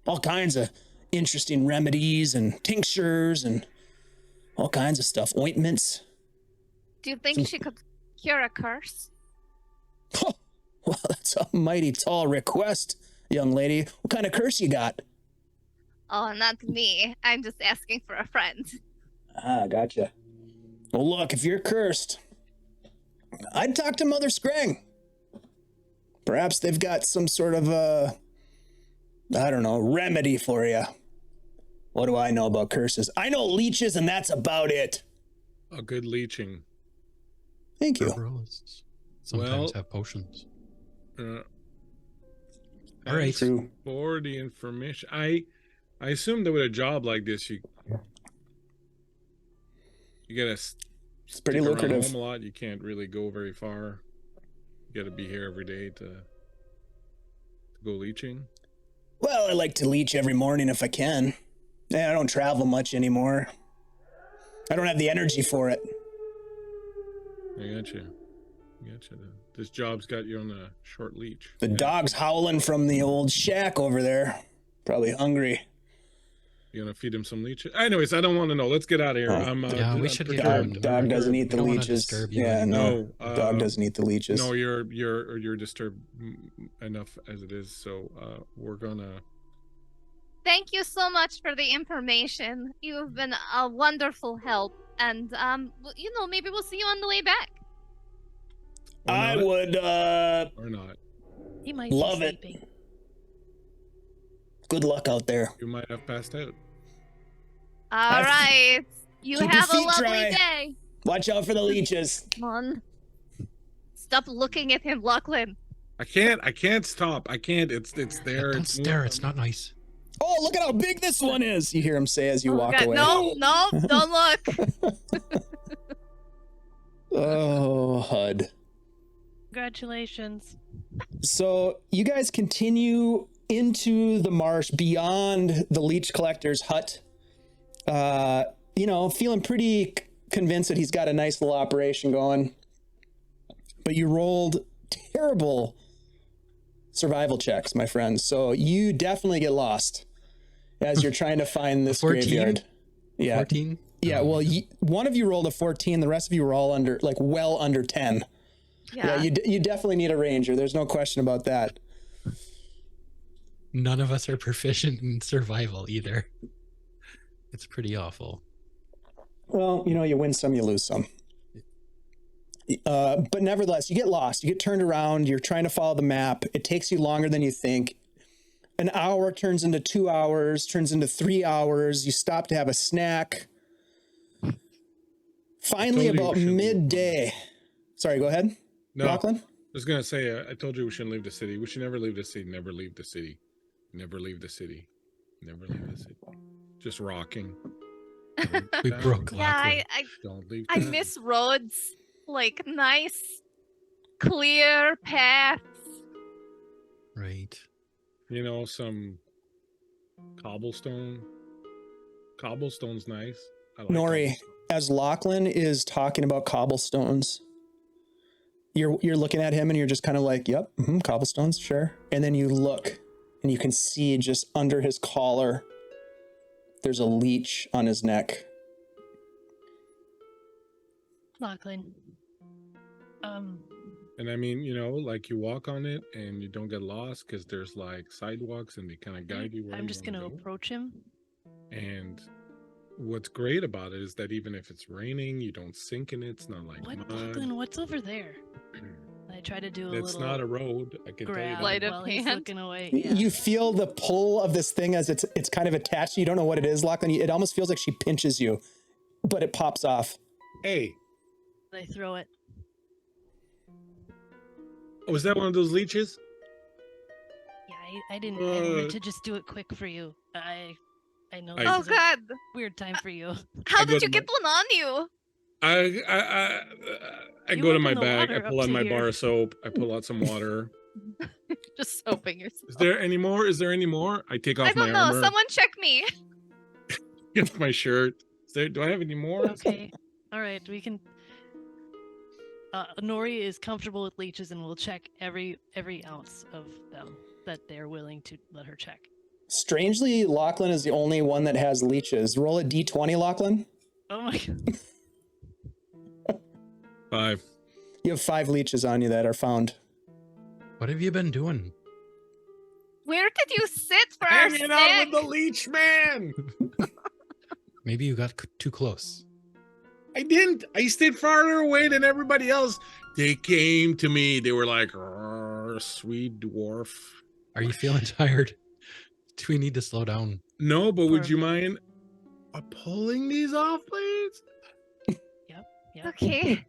S2: All kinds of interesting remedies and tinctures and all kinds of stuff. Ointments.
S3: Do you think she could cure a curse?
S2: Well, that's a mighty tall request, young lady. What kind of curse you got?
S3: Oh, not me. I'm just asking for a friend.
S2: Ah, gotcha. Well, look, if you're cursed, I'd talk to Mother Scrang. Perhaps they've got some sort of remedy for you. What do I know about curses? I know leeches, and that's about it.
S5: a good leeching.
S2: Thank you.
S4: Herbalists sometimes
S5: Well-
S4: have potions.
S5: Uh,
S4: All right.
S5: as
S2: True.
S5: For the information, I assume that with a job like this, you gotta
S2: It's pretty
S5: stick around
S2: lucrative.
S5: home a lot. You can't really go very far. You gotta be here every day to go leeching.
S2: Well, I like to leech every morning if I can. Yeah, I don't travel much anymore. I don't have the energy for it.
S5: I gotcha. This job's got you on a short leech.
S2: The
S5: Yeah.
S2: dog's howling from the old shack over there. Probably hungry.
S5: You gonna feed him some leeches? Anyways, I don't want to know. Let's get out of here.
S2: Oh.
S5: I'm
S4: we should get
S5: perturbed.
S4: going.
S2: Dog doesn't eat the
S4: We don't wanna
S2: leeches.
S4: disturb you
S2: Yeah,
S4: anymore.
S2: no. Dog doesn't eat the leeches.
S5: No, you're disturbed enough as it is. So we're gonna.
S3: Thank you so much for the information. You've been a wonderful help, and maybe we'll see you on the way back.
S2: I would
S5: or not.
S6: He might
S2: love
S6: be
S2: it.
S6: sleeping.
S2: Good luck out there.
S5: You might have passed out.
S3: All right. You
S2: Keep your
S3: have a
S2: feet
S3: lovely
S2: dry.
S3: day.
S2: Watch out for the leeches.
S3: Come on. Stop looking at him, Lachlan.
S5: I can't stop. I can't. It's there.
S4: Don't stare. It's not nice.
S2: Oh, look at how big this one is. You hear him say as you
S3: Oh,
S2: walk
S3: God.
S2: away.
S3: No, don't look.
S2: Oh, HUD.
S6: Congratulations.
S2: So you guys continue into the marsh beyond the leech collector's hut. Feeling pretty convinced that he's got a nice little operation going. But you rolled terrible survival checks, my friends. So you definitely get lost as you're trying to find this
S4: 14?
S2: graveyard. Yeah.
S4: 14?
S2: Yeah, well, one of you rolled a 14. The rest of you were all well under 10. Yeah, you definitely need a ranger. There's no question about that.
S4: None of us are proficient in survival either. It's pretty awful.
S2: Well, you win some, you lose some. But nevertheless, you get lost. You get turned around. You're trying to follow the map. It takes you longer than you think. An hour turns into 2 hours, turns into 3 hours. You stop to have a snack. Finally, about midday. Sorry, go ahead.
S5: No,
S2: Lachlan?
S5: I was gonna say. I told you we shouldn't leave the city. We should never leave the city. Never leave the city. Never leave the city. Never leave the city. Just rocking.
S4: We broke
S3: Yeah,
S4: Lachlan.
S5: Don't leave.
S3: I
S5: town.
S3: miss roads. Like nice, clear paths.
S4: Right.
S5: Some cobblestone. Cobblestone's nice. I like
S2: Nori,
S5: cobblestone.
S2: as Lachlan is talking about cobblestones, you're looking at him and you're just kind of like, yep, cobblestones, sure. And then you look and you can see just under his collar, there's a leech on his neck.
S6: Lachlan.
S5: And I mean, you walk on it and you don't get lost because there's sidewalks and they kind of guide you where
S6: I'm just going to approach him.
S5: And what's great about it is that even if it's raining, you don't sink in it. It's not like
S6: What,
S5: mud.
S6: Lachlan? What's over there? I try to do a
S5: It's
S6: little
S5: not a road. I can tell you
S6: grab
S5: that.
S3: Sleight of
S6: while he's
S3: hand.
S6: looking away. Yeah.
S2: You feel the pull of this thing as it's kind of attached. You don't know what it is, Lachlan. It almost feels like she pinches you, but it pops off.
S5: Hey,
S6: I throw it.
S5: was that one of those leeches?
S6: Yeah, I didn't mean to just do it quick for you. I know this
S3: Oh
S6: is a
S3: God!
S6: weird time for you.
S3: How
S5: I
S3: did
S5: go
S3: you
S5: to
S3: get one on you?
S5: I
S6: You
S5: go to
S6: open
S5: my
S6: the
S5: bag. I
S6: water
S5: pull
S6: up
S5: out
S6: to
S5: my
S6: here.
S5: bar of soap. I pull out some water.
S3: Just soaping yourself.
S5: Is there any more? I take off
S3: I don't
S5: my
S3: know.
S5: armor.
S3: Someone check me.
S5: Get off my shirt. Do I have any more?
S6: Okay. All right, we can. Nori is comfortable with leeches and will check every ounce of them that they're willing to let her check.
S2: Strangely, Lachlan is the only one that has leeches. Roll a d20, Lachlan.
S6: Oh my god.
S5: 5.
S2: You have 5 leeches on you that are found.
S4: What have you been doing?
S3: Where did you sit for our
S5: Hanging out
S3: snack?
S5: with the leech man.
S4: Maybe you got too close.
S5: I didn't. I stayed farther away than everybody else. They came to me. They were like, sweet dwarf.
S4: Are you feeling tired? Do we need to slow down?
S5: No, but would
S6: Or-
S5: you mind pulling these off, please?
S6: Yeah.
S3: Okay.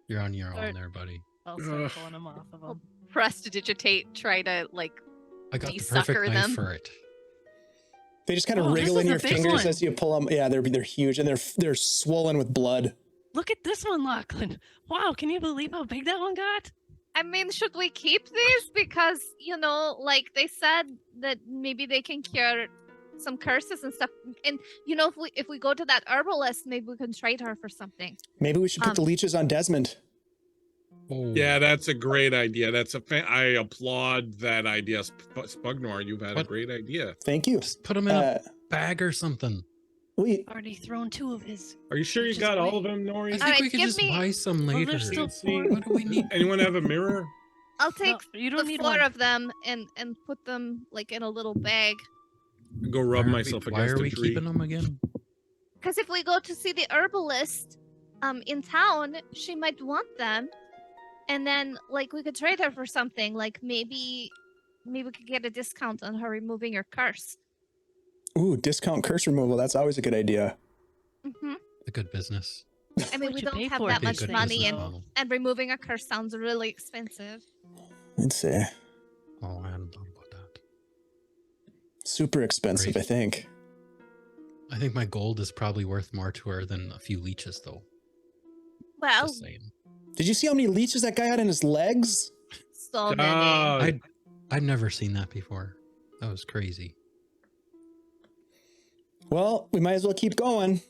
S4: You're on your
S6: Or-
S4: own there, buddy.
S6: I'll start
S5: Ugh.
S6: pulling them off of them.
S3: Prestidigitate. Try to
S4: I got the
S3: De-sucker
S4: perfect knife
S3: them.
S4: for it.
S2: They just kind of
S6: Oh, this
S2: wriggle in
S6: is a
S2: your
S6: big
S2: fingers
S6: one.
S2: as you pull them. Yeah, they're huge and they're swollen with blood.
S6: Look at this one, Lachlan. Wow, can you believe how big that one got?
S3: I mean, should we keep these? Because, they said that maybe they can cure some curses and stuff. And, if we go to that herbalist, maybe we can trade her for something.
S2: Maybe we should put the leeches on Desmond.
S4: Oh,
S5: Yeah, that's a great idea. I applaud that idea. Spugnor, you've had a
S4: What?
S5: great idea.
S2: Thank you.
S4: Just put them in a bag or something.
S2: We
S6: Already thrown 2 of his.
S5: Are you sure you
S6: Just
S5: got all of
S6: wait.
S5: them,
S4: I
S5: Nori?
S4: think
S3: Alright,
S4: we could
S3: give
S4: just
S3: me-
S4: buy some
S6: Well,
S4: later.
S6: there's still
S5: Let's see.
S6: 4.
S4: What do we need?
S5: Anyone have a mirror?
S3: I'll take
S6: No, you
S3: the
S6: don't need
S3: 4
S6: one.
S3: of them and put them like in a little bag.
S5: Go rub myself
S4: Why
S5: against
S4: are
S5: a
S4: we
S5: tree.
S4: keeping them again?
S3: Because if we go to see the herbalist, in town, she might want them, and then like we could trade her for something. Like maybe we could get a discount on her removing her curse.
S2: discount curse removal. That's always a good idea.
S3: Hmm
S4: A good business.
S3: I mean,
S6: What
S3: we
S6: you
S3: don't
S6: pay
S3: have
S6: for
S3: that
S6: it
S3: much
S6: these days,
S3: money,
S6: though.
S3: and removing a curse sounds really expensive.
S2: Let's see.
S4: Oh, I hadn't thought about that.
S2: Super expensive,
S4: Great.
S2: I think.
S4: I think my gold is probably worth more to her than a few leeches, though.
S3: Well,
S4: Just saying.
S2: Did you see how many leeches that guy had in his legs?
S3: so many.
S5: God.
S4: I'd never seen that before. That was crazy.
S2: Well, we might as well keep going.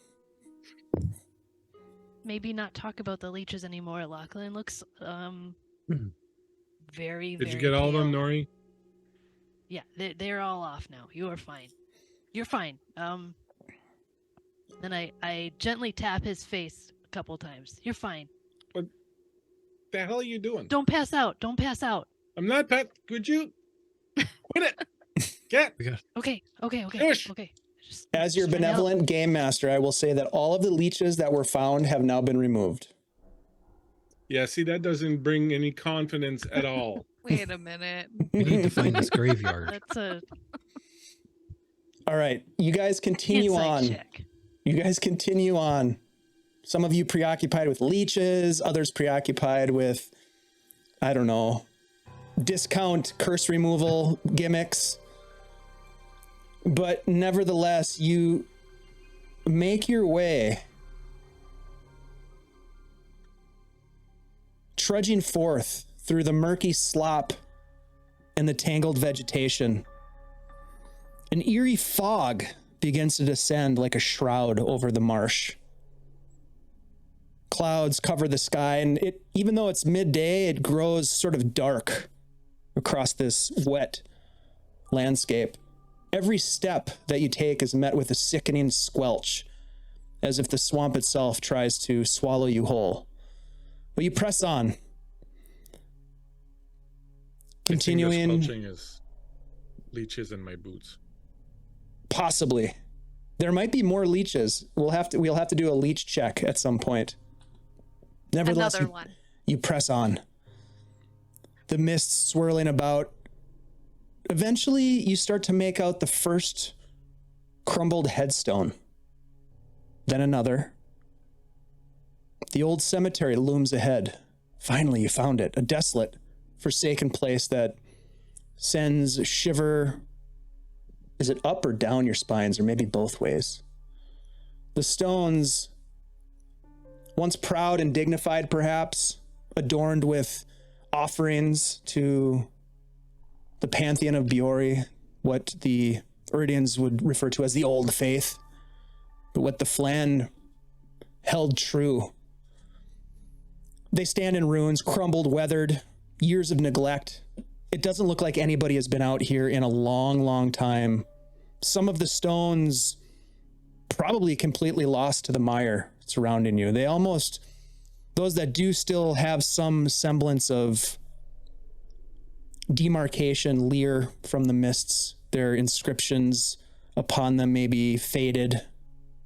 S6: Maybe not talk about the leeches anymore. Lachlan looks very.
S5: Did you
S6: very
S5: get all of them,
S6: pale.
S5: Nori?
S6: Yeah, they're all off now. You are fine. You're fine. Then I gently tap his face a couple times. You're fine.
S5: The hell are you doing?
S6: Don't pass out. Don't pass out.
S5: I'm not Pat. Could you? Quit it. Get.
S6: Okay.
S5: Shush.
S6: Okay. Just,
S2: As your
S6: just trying to help.
S2: benevolent game master, I will say that all of the leeches that were found have now been removed.
S5: Yeah, see, that doesn't bring any confidence at all.
S3: Wait a minute.
S4: We need to find this graveyard.
S6: That's a
S2: All right, you guys continue
S6: insight
S2: on.
S6: check.
S2: You guys continue on. Some of you preoccupied with leeches, others preoccupied with, I don't know, discount curse removal gimmicks. But nevertheless, you make your way, trudging forth through the murky slop and the tangled vegetation. An eerie fog begins to descend like a shroud over the marsh. Clouds cover the sky, and even though it's midday, it grows sort of dark across this wet landscape. Every step that you take is met with a sickening squelch, as if the swamp itself tries to swallow you whole. But you press on.
S5: I think the
S2: Continuing,
S5: squelching is leeches in my boots.
S2: possibly. There might be more leeches. We'll have to do a leech check at some point. Nevertheless,
S3: Another one.
S2: you press on. The mist swirling about. Eventually, you start to make out the first crumbled headstone. Then another. The old cemetery looms ahead. Finally, you found it. A desolate, forsaken place that sends a shiver. Is it up or down your spines, or maybe both ways? The stones, once proud and dignified perhaps, adorned with offerings to the pantheon of Biori, what the Uridians would refer to as the old faith, but what the Flan held true. They stand in ruins, crumbled, weathered, years of neglect. It doesn't look like anybody has been out here in a long, long time. Some of the stones probably completely lost to the mire surrounding you. Those that do still have some semblance of demarcation leer from the mists, their inscriptions upon them may be faded,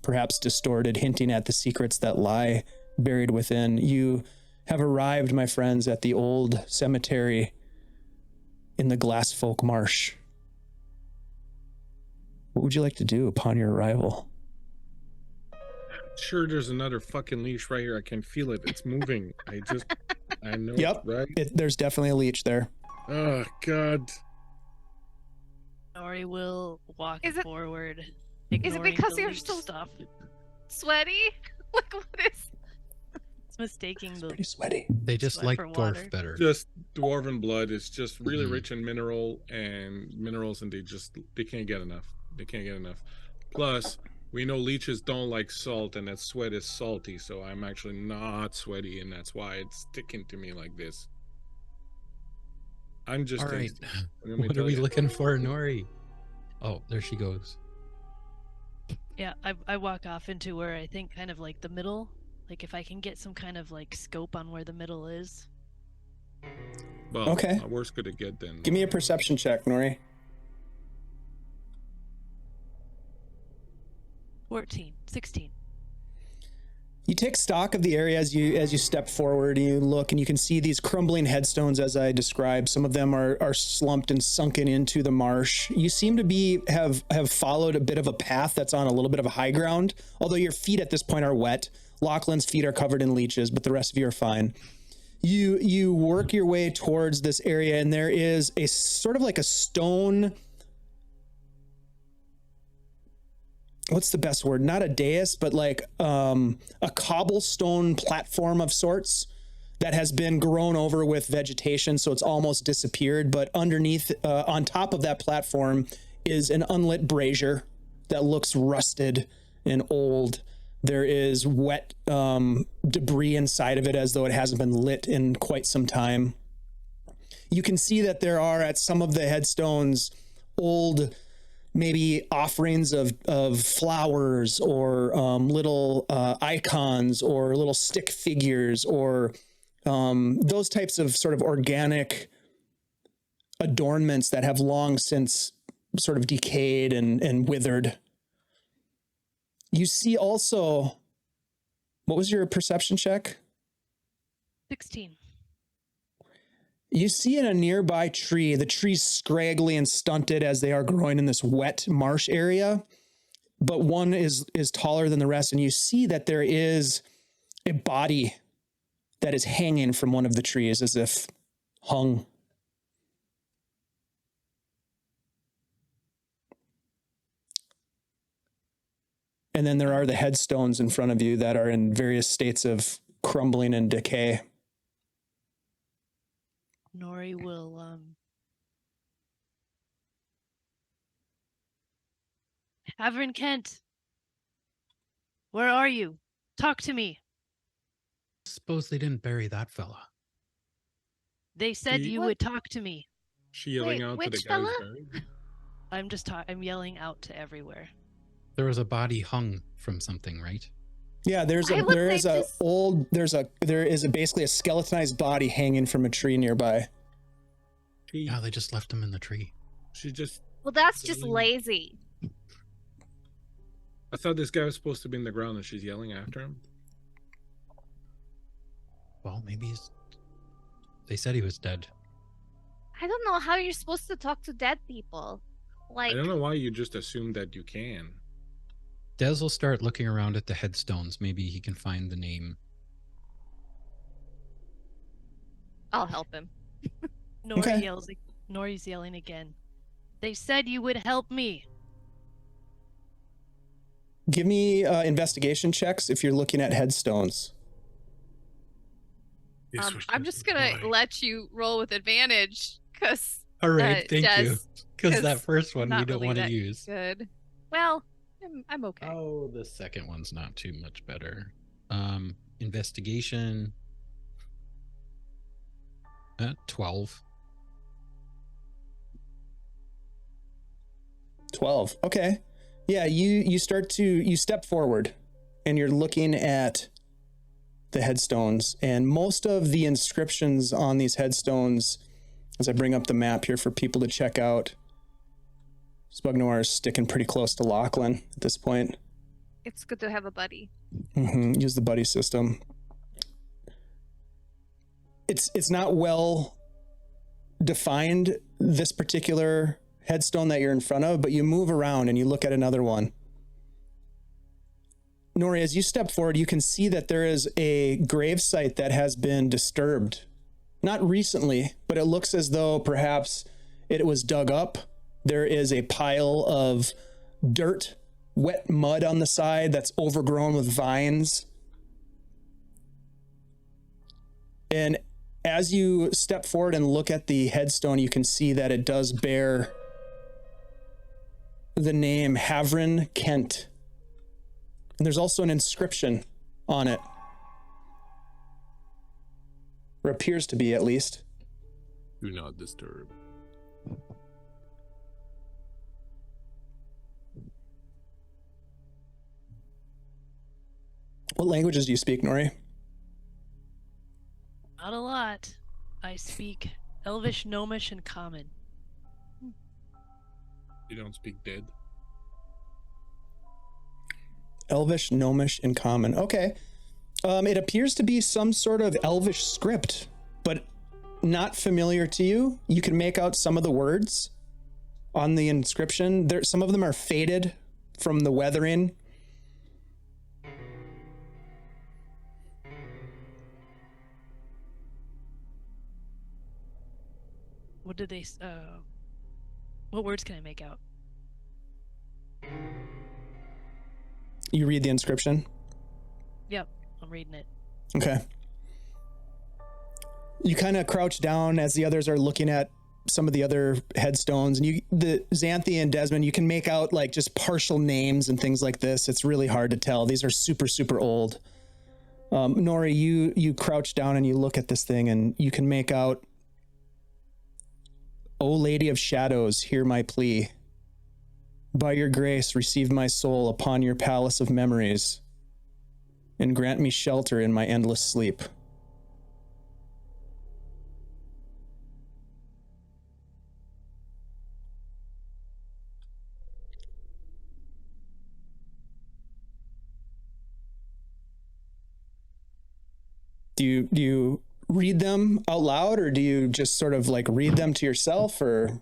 S2: perhaps distorted, hinting at the secrets that lie buried within. You have arrived, my friends, at the old cemetery in the Glasfolk Marsh. What would you like to do upon your arrival?
S5: Sure, there's another fucking leash right here. I can feel it. It's moving. I know.
S2: Yep.
S5: Right?
S2: There's definitely a leech there.
S5: Oh, God.
S6: Nori will walk
S3: Is it-
S6: forward.
S3: Is it
S6: ignoring
S3: because
S6: the
S3: you're
S6: leech
S3: so
S6: stuff?
S3: sweaty? Like what is?
S6: It's mistaking the
S2: Pretty sweaty.
S4: They just
S6: Sweat
S4: like
S6: for
S4: dwarf
S6: water.
S4: better.
S5: Just dwarven blood is just really
S4: Mhm.
S5: rich in minerals, and they can't get enough. They can't get enough. Plus, We know leeches don't like salt, and that sweat is salty, so I'm actually not sweaty, and that's why it's sticking to me like this. I'm just
S4: All right.
S5: tasty. Let me
S4: What are
S5: tell
S4: we
S5: you.
S4: looking for, Nori? Oh, there she goes.
S6: Yeah, I walk off into where I think kind of like the middle. Like if I can get some kind of like scope on where the middle is.
S5: Well,
S2: Okay.
S5: worse could it get then?
S2: Give me a perception check, Nori.
S6: 16.
S2: You take stock of the area as you step forward and you look, and you can see these crumbling headstones as I described. Some of them are slumped and sunken into the marsh. You seem to have followed a bit of a path that's on a little bit of a high ground, although your feet at this point are wet. Lachlan's feet are covered in leeches, but the rest of you are fine. You work your way towards this area, and there is a sort of like a stone. What's the best word? Not a dais, but like a cobblestone platform of sorts that has been grown over with vegetation, so it's almost disappeared. But underneath, on top of that platform, is an unlit brazier that looks rusted and old. There is wet debris inside of it as though it hasn't been lit in quite some time. You can see that there are at some of the headstones old maybe offerings of flowers or little icons or little stick figures or those types of sort of organic adornments that have long since sort of decayed and withered. You see also, what was your perception check?
S6: 16.
S2: You see in a nearby tree, the tree's scraggly and stunted as they are growing in this wet marsh area, but one is taller than the rest, and you see that there is a body that is hanging from one of the trees as if hung. And then there are the headstones in front of you that are in various states of crumbling and decay.
S6: Nori will Havern Kent, where are you? Talk to me.
S4: Suppose they didn't bury that fella.
S6: They said you
S3: What?
S6: would talk to me.
S5: She yelling
S3: Wait,
S5: out to the
S3: which
S5: guys
S3: fella?
S5: buried?
S6: I'm yelling out to everywhere.
S4: There was a body hung from something, right?
S2: Yeah, there is basically a skeletonized body hanging from a tree nearby.
S4: Yeah, they just left him in the tree.
S5: She just.
S3: Well, that's just
S5: Yelling.
S3: lazy.
S5: I thought this guy was supposed to be in the ground, and she's yelling after him.
S4: Well, maybe they said he was dead.
S3: I don't know how you're supposed to talk to dead people. Like,
S5: I don't know why you just assume that you can.
S4: Des will start looking around at the headstones. Maybe he can find the name.
S3: I'll help him.
S6: Nori's yelling again. They said you would help me.
S2: Give me investigation checks if you're looking at headstones.
S3: I'm just gonna let you roll with advantage because.
S4: All right, thank you. Because that first one we
S3: not
S4: don't
S3: really
S4: want to
S3: that
S4: use.
S3: Good. Well, I'm okay.
S4: Oh, the second one's not too much better. Investigation. 12.
S2: 12. Okay. Yeah, you step forward and you're looking at the headstones, and most of the inscriptions on these headstones, as I bring up the map here for people to check out, Spug Noir is sticking pretty close to Lachlan at this point.
S3: It's good to have a buddy.
S2: Use the buddy system. It's not well defined, this particular headstone that you're in front of, but you move around and you look at another one. Nori, as you step forward, you can see that there is a gravesite that has been disturbed. Not recently, but it looks as though perhaps it was dug up. There is a pile of dirt, wet mud on the side that's overgrown with vines. And as you step forward and look at the headstone, you can see that it does bear the name Havern Kent. And there's also an inscription on it. Or appears to be, at least.
S5: Do not disturb.
S2: What languages do you speak, Nori?
S6: Not a lot. I speak Elvish, Gnomish, and Common.
S5: You don't speak dead?
S2: Elvish, Gnomish, and Common. Okay. It appears to be some sort of Elvish script, but not familiar to you. You can make out some of the words on the inscription. Some of them are faded from the weathering.
S6: What did they? What words can I make out?
S2: You read the inscription?
S6: Yep, I'm reading it.
S2: Okay. You kind of crouch down as the others are looking at some of the other headstones, and the Xanthi and Desmond, you can make out like just partial names and things like this. It's really hard to tell. These are super, super old. Nori, you crouch down and you look at this thing, and you can make out, "O Lady of Shadows, hear my plea. By your grace, receive my soul upon your palace of memories, and grant me shelter in my endless sleep." Do you read them out loud, or do you just sort of like read them to yourself, or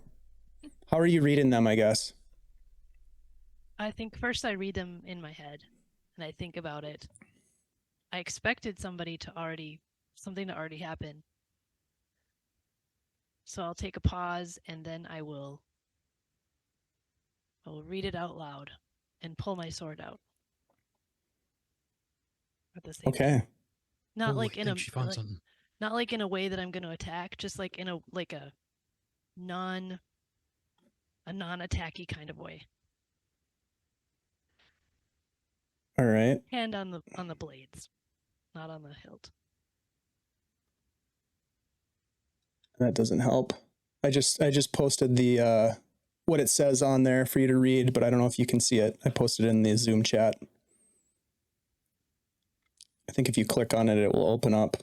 S2: how are you reading them, I guess?
S6: I think first I read them in my head, and I think about it. I expected something to already happen. So I'll take a pause, and then I will read it out loud and pull my sword out at the same time.
S2: Okay.
S6: Not
S4: Ooh,
S6: like
S4: I
S6: in a
S4: think she found something.
S6: not like in a way that I'm going to attack, just like in a non-attacky kind of way.
S2: All right.
S6: Hand on the blades, not on the hilt.
S2: That doesn't help. I just posted the what it says on there for you to read, but I don't know if you can see it. I posted it in the Zoom chat. I think if you click on it, it will open up.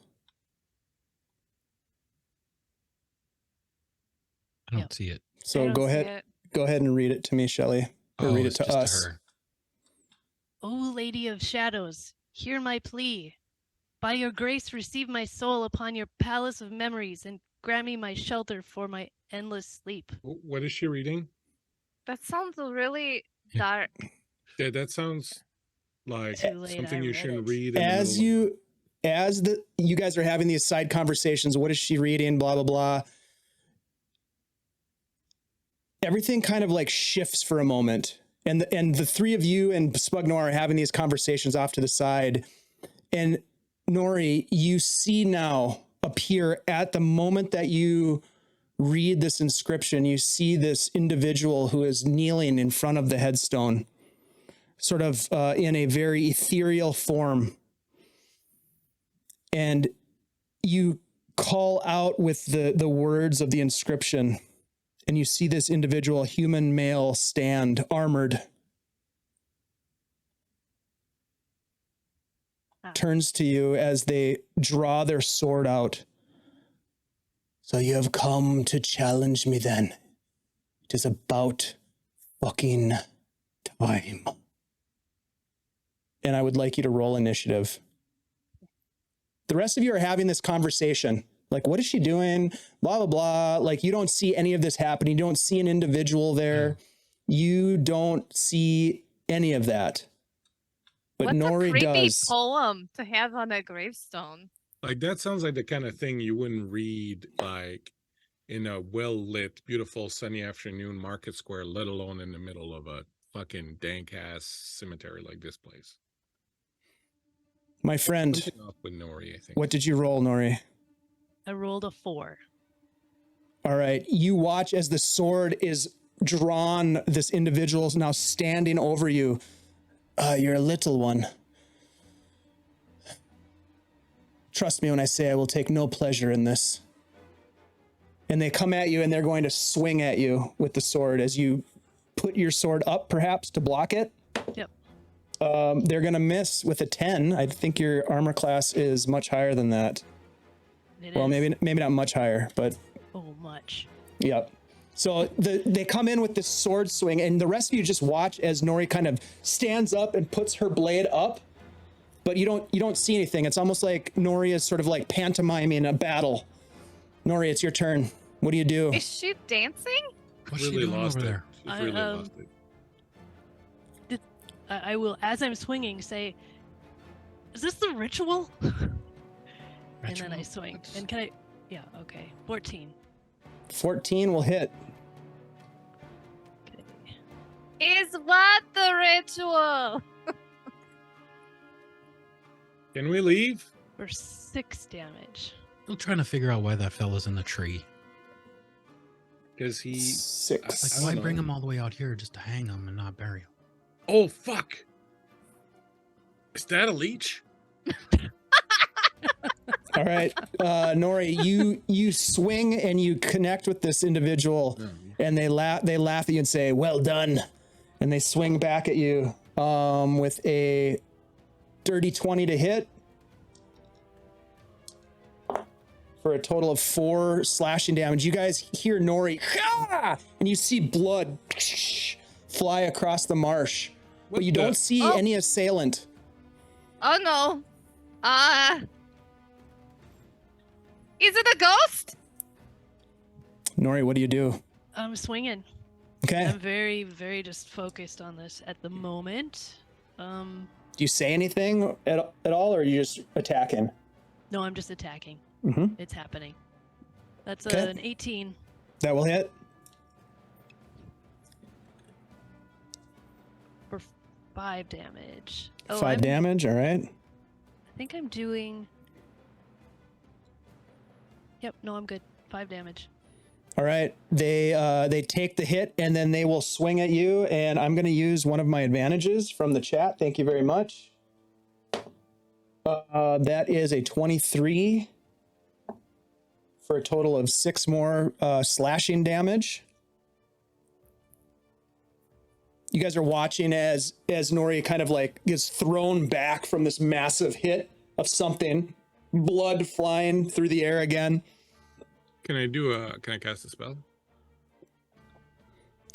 S4: I don't see it.
S2: So go ahead and read it to me, Shelley, or read it
S4: it's
S2: to
S4: just
S2: us.
S4: her.
S6: O Lady of Shadows, hear my plea. By your grace, receive my soul upon your palace of memories, and grant me my shelter for my endless sleep.
S5: What is she reading?
S3: That sounds really
S4: Yeah.
S3: dark.
S5: Yeah, that sounds like
S6: Too late,
S5: something
S6: I
S5: you
S6: read
S5: shouldn't
S6: it.
S5: read. In
S2: As
S5: the middle
S2: you guys are having these side conversations, what is she reading? Blah blah blah. Everything kind of like shifts for a moment, and the three of you and Spugnoir are having these conversations off to the side, and Nori, you see now appear at the moment that you read this inscription, you see this individual who is kneeling in front of the headstone, sort of in a very ethereal form. And you call out with the words of the inscription, and you see this individual, human male, stand armored. Turns to you as they draw their sword out. "So you have come to challenge me then. It is about fucking time." And I would like you to roll initiative. The rest of you are having this conversation. Like, what is she doing? Blah, blah, blah. Like, you don't see any of this happening. You don't see an individual there. You don't see any of that. But
S3: What's
S2: Nori
S3: a creepy
S2: does.
S3: poem to have on a gravestone?
S5: Like that sounds like the kind of thing you wouldn't read like in a well-lit, beautiful sunny afternoon market square, let alone in the middle of a fucking dank ass cemetery like this place.
S2: My friend,
S5: Something up with Nori, I think.
S2: what did you roll, Nori?
S6: I rolled a 4.
S2: All right. You watch as the sword is drawn. This individual is now standing over you. You're a little one. Trust me when I say I will take no pleasure in this. And they come at you and they're going to swing at you with the sword as you put your sword up, perhaps, to block it.
S6: Yep.
S2: They're going to miss with a 10. I think your armor class is much higher than that. Well, maybe not much higher, but...
S6: Oh, much.
S2: Yep. So they come in with this sword swing, and the rest of you just watch as Nori kind of stands up and puts her blade up, but you don't see anything. It's almost like Nori is sort of like pantomiming a battle. Nori, it's your turn. What do you do?
S3: Is she dancing?
S4: What's
S5: Really
S4: she doing
S5: lost
S4: over
S5: it.
S4: there?
S5: She's really lost it.
S6: I will, as I'm swinging, say, "Is this the ritual?" And then I swing. And can I? Yeah. Okay. 14.
S2: 14 will hit.
S6: Okay.
S3: Is what the ritual?
S5: Can we leave?
S6: For 6 damage.
S4: Still trying to figure out why that fella's in the tree.
S5: Because he...
S2: 6.
S5: I
S4: Why
S5: don't
S4: bring
S5: know.
S4: him all the way out here just to hang him and not bury him?
S5: Oh, fuck! Is that a leech?
S2: All right, Nori, you swing and you connect with this individual, and they laugh at you and say, "Well done," and they swing back at you with a dirty 20 to hit for a total of 4 slashing damage. You guys hear Nori, "Ah!" and you see blood fly across the marsh, but you don't see any assailant.
S3: Oh no. Is it a ghost?
S2: Nori, what do you do?
S6: I'm swinging.
S2: Okay.
S6: I'm very, very just focused on this at the moment.
S2: Do you say anything at all, or are you just attacking?
S6: No, I'm just attacking.
S2: Mm-hmm.
S6: It's happening. That's
S2: Okay.
S6: an 18
S2: That will hit.
S6: for 5 damage.
S2: 5 damage, all right.
S6: I think I'm doing. Yep, no, I'm good. 5 damage.
S2: All right. They take the hit and then they will swing at you, and I'm going to use one of my advantages from the chat. Thank you very much. That is a 23 for a total of 6 more slashing damage. You guys are watching as Nori kind of like gets thrown back from this massive hit of something, blood flying through the air again.
S5: Can I cast a spell?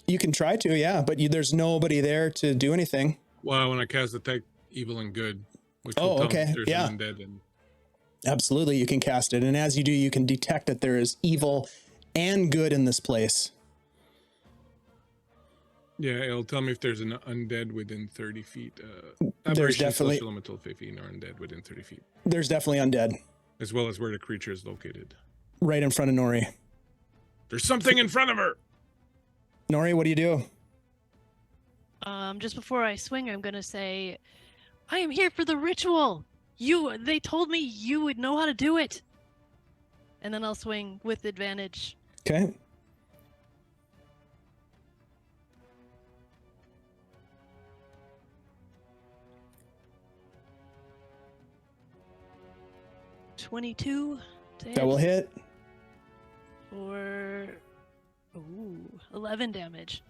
S2: You can try to, yeah, but there's nobody there to do anything.
S5: Well, when I cast Detect Evil and Good, which
S2: Oh,
S5: will tell
S2: okay,
S5: me if there's
S2: yeah.
S5: an undead and
S2: Absolutely, you can cast it. And as you do, you can detect that there is evil and good in this place.
S5: yeah, it'll tell me if there's an undead within 30 feet.
S2: There's
S5: Aberration,
S2: definitely-
S5: Social Elemental, Fifine, or undead within 30 feet,
S2: There's definitely undead
S5: as well as where the creature is located.
S2: right in front of Nori.
S5: There's something in front of her.
S2: Nori, what do you do?
S6: Just before I swing, I'm gonna say, I am here for the ritual. They told me you would know how to do it. And then I'll swing with advantage.
S2: Okay.
S6: $22
S2: That will hit.
S6: for 11 damage.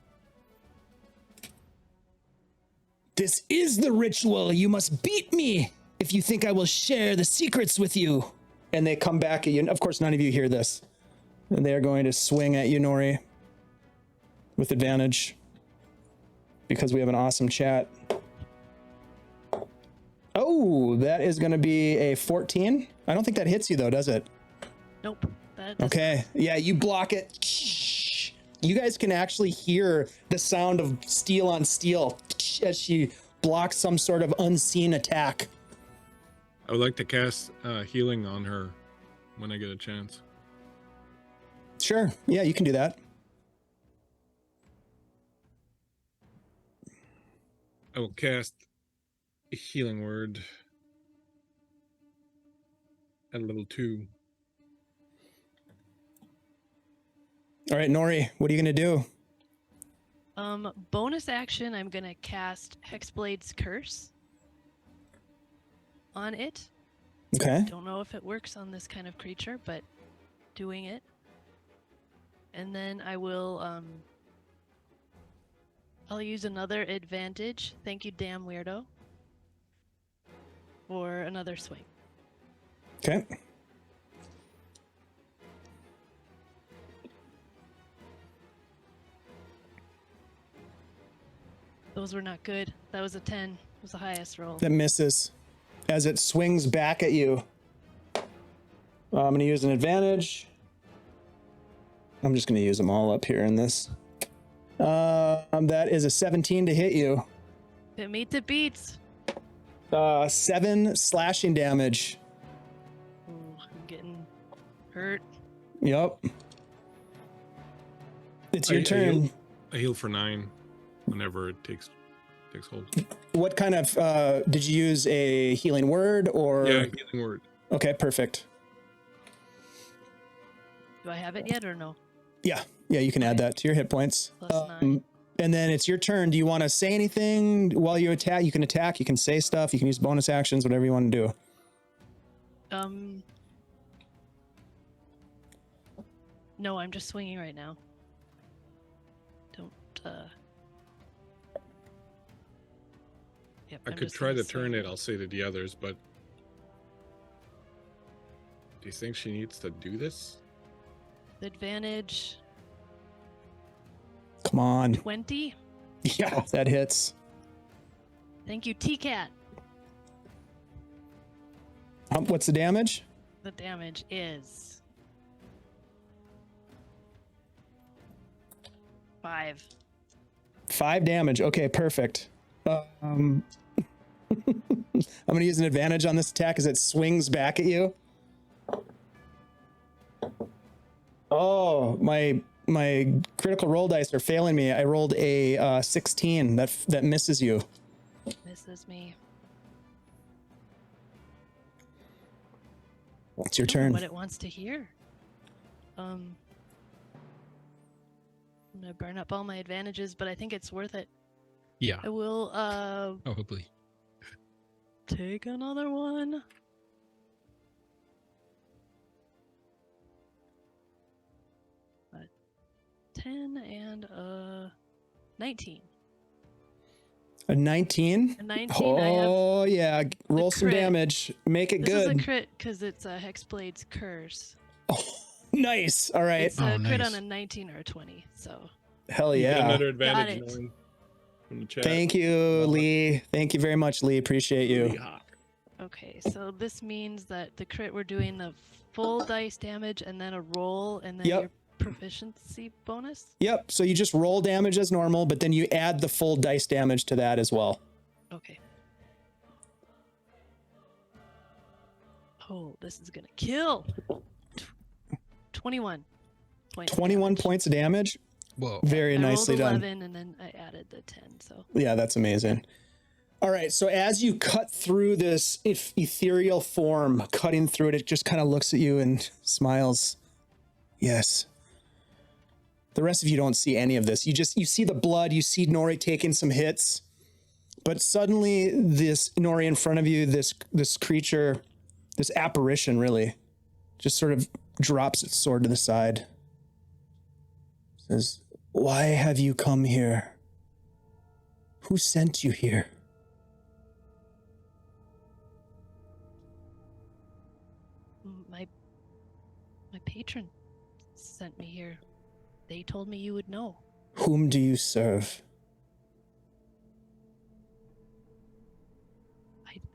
S2: This is the ritual. You must beat me if you think I will share the secrets with you. And they come back at you. And of course, none of you hear this. And they are going to swing at you, Nori, with advantage because we have an awesome chat. Oh, that is going to be a 14. I don't think that hits you, though, does it?
S6: Nope. That does
S2: Okay. Yeah, you block it. You guys can actually hear the sound of steel on steel as she blocks some sort of unseen attack.
S5: I would like to cast healing on her when I get a chance.
S2: Sure. Yeah, you can do that.
S5: I will cast a healing word at level 2.
S2: All right, Nori, what are you going to do?
S6: Bonus action, I'm gonna cast Hexblade's Curse on it.
S2: Okay.
S6: Don't know if it works on this kind of creature, but doing it. And then I will, I'll use another advantage. Thank you, damn weirdo. For another swing.
S2: Okay.
S6: Those were not good. That was a 10. It was the highest roll.
S2: That misses as it swings back at you. I'm going to use an advantage. I'm just going to use them all up here in this. That is a 17 to hit you.
S6: If it meets, it beats.
S2: 7 slashing damage.
S6: Ooh, I'm getting hurt.
S2: Yep. It's your turn.
S5: I heal for 9 whenever it takes hold.
S2: What kind of, did you use a healing word or?
S5: Yeah, healing word.
S2: Okay, perfect.
S6: Do I have it yet or no?
S2: Yeah, you can add that to your hit points.
S6: Plus 9.
S2: And then it's your turn. Do you want to say anything while you attack? You can say stuff, you can use bonus actions, whatever you want to do.
S6: No, I'm just swinging right now. Don't, Yep,
S5: I
S6: I'm
S5: could
S6: just
S5: try
S6: gonna
S5: to turn
S6: swing.
S5: it, I'll say to the others, but do you think she needs to do this?
S6: Advantage
S2: Come on.
S6: 20.
S2: Yeah, that hits.
S6: Thank you, T-Cat.
S2: What's the damage?
S6: The damage is 5.
S2: 5 damage. Okay, perfect. I'm going to use an advantage on this attack as it swings back at you. Oh, my critical roll dice are failing me. I rolled a 16. That misses you.
S6: Misses me.
S2: It's your
S6: I don't know
S2: turn.
S6: what it wants to hear. I'm gonna burn up all my advantages, but I think it's worth it.
S4: Yeah,
S6: I will
S4: probably.
S6: take another one. A 10 and a 19.
S2: A 19?
S6: A 19.
S2: Oh, yeah. Roll some
S6: crit.
S2: damage. Make it
S6: This is a
S2: good.
S6: crit because it's a Hexblade's Curse.
S2: Nice. All right.
S6: It's a crit
S4: nice.
S6: on a 19 or a 20, so.
S2: Hell
S5: You get
S2: yeah.
S5: another advantage
S6: it.
S5: knowing from the chat.
S2: Thank you, Lee. Thank you very much, Lee. Appreciate you.
S5: Yeah.
S6: Okay, so this means that the crit, we're doing the full dice damage and then a roll and then
S2: Yep.
S6: your proficiency bonus?
S2: Yep. So you just roll damage as normal, but then you add the full dice damage to that as well.
S6: Okay. Oh, this is gonna kill. 21 points.
S2: 21 points of damage.
S4: Whoa.
S2: Very
S6: I
S2: nicely
S6: rolled
S2: done.
S6: 11 and then I added the 10, so.
S2: Yeah, that's amazing. All right, so as you cut through this ethereal form, cutting through it, it just kind of looks at you and smiles. Yes. The rest of you don't see any of this. You see the blood, you see Gnory taking some hits, but suddenly this Gnory in front of you, this creature, this apparition really, just sort of drops its sword to the side. Says, "Why have you come here? Who sent you here?"
S6: My patron sent me here. They told me you would know.
S2: Whom do you serve?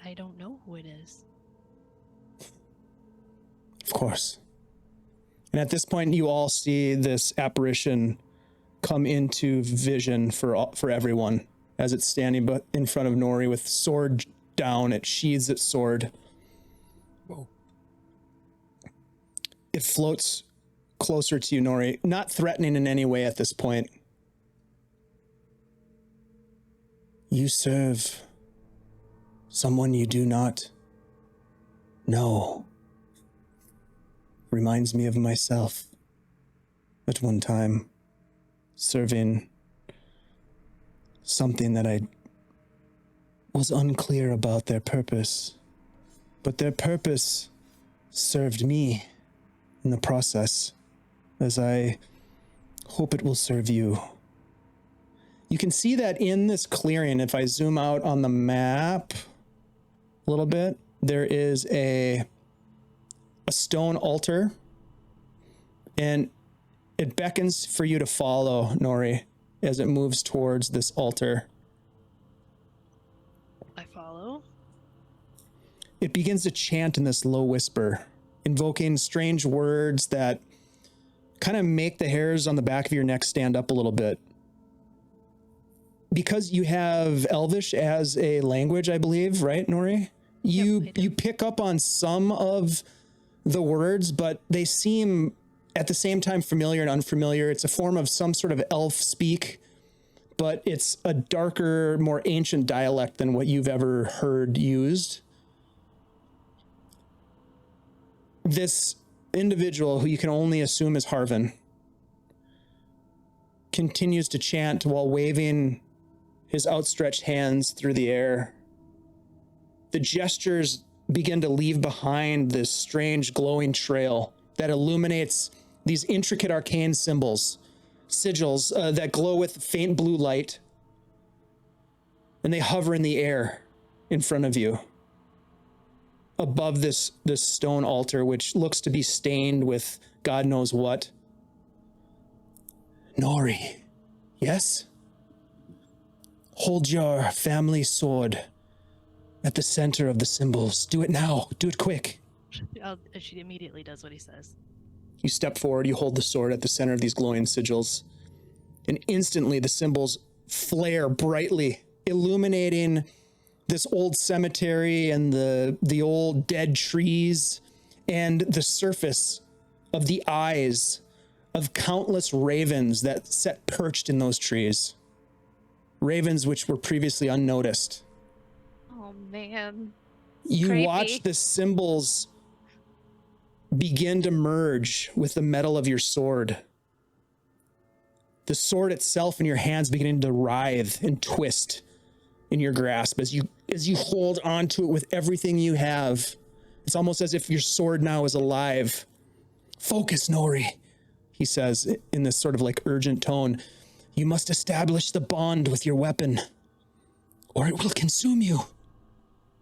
S6: I don't know who it is.
S2: Of course. And at this point, you all see this apparition come into vision for everyone as it's standing in front of Gnory with sword down. It sheathes its sword.
S4: Whoa.
S2: It floats closer to you, Gnory, not threatening in any way at this point. You serve someone you do not know. Reminds me of myself at one time, serving something that I was unclear about their purpose. But their purpose served me in the process, as I hope it will serve you. You can see that in this clearing, if I zoom out on the map a little bit, there is a stone altar, and it beckons for you to follow, Nori, as it moves towards this altar.
S6: I follow.
S2: It begins to chant in this low whisper, invoking strange words that kind of make the hairs on the back of your neck stand up a little bit. Because you have Elvish as a language, I believe, right, Nori? You pick up on some of the words, but they seem at the same time familiar and unfamiliar. It's a form of some sort of elf speak, but it's a darker, more ancient dialect than what you've ever heard used. This individual, who you can only assume is Harvin, continues to chant while waving his outstretched hands through the air. The gestures begin to leave behind this strange glowing trail that illuminates these intricate arcane symbols, sigils that glow with faint blue light, and they hover in the air in front of you, above this stone altar, which looks to be stained with God knows what. Nori, yes? Hold your family sword at the center of the symbols. Do it now. Do it quick.
S6: She immediately does what he says.
S2: You step forward, you hold the sword at the center of these glowing sigils, and instantly the symbols flare brightly, illuminating this old cemetery and the old dead trees and the surface of the eyes of countless ravens that sat perched in those trees. Ravens which were previously unnoticed.
S3: Oh, man.
S2: You
S3: Creepy.
S2: watch the symbols begin to merge with the metal of your sword. The sword itself in your hands beginning to writhe and twist in your grasp as you hold onto it with everything you have. It's almost as if your sword now is alive. Focus, Nori, he says in this sort of like urgent tone. You must establish the bond with your weapon, or it will consume you.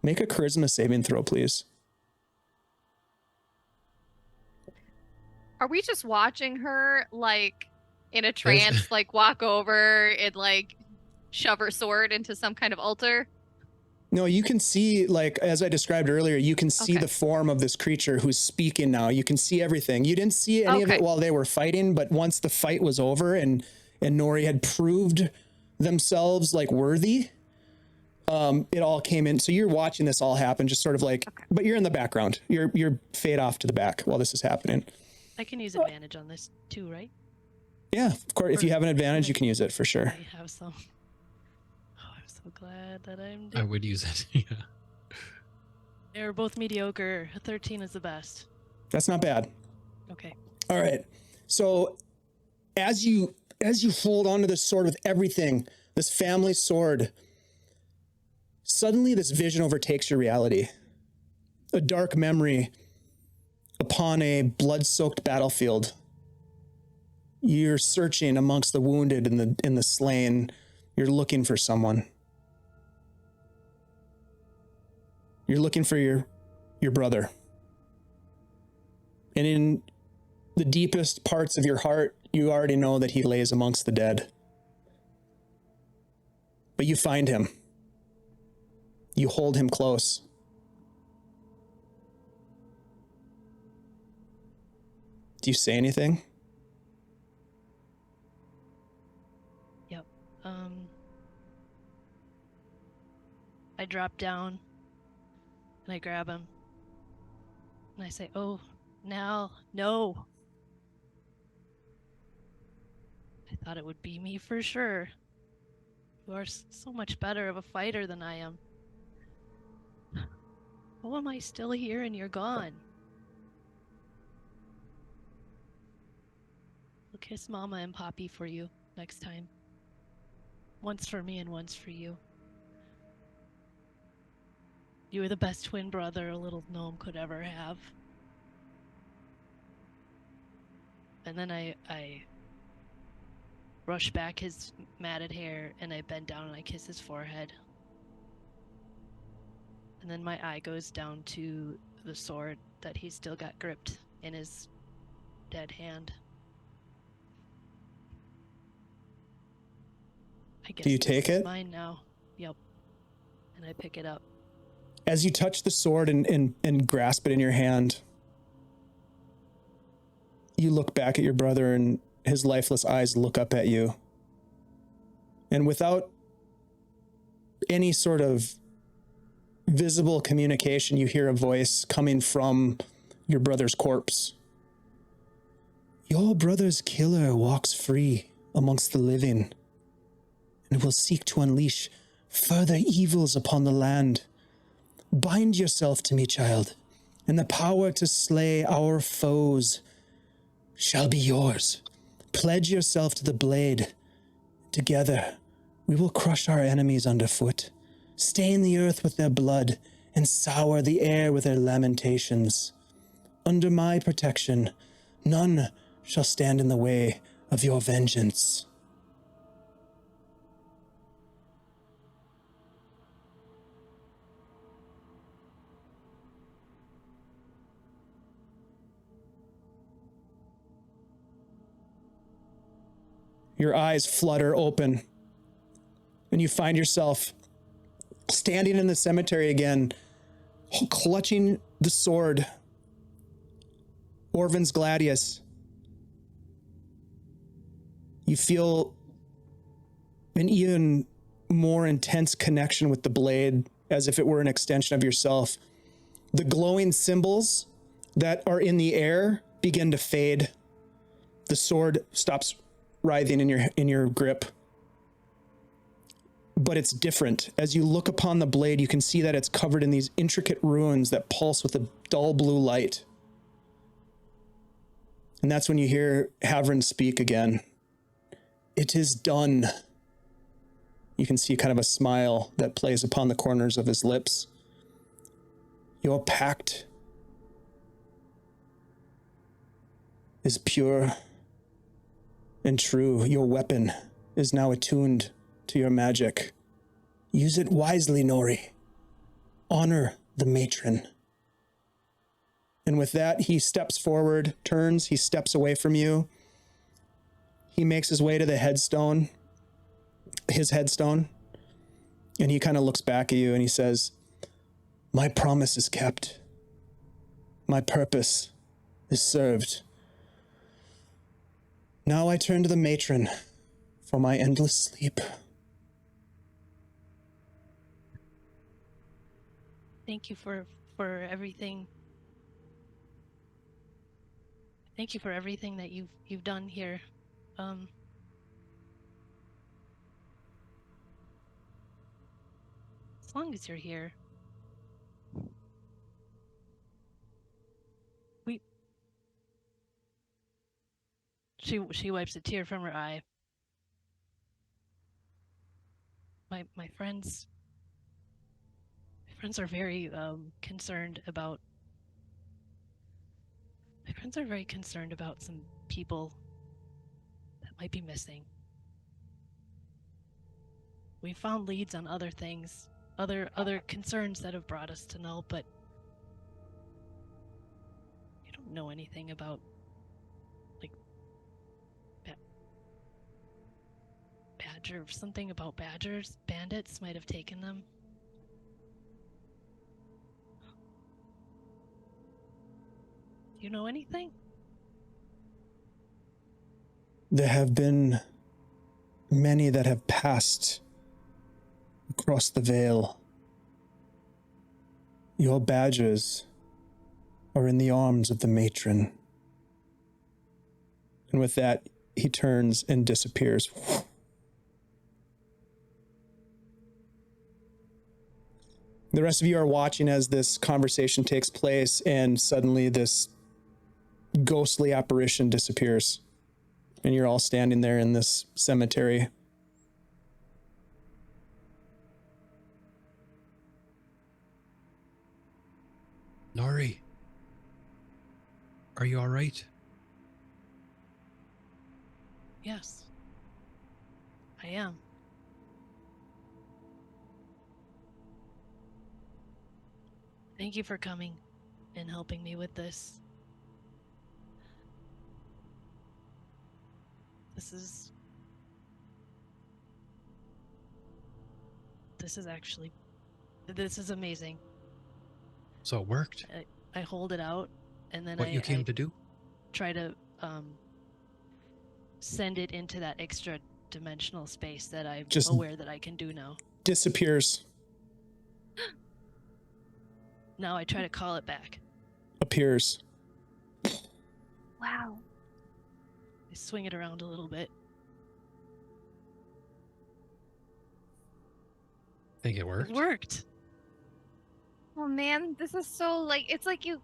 S2: Make a charisma saving throw, please.
S3: Are we just watching her, like, in a trance, like, walk over and, like, shove her sword into some kind of altar?
S2: No, you can see, like, as I described earlier, you can see the form of this creature who's speaking now. You can see everything. You didn't see any of it while they were fighting, but once the fight was over and Nori had proved themselves, like, worthy, it all came in. So you're watching this all happen, just sort of like, but you're in the background. You're fade off to the back while this is happening.
S6: I can use advantage on this too, right?
S2: Yeah, of course. If you have an advantage, you can use it for sure.
S6: I have some. Oh, I'm so glad that I'm.
S4: I would use it. Yeah.
S6: They're both mediocre. A 13 is the best.
S2: That's not bad.
S6: Okay.
S2: All right. So as you hold onto this sword with everything, this family sword, suddenly this vision overtakes your reality. A dark memory upon a blood-soaked battlefield. You're searching amongst the wounded and the slain. You're looking for someone. You're looking for your brother. And in the deepest parts of your heart, you already know that he lays amongst the dead. But you find him. You hold him close. Do you say anything?
S6: Yep. I drop down and I grab him and I say, "Oh, now, no. I thought it would be me for sure. You are so much better of a fighter than I am. How am I still here and you're gone?" I'll kiss Mama and Poppy for you next time. One's for me and one's for you. You were the best twin brother a little gnome could ever have. And then I brush back his matted hair, and I bend down and I kiss his forehead. And then my eye goes down to the sword that he's still got gripped in his dead hand. I guess
S2: Do you take it?
S6: Mine now. Yep. And I pick it up.
S2: As you touch the sword and grasp it in your hand, you look back at your brother and his lifeless eyes look up at you. And without any sort of visible communication, you hear a voice coming from your brother's corpse. Your brother's killer walks free amongst the living and will seek to unleash further evils upon the land. Bind yourself to me, child, and the power to slay our foes shall be yours. Pledge yourself to the blade. Together, we will crush our enemies underfoot, stain the earth with their blood, and sour the air with their lamentations. Under my protection, none shall stand in the way of your vengeance. Your eyes flutter open, and you find yourself standing in the cemetery again, clutching the sword, Orvan's Gladius. You feel an even more intense connection with the blade, as if it were an extension of yourself. The glowing symbols that are in the air begin to fade. The sword stops writhing in your grip. But it's different. As you look upon the blade, you can see that it's covered in these intricate runes that pulse with a dull blue light. And that's when you hear Havrin speak again. It is done. You can see kind of a smile that plays upon the corners of his lips. Your pact is pure and true. Your weapon is now attuned to your magic. Use it wisely, Gnory. Honor the matron. And with that, he steps forward, turns, he steps away from you. He makes his way to the headstone, his headstone, and he kind of looks back at you and he says, my promise is kept. My purpose is served. Now I turn to the matron for my endless sleep.
S6: Thank you for everything. Thank you for everything that you've done here. As long as you're here. She wipes a tear from her eye. My friends are very concerned about. My friends are very concerned about some people that might be missing. We found leads on other things, other concerns that have brought us to Null, but you don't know anything about, like, Badger, something about badgers? Bandits might have taken them. Do you know anything?
S2: There have been many that have passed across the veil. Your badgers are in the arms of the matron. And with that, he turns and disappears. The rest of you are watching as this conversation takes place, and suddenly this ghostly apparition disappears. And you're all standing there in this cemetery.
S4: Are you all right?
S6: Yes. I am. Thank you for coming and helping me with this. This is amazing.
S4: So it worked.
S6: I hold it out, and then
S4: What you came to do?
S6: try to send it into that extra dimensional space that I'm
S2: Just
S6: aware that I can do now.
S2: disappears,
S6: Now I try to call it back.
S2: appears.
S3: Wow.
S6: I swing it around a little bit.
S4: Think it worked?
S6: It worked.
S3: Oh man, this is so like it's like you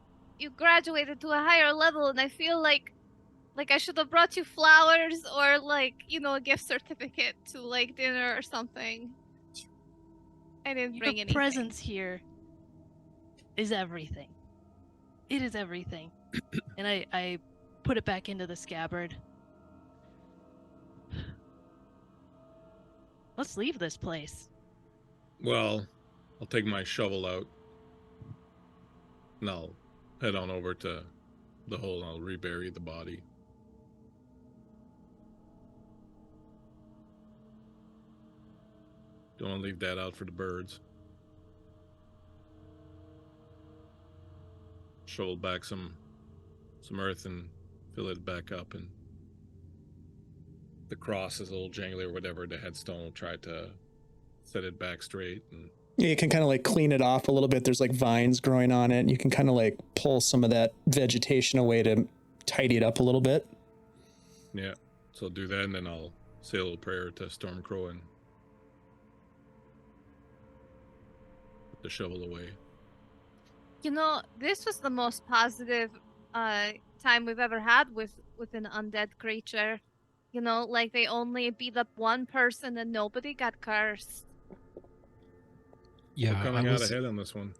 S3: graduated to a higher level, and I feel like I should have brought you flowers or like, you know, a gift certificate to like dinner or something. I didn't bring
S6: Your
S3: anything.
S6: presence here is everything. It is everything. And I put it back into the scabbard. Let's leave this place.
S5: Well, I'll take my shovel out. And I'll head on over to the hole and I'll rebury the body. Don't want to leave that out for the birds. Shovel back some earth and fill it back up, and the cross is a little jangly or whatever. The headstone will try to set it back straight. And
S2: Yeah, you can kind of like clean it off a little bit. There's like vines growing on it. And you can kind of like pull some of that vegetation away to tidy it up a little bit.
S5: yeah, so I'll do that, and then I'll say a little prayer to Stormcrow and put the shovel away.
S3: You know, this was the most positive time we've ever had with an undead creature. You know, like they only beat up one person and nobody got cursed.
S4: Yeah,
S5: We're coming out ahead on this one.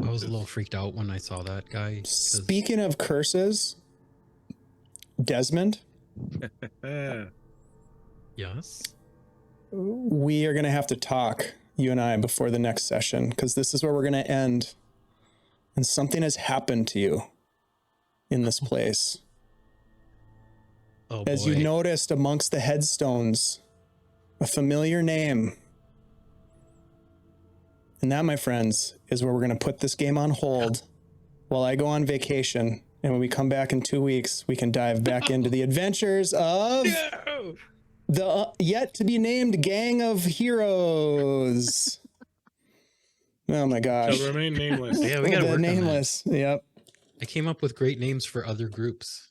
S4: I was a little freaked out when I saw that guy. 'cause-
S2: Speaking of curses, Desmond,
S4: Yes.
S2: we are going to have to talk, you and I, before the next session, because this is where we're going to end. And something has happened to you in this place.
S4: Oh,
S2: As
S4: boy.
S2: you noticed amongst the headstones, a familiar name. And that, my friends, is where we're going to put this game on hold while I go on vacation. And when we come back in 2 weeks, we can dive back into the adventures of the yet to be named gang of heroes. Oh my gosh.
S5: Shall remain nameless.
S4: Yeah, we gotta
S2: The
S4: work on that.
S2: nameless. Yep.
S4: I came up with great names for other groups,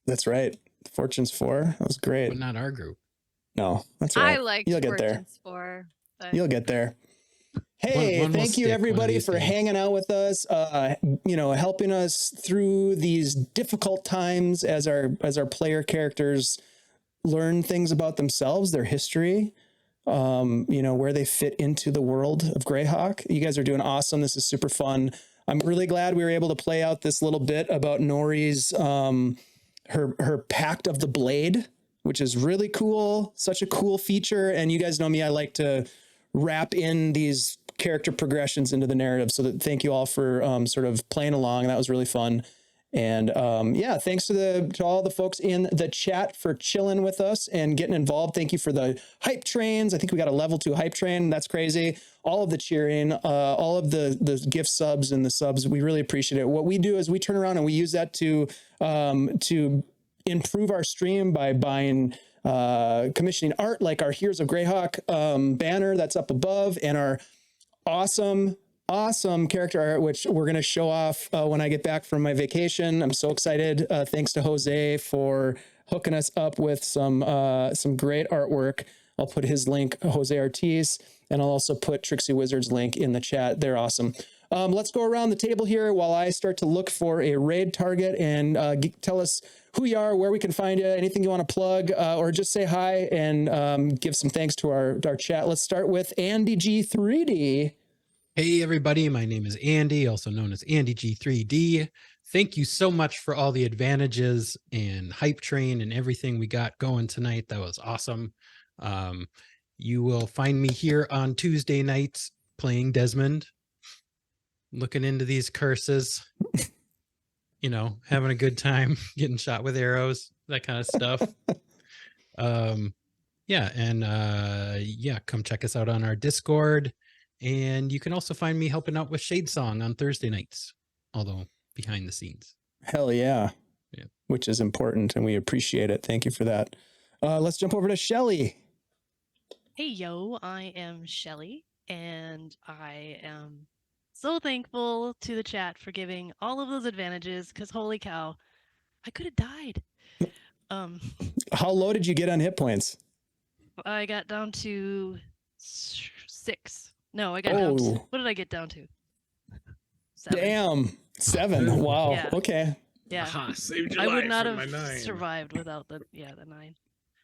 S2: That's right. Fortune's 4. That was great.
S4: but not our group.
S2: No, that's right.
S3: I liked
S2: You'll get there.
S3: Fortune's 4. But
S2: You'll get there. Hey,
S4: One will
S2: thank you
S4: stick one of
S2: everybody
S4: these
S2: for
S4: days.
S2: hanging out with us, helping us through these difficult times as our player characters learn things about themselves, their history, where they fit into the world of Greyhawk. You guys are doing awesome. This is super fun. I'm really glad we were able to play out this little bit about Gnory's, her Pact of the Blade, which is really cool. Such a cool feature. And you guys know me, I like to wrap in these character progressions into the narrative. So thank you all for sort of playing along. That was really fun. And thanks to all the folks in the chat for chilling with us and getting involved. Thank you for the hype trains. I think we got a level 2 hype train. That's crazy. All of the cheering, all of the gift subs and the subs. We really appreciate it. What we do is we turn around and we use that to improve our stream by buying commissioning art, like our Heroes of Greyhawk banner that's up above, and our awesome character art, which we're going to show off when I get back from my vacation. I'm so excited. Thanks to Jose for hooking us up with some great artwork. I'll put his link, Jose Ortiz, and I'll also put Trixie Wizard's link in the chat. They're awesome. Let's go around the table here while I start to look for a raid target, and tell us who you are, where we can find you, anything you want to plug, or just say hi and give some thanks to our chat. Let's start with Andy G3D.
S4: Hey, everybody. My name is Andy, also known as Andy G3D. Thank you so much for all the advantages and hype train and everything we got going tonight. That was awesome. You will find me here on Tuesday nights playing Desmond, looking into these curses, having a good time, getting shot with arrows, that kind of stuff. Come check us out on our Discord. And you can also find me helping out with Shadesong on Thursday nights, although behind the scenes.
S2: Hell yeah.
S4: Yeah.
S2: Which is important, and we appreciate it. Thank you for that. Let's jump over to Shelly.
S6: Hey, yo, I am Shelly, and I am so thankful to the chat for giving all of those advantages, because holy cow, I could have died.
S2: How low did you get on hit points?
S6: I got down to 6. No, I got down to,
S2: Oh.
S6: what did I get down to? 7.
S2: Damn. 7. Wow.
S6: Yeah.
S2: Okay.
S6: Yeah.
S5: Aha, saved your
S6: I
S5: life
S6: would not
S5: with my
S6: have
S5: 9.
S6: survived without the 9.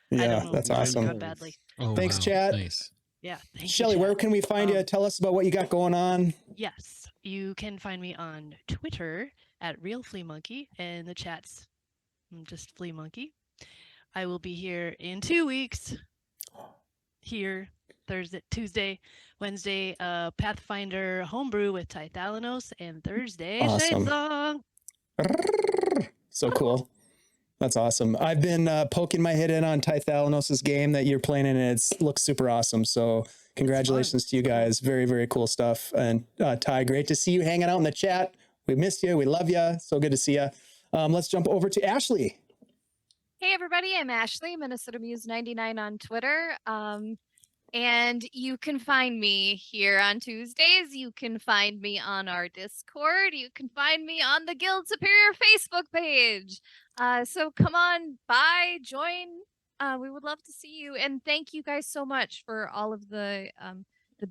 S2: Yeah,
S6: know.
S2: that's
S5: Mine
S2: awesome.
S6: Got badly.
S4: Oh,
S2: Thanks,
S4: wow.
S2: chat.
S4: Nice.
S6: Yeah. Thank
S2: Shelly,
S6: you,
S2: where
S6: chat.
S2: can we find you? Tell us about what you got going on.
S6: Yes, you can find me on Twitter at Real Flea Monkey, and the chat's just Flea Monkey. I will be here in 2 weeks. Here, Tuesday, Wednesday, Pathfinder Homebrew with Ty Thalanos, and Thursday,
S2: Awesome.
S6: Shadesong.
S2: So cool. That's awesome. I've been poking my head in on Ty Thalanos' game that you're playing in, and it looks super awesome. So congratulations to you guys. Very, very cool stuff. And Ty, great to see you hanging out in the chat. We missed you. We love you. So good to see you. Let's jump over to Ashley.
S3: Hey everybody, I'm Ashley, Minnesota Muse 99 on Twitter. And you can find me here on Tuesdays. You can find me on our Discord. You can find me on the Guild Superior Facebook page. So come on by, join. We would love to see you. And thank you guys so much for all of the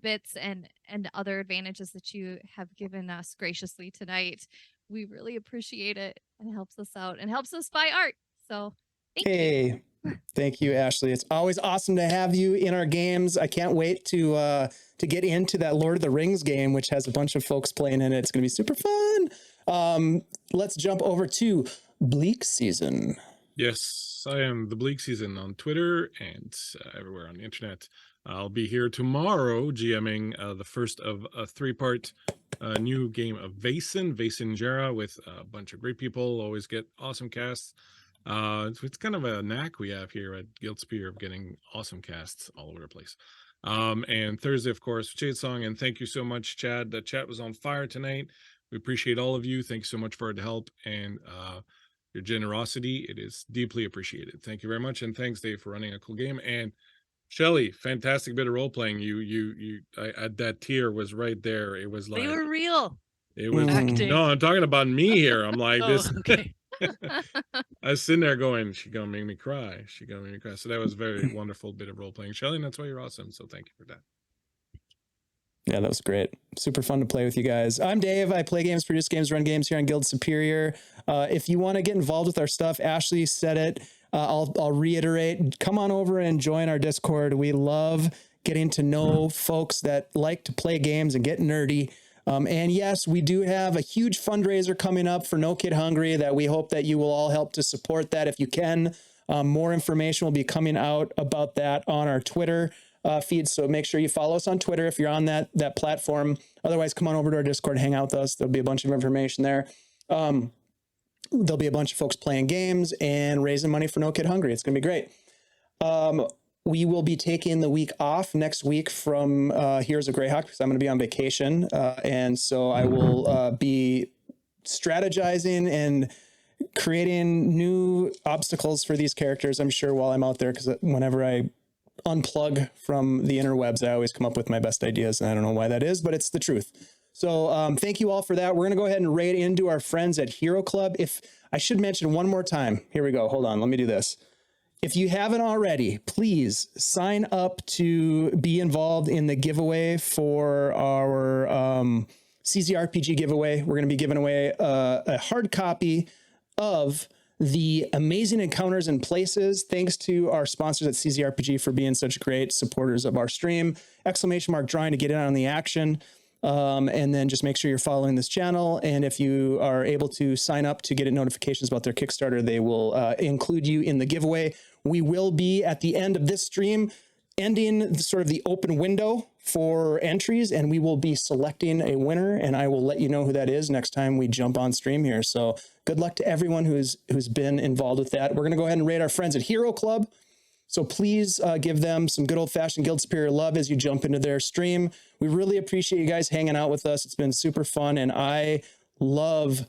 S3: bits and other advantages that you have given us graciously tonight. We really appreciate it, and it helps us out and helps us buy art. So thank you.
S2: Thank you, Ashley. It's always awesome to have you in our games. I can't wait to get into that Lord of the Rings game, which has a bunch of folks playing in it. It's going to be super fun. Let's jump over to Bleak Season.
S5: Yes, I am the Bleak Season on Twitter and everywhere on the internet. I'll be here tomorrow GMing the first of a 3-part new game of Vaesen Jera, with a bunch of great people. Always get awesome casts. It's kind of a knack we have here at Guild Superior of getting awesome casts all over the place. And Thursday, of course, Shadesong, and thank you so much, Chad. The chat was on fire tonight. We appreciate all of you. Thank you so much for the help and your generosity. It is deeply appreciated. Thank you very much, and thanks, Dave, for running a cool game. And Shelly, fantastic bit of role playing. That tier was right there. It was like
S6: They were real.
S5: it was
S6: acting.
S5: no. I'm talking about me here. I'm like this.
S6: Okay.
S5: I was sitting there going, "She gonna make me cry. She gonna make me cry." So that was a very wonderful bit of role playing, Shelly, and that's why you're awesome. So thank you for that.
S2: Yeah, that was great. Super fun to play with you guys. I'm Dave. I play games, produce games, run games here on Guild Superior. If you want to get involved with our stuff, Ashley said it. I'll reiterate. Come on over and join our Discord. We love getting to know folks that like to play games and get nerdy. And yes, we do have a huge fundraiser coming up for No Kid Hungry that we hope that you will all help to support that if you can. More information will be coming out about that on our Twitter feed. So make sure you follow us on Twitter if you're on that platform. Otherwise, come on over to our Discord, hang out with us. There'll be a bunch of information there. There'll be a bunch of folks playing games and raising money for No Kid Hungry. It's going to be great. We will be taking the week off next week from Heroes of Greyhawk because I'm going to be on vacation. And so I will be strategizing and creating new obstacles for these characters, I'm sure, while I'm out there, because whenever I unplug from the interwebs, I always come up with my best ideas, and I don't know why that is, but it's the truth. So thank you all for that. We're going to go ahead and raid into our friends at Hero Club. If I should mention one more time, here we go. Hold on. Let me do this. If you haven't already, please sign up to be involved in the giveaway for our CZRPG giveaway. We're going to be giving away a hard copy of the Amazing Encounters and Places. Thanks to our sponsors at CZRPG for being such great supporters of our stream. ! Drawing to get in on the action. And then just make sure you're following this channel. And if you are able to sign up to get notifications about their Kickstarter, they will include you in the giveaway. We will be at the end of this stream ending sort of the open window for entries, and we will be selecting a winner, and I will let you know who that is next time we jump on stream here. So good luck to everyone who's been involved with that. We're going to go ahead and rate our friends at Hero Club. So please give them some good old-fashioned Guild Superior love as you jump into their stream. We really appreciate you guys hanging out with us. It's been super fun, and I love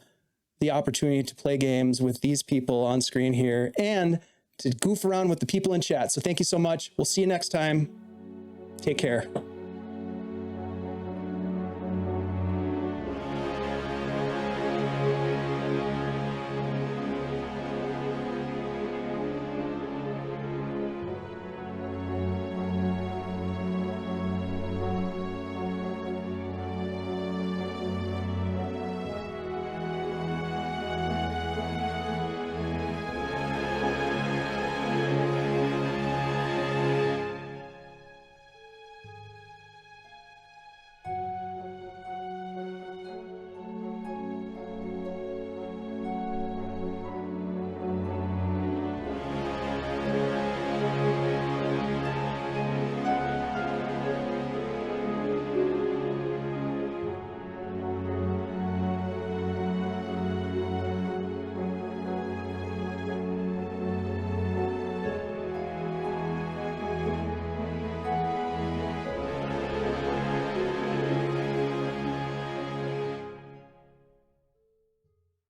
S2: the opportunity to play games with these people on screen here and to goof around with the people in chat. So thank you so much. We'll see you next time. Take care.